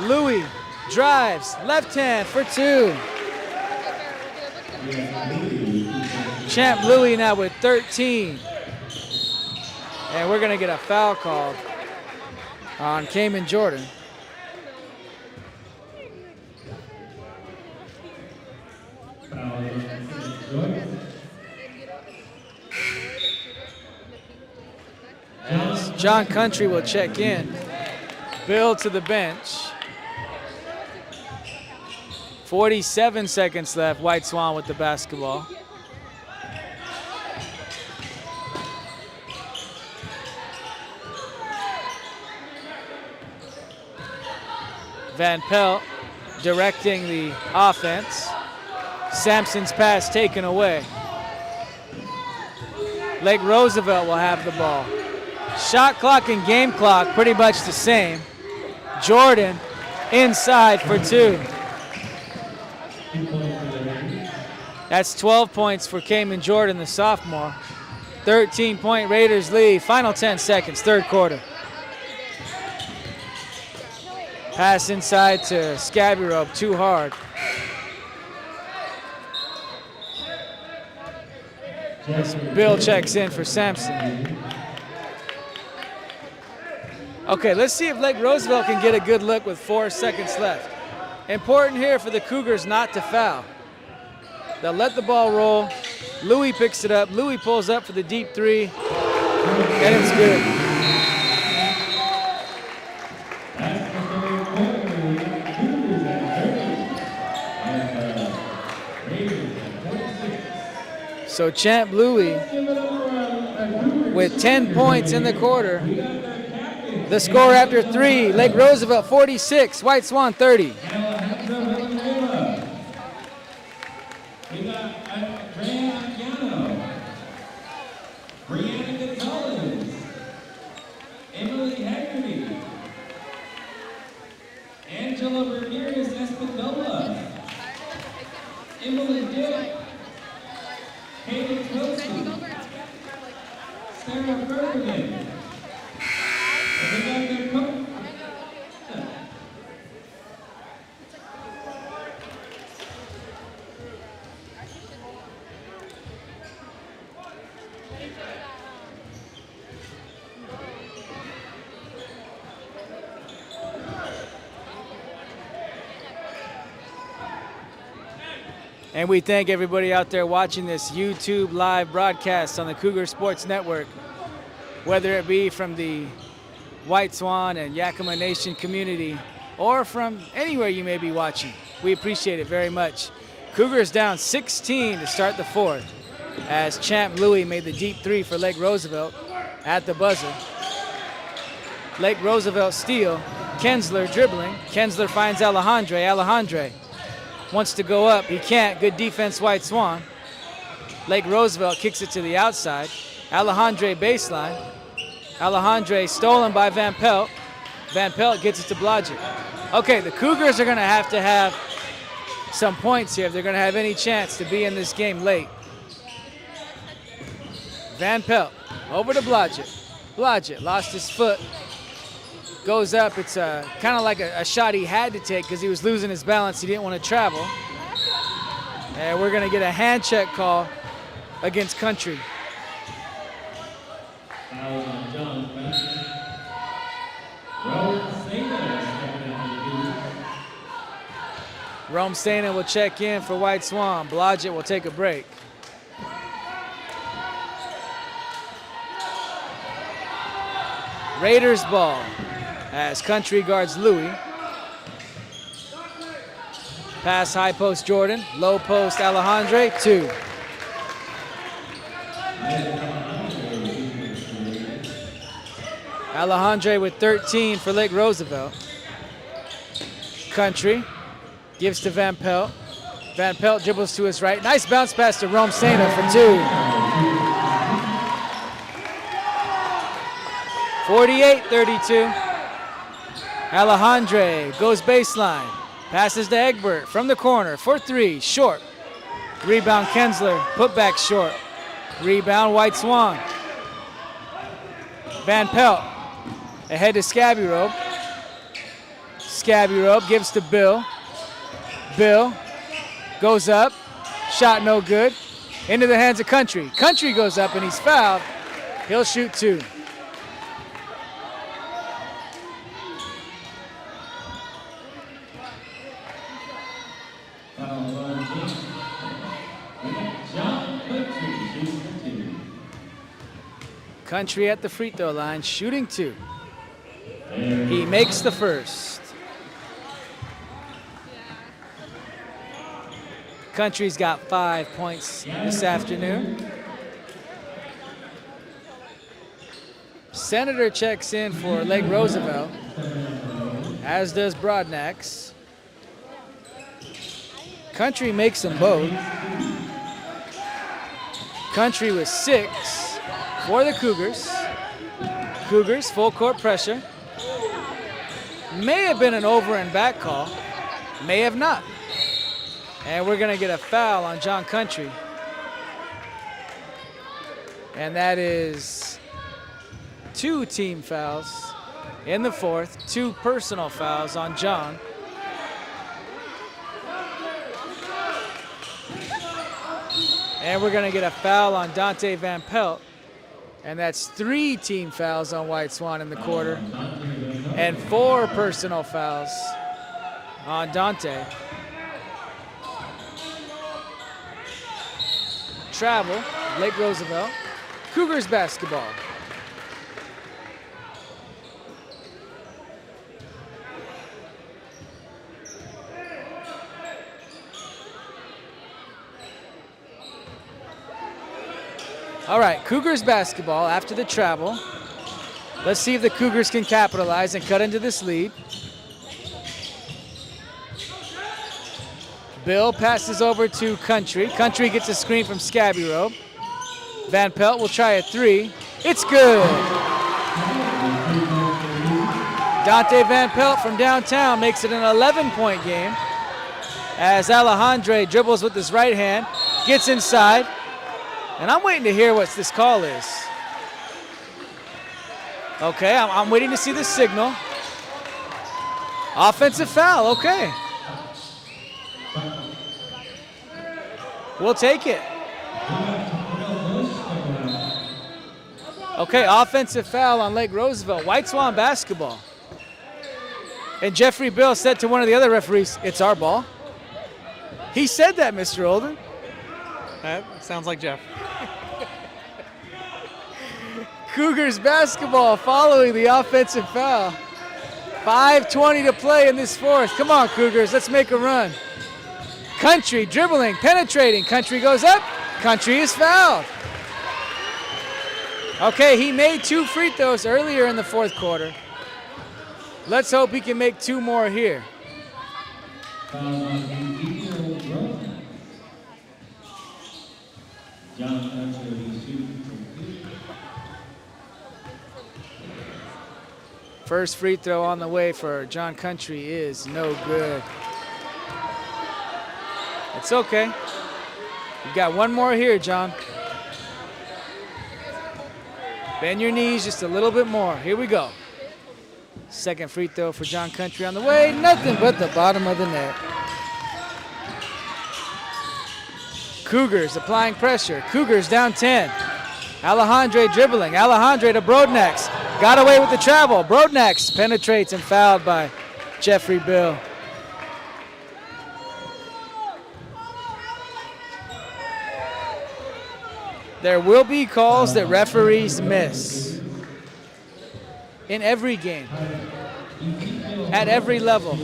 [SPEAKER 3] Louis drives, left hand for 2. Champ Louis now with 13. And we're gonna get a foul called on Kamen Jordan. As John Country will check in. Bill to the bench. 47 seconds left. White Swan with the basketball. Van Pelt directing the offense. Sampson's pass taken away. Lake Roosevelt will have the ball. Shot clock and game clock pretty much the same. Jordan inside for 2. That's 12 points for Kamen Jordan, the sophomore. 13-point Raiders lead. Final 10 seconds, third quarter. Pass inside to Scabby-Robe, too hard. As Bill checks in for Sampson. Okay, let's see if Lake Roosevelt can get a good look with 4 seconds left. Important here for the Cougars not to foul. They'll let the ball roll. Louis picks it up. Louis pulls up for the deep 3, and it's good. So Champ Louis with 10 points in the quarter. The score after 3, Lake Roosevelt 46, White Swan 30. And we thank everybody out there watching this YouTube live broadcast on the Cougar Sports Network, whether it be from the White Swan and Yakima Nation community or from anywhere you may be watching. We appreciate it very much. Cougars down 16 to start the fourth as Champ Louis made the deep 3 for Lake Roosevelt at the buzzer. Lake Roosevelt steal. Kensler dribbling. Kensler finds Alejandre. Alejandre wants to go up. He can't. Good defense, White Swan. Lake Roosevelt kicks it to the outside. Alejandre baseline. Alejandre stolen by Van Pelt. Van Pelt gets it to Blodgett. Okay, the Cougars are going to have some points here if they're going to have any chance to be in this game late. Van Pelt over to Blodgett. Blodgett lost his foot. Goes up. It's kind of like a shot he had to take because he was losing his balance. He didn't want to travel. And we're going to get a hand check call against Country. Rome Sena will check in for White Swan. Blodgett will take a break. Raiders ball. as Country guards Louis. Pass high post Jordan, low post Alejandre, 2. Alejandre with 13 for Lake Roosevelt. Country gives to Van Pelt. Van Pelt dribbles to his right. Nice bounce pass to Rome Sena for 2. 48-32. Alejandre goes baseline. Passes to Egbert from the corner for 3. Short. Rebound Kensler. Put back short. Rebound White Swan. Van Pelt ahead to Scabby Robe. Scabby Robe gives to Bill. Bill goes up. Shot no good. Into the hands of Country. Country goes up and he's fouled. He'll shoot 2. Country at the free throw line, shooting 2. He makes the first. Country's got 5 points this afternoon. Senator checks in for Lake Roosevelt, as does Broadnax. Country makes them both. Country with 6 for the Cougars. Cougars full court pressure. May have been an over and back call. May have not. And we're gonna get a foul on John Country. And that is 2 team fouls in the fourth, 2 personal fouls on John. And we're gonna get a foul on Dante Van Pelt. And that's 3 team fouls on White Swan in the quarter and 4 personal fouls on Dante. Travel, Lake Roosevelt, Cougars basketball. All right, Cougars basketball after the travel. Let's see if the Cougars can capitalize and cut into this lead. Bill passes over to Country. Country gets a screen from Scabby Robe. Van Pelt will try a 3. It's good. Dante Van Pelt from downtown makes it an 11-point game as Alejandre dribbles with his right hand, gets inside, and I'm waiting to hear what this call is. Okay, I'm waiting to see the signal. Offensive foul, okay. We'll take it. Okay, offensive foul on Lake Roosevelt. White Swan basketball. And Jeffrey Bill said to one of the other referees, "It's our ball." He said that, Mr. Olden.
[SPEAKER 5] That sounds like Jeff.
[SPEAKER 3] Cougars basketball following the offensive foul. 5:20 to play in this fourth. Come on, Cougars, let's make a run. Country dribbling, penetrating. Country goes up. Country is fouled. Okay, he made 2 free throws earlier in the fourth quarter. Let's hope he can make 2 more here. First free throw on the way for John Country is no good. It's okay. You've got 1 more here, John. Bend your knees just a little bit more. Here we go. Second free throw for John Country on the way. Nothing but the bottom of the net. Cougars applying pressure. Cougars down 10. Alejandre dribbling. Alejandre to Broadnax. Got away with the travel. Broadnax penetrates and fouled by Jeffrey Bill. There will be calls that referees miss in every game. at every level.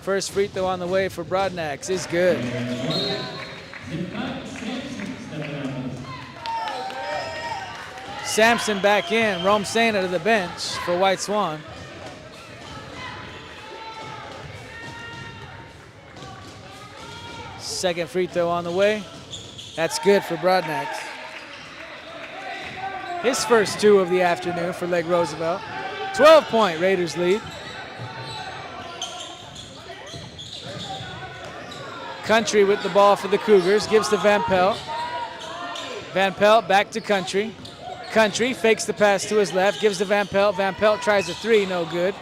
[SPEAKER 3] First free throw on the way for Broadnax is good. Sampson back in, Rome Sena to the bench for White Swan. Second free throw on the way. That's good for Broadnax. His first 2 of the afternoon for Lake Roosevelt. 12-point Raiders lead. Country with the ball for the Cougars, gives to Van Pelt. Van Pelt back to Country. Country fakes the pass to his left, gives to Van Pelt. Van Pelt tries a 3, no good.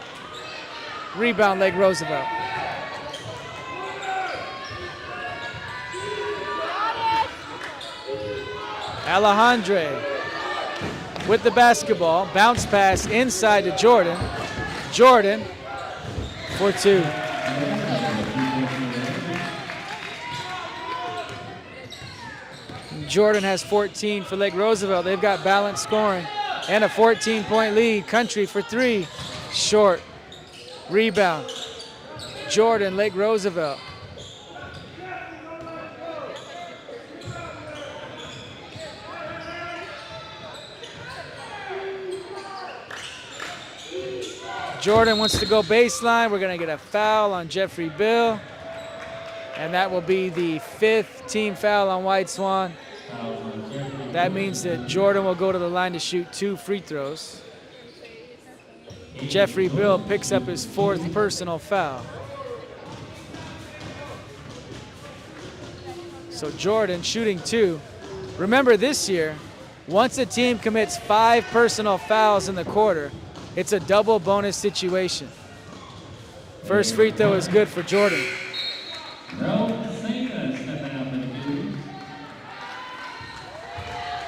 [SPEAKER 3] Rebound Lake Roosevelt. Alejandre with the basketball. Bounce pass inside to Jordan. Jordan for 2. Jordan has 14 for Lake Roosevelt. They've got balanced scoring and a 14-point lead. Country for 3, short. Rebound. Jordan, Lake Roosevelt. Jordan wants to go baseline. We're going to get a foul on Jeffrey Bill. And that will be the 5th team foul on White Swan. That means that Jordan will go to the line to shoot 2 free throws. Jeffrey Bill picks up his 4th personal foul. So Jordan shooting 2. Remember this year, once a team commits 5 personal fouls in the quarter, it's a double bonus situation. First free throw is good for Jordan.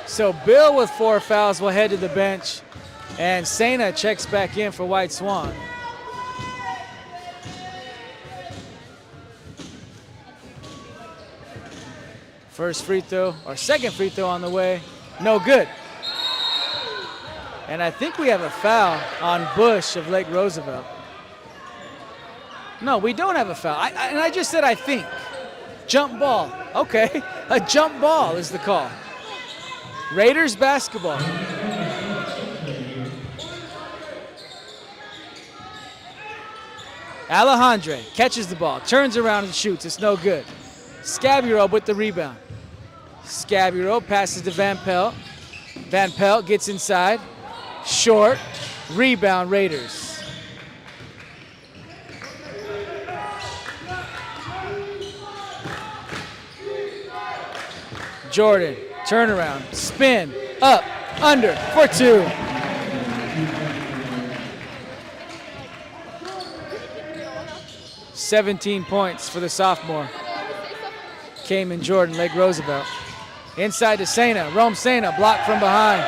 [SPEAKER 3] So Bill with 4 fouls will head to the bench, and Sena checks back in for White Swan. First free throw, or second free throw on the way, no good. And I think we have a foul on Bush of Lake Roosevelt. No, we don't have a foul. And I just said I think. Jump ball. Okay, a jump ball is the call. Raiders basketball. Alejandre catches the ball, turns around and shoots. It's no good. Scaburo with the rebound. Scaburo passes to Van Pelt. Van Pelt gets inside. Short. Rebound Raiders. Jordan, turnaround, spin, up, under, for 2. "17 points for the sophomore. Cayman Jordan, Lake Roosevelt. Inside to Sena, Rome Sena, blocked from behind.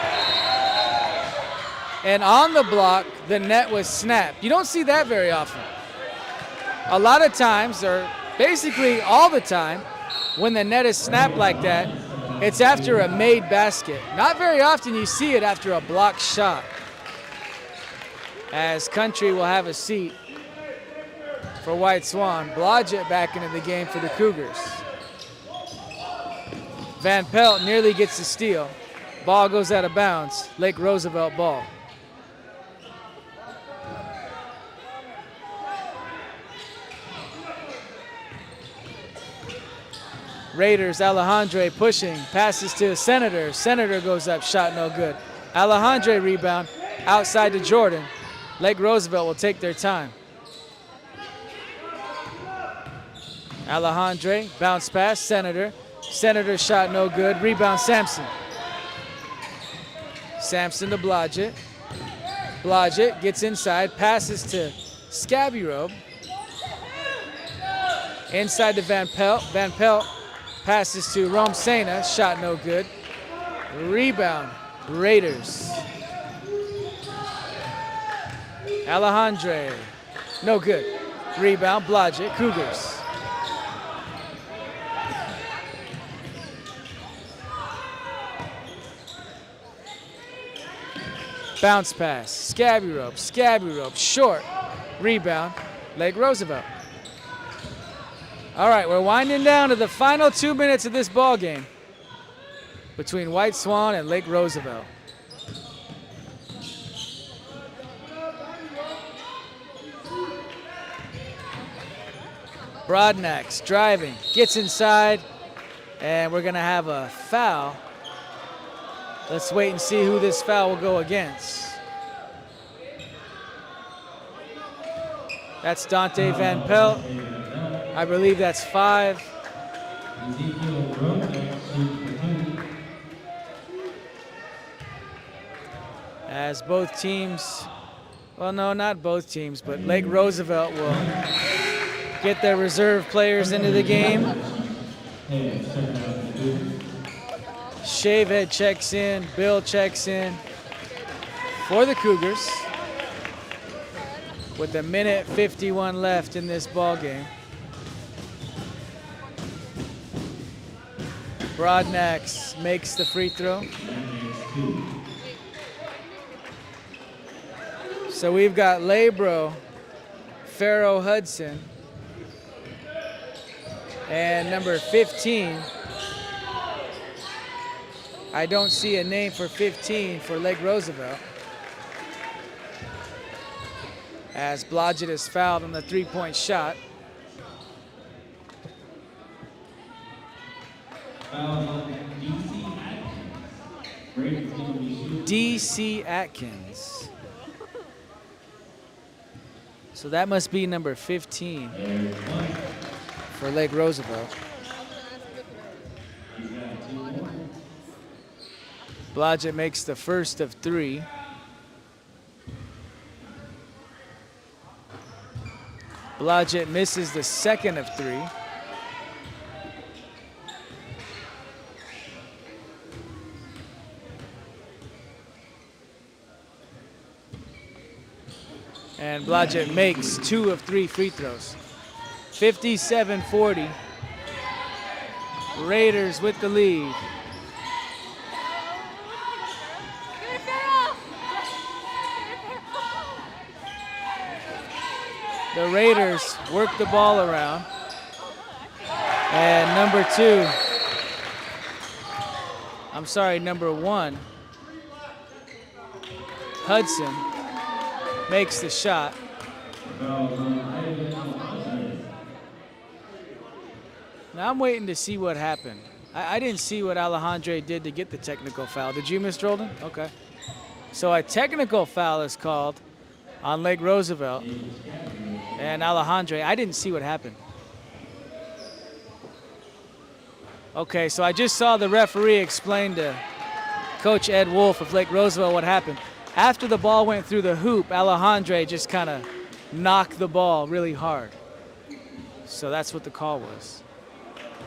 [SPEAKER 3] And on the block, the net was snapped. You don't see that very often. A lot of times, or basically all the time, when the net is snapped like that, it's after a made basket. Not very often you see it after a blocked shot. As Country will have a seat for White Swan. Blodgett back into the game for the Cougars. Van Pelt nearly gets the steal. Ball goes out of bounds. Lake Roosevelt ball. Raiders, Alejandre pushing, passes to Senator. Senator goes up, shot no good. Alejandre rebound, outside to Jordan. Lake Roosevelt will take their time. Alejandre, bounce pass, Senator. Senator shot no good, rebound Sampson. Sampson to Blodgett. Blodgett gets inside, passes to Scaburo. Inside to Van Pelt. Van Pelt passes to Rome Sena, shot no good. Rebound, Raiders. Alejandre, no good. Rebound, Blodgett, Cougars. Bounce pass, Scabby Rope, short. Rebound, Lake Roosevelt. All right, we're winding down to the final 2 minutes of this ball game between White Swan and Lake Roosevelt. Broadnax driving, gets inside, and we're gonna have a foul. Let's wait and see who this foul will go against. That's Dante Van Pelt. I believe that's 5. As both teams, well, no, not both teams, but Lake Roosevelt will get their reserve players into the game. Shavehead checks in, Bill checks in for the Cougars with a minute 51 left in this ball game. Broadnax makes the free throw. So we've got Labro, Farrow Hudson, and number 15. I don't see a name for 15 for Lake Roosevelt, as Blodgett is fouled on the three-point shot. DC Atkins. So that must be number 15 for Lake Roosevelt. Blodgett makes the first of 3. Blodgett misses the second of 3. And Blodgett makes 2 of 3 free throws. 57-40. Raiders with the lead. The Raiders work the ball around. And number 1, Hudson makes the shot. Now I'm waiting to see what happened. I didn't see what Alejandre did to get the technical foul. Did you, Mr. Olden? Okay. So a technical foul is called on Lake Roosevelt. And Alejandre, I didn't see what happened. Okay, so I just saw the referee explain to Coach Ed Wolf of Lake Roosevelt what happened. After the ball went through the hoop, Alejandre just kind of knocked the ball really hard. So that's what the call was.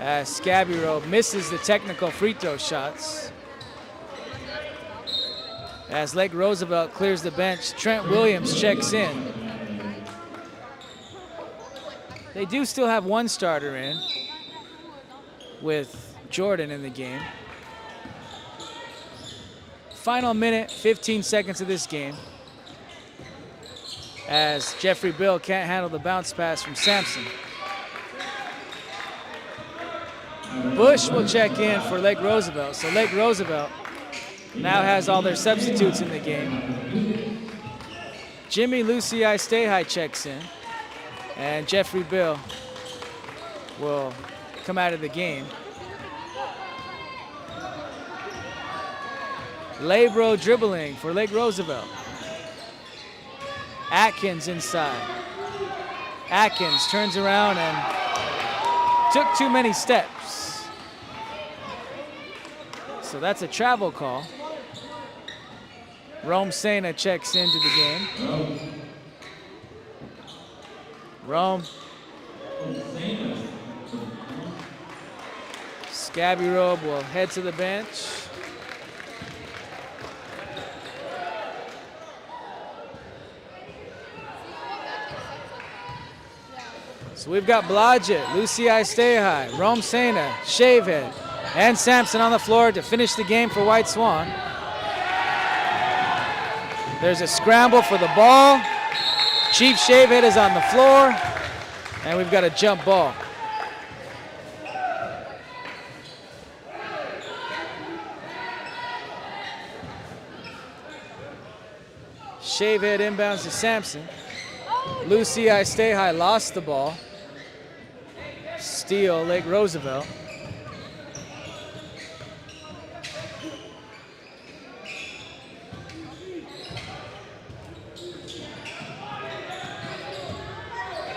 [SPEAKER 3] As Scabby Robe misses the technical free throw shots. As Lake Roosevelt clears the bench, Trent Williams checks in. They do still have one starter in with Jordan in the game. Final minute, 15 seconds of this game. As Jeffrey Bill can't handle the bounce pass from Sampson. Bush will check in for Lake Roosevelt. So Lake Roosevelt now has all their substitutes in the game. Jimmy Lucii Stay High checks in. And Jeffrey Bill will come out of the game. Labro dribbling for Lake Roosevelt. Atkins inside. Atkins turns around and took too many steps. So that's a travel call. Rome Sena checks into the game. Rome. Scabby Robe will head to the bench. So we've got Blodgett, Lucii Stay High, Rome Sena, Shavehead, and Sampson on the floor to finish the game for White Swan. There's a scramble for the ball. Chief Shavehead is on the floor, and we've got a jump ball. Shavehead inbounds to Sampson. Lucy I Stay High lost the ball. Steal, Lake Roosevelt.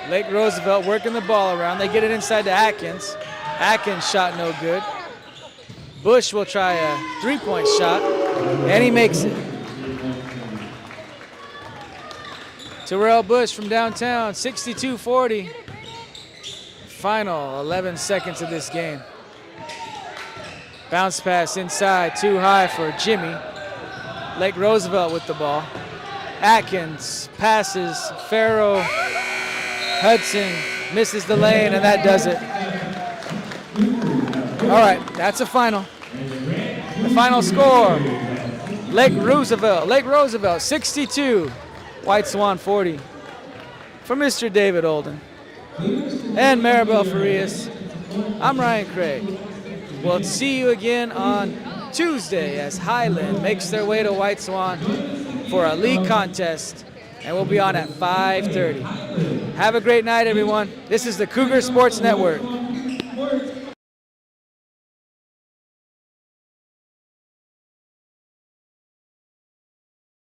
[SPEAKER 3] Lake Roosevelt working the ball around. They get it inside to Atkins. Atkins shot no good. Bush will try a three-point shot, and he makes it. Terrell Bush from downtown, 62-40. Final 11 seconds of this game. Bounce pass inside, too high for Jimmy. Lake Roosevelt with the ball. Atkins passes, Farrow, Hudson misses the lane, and that does it. All right, that's a final. The final score, Lake Roosevelt 62, White Swan 40. For Mr. David Olden and Maribel Farias, I'm Ryan Craig. We'll see you again on Tuesday as Highland makes their way to White Swan for a league contest, and we'll be on at 5:30. Have a great night, everyone. This is the Cougar Sports Network.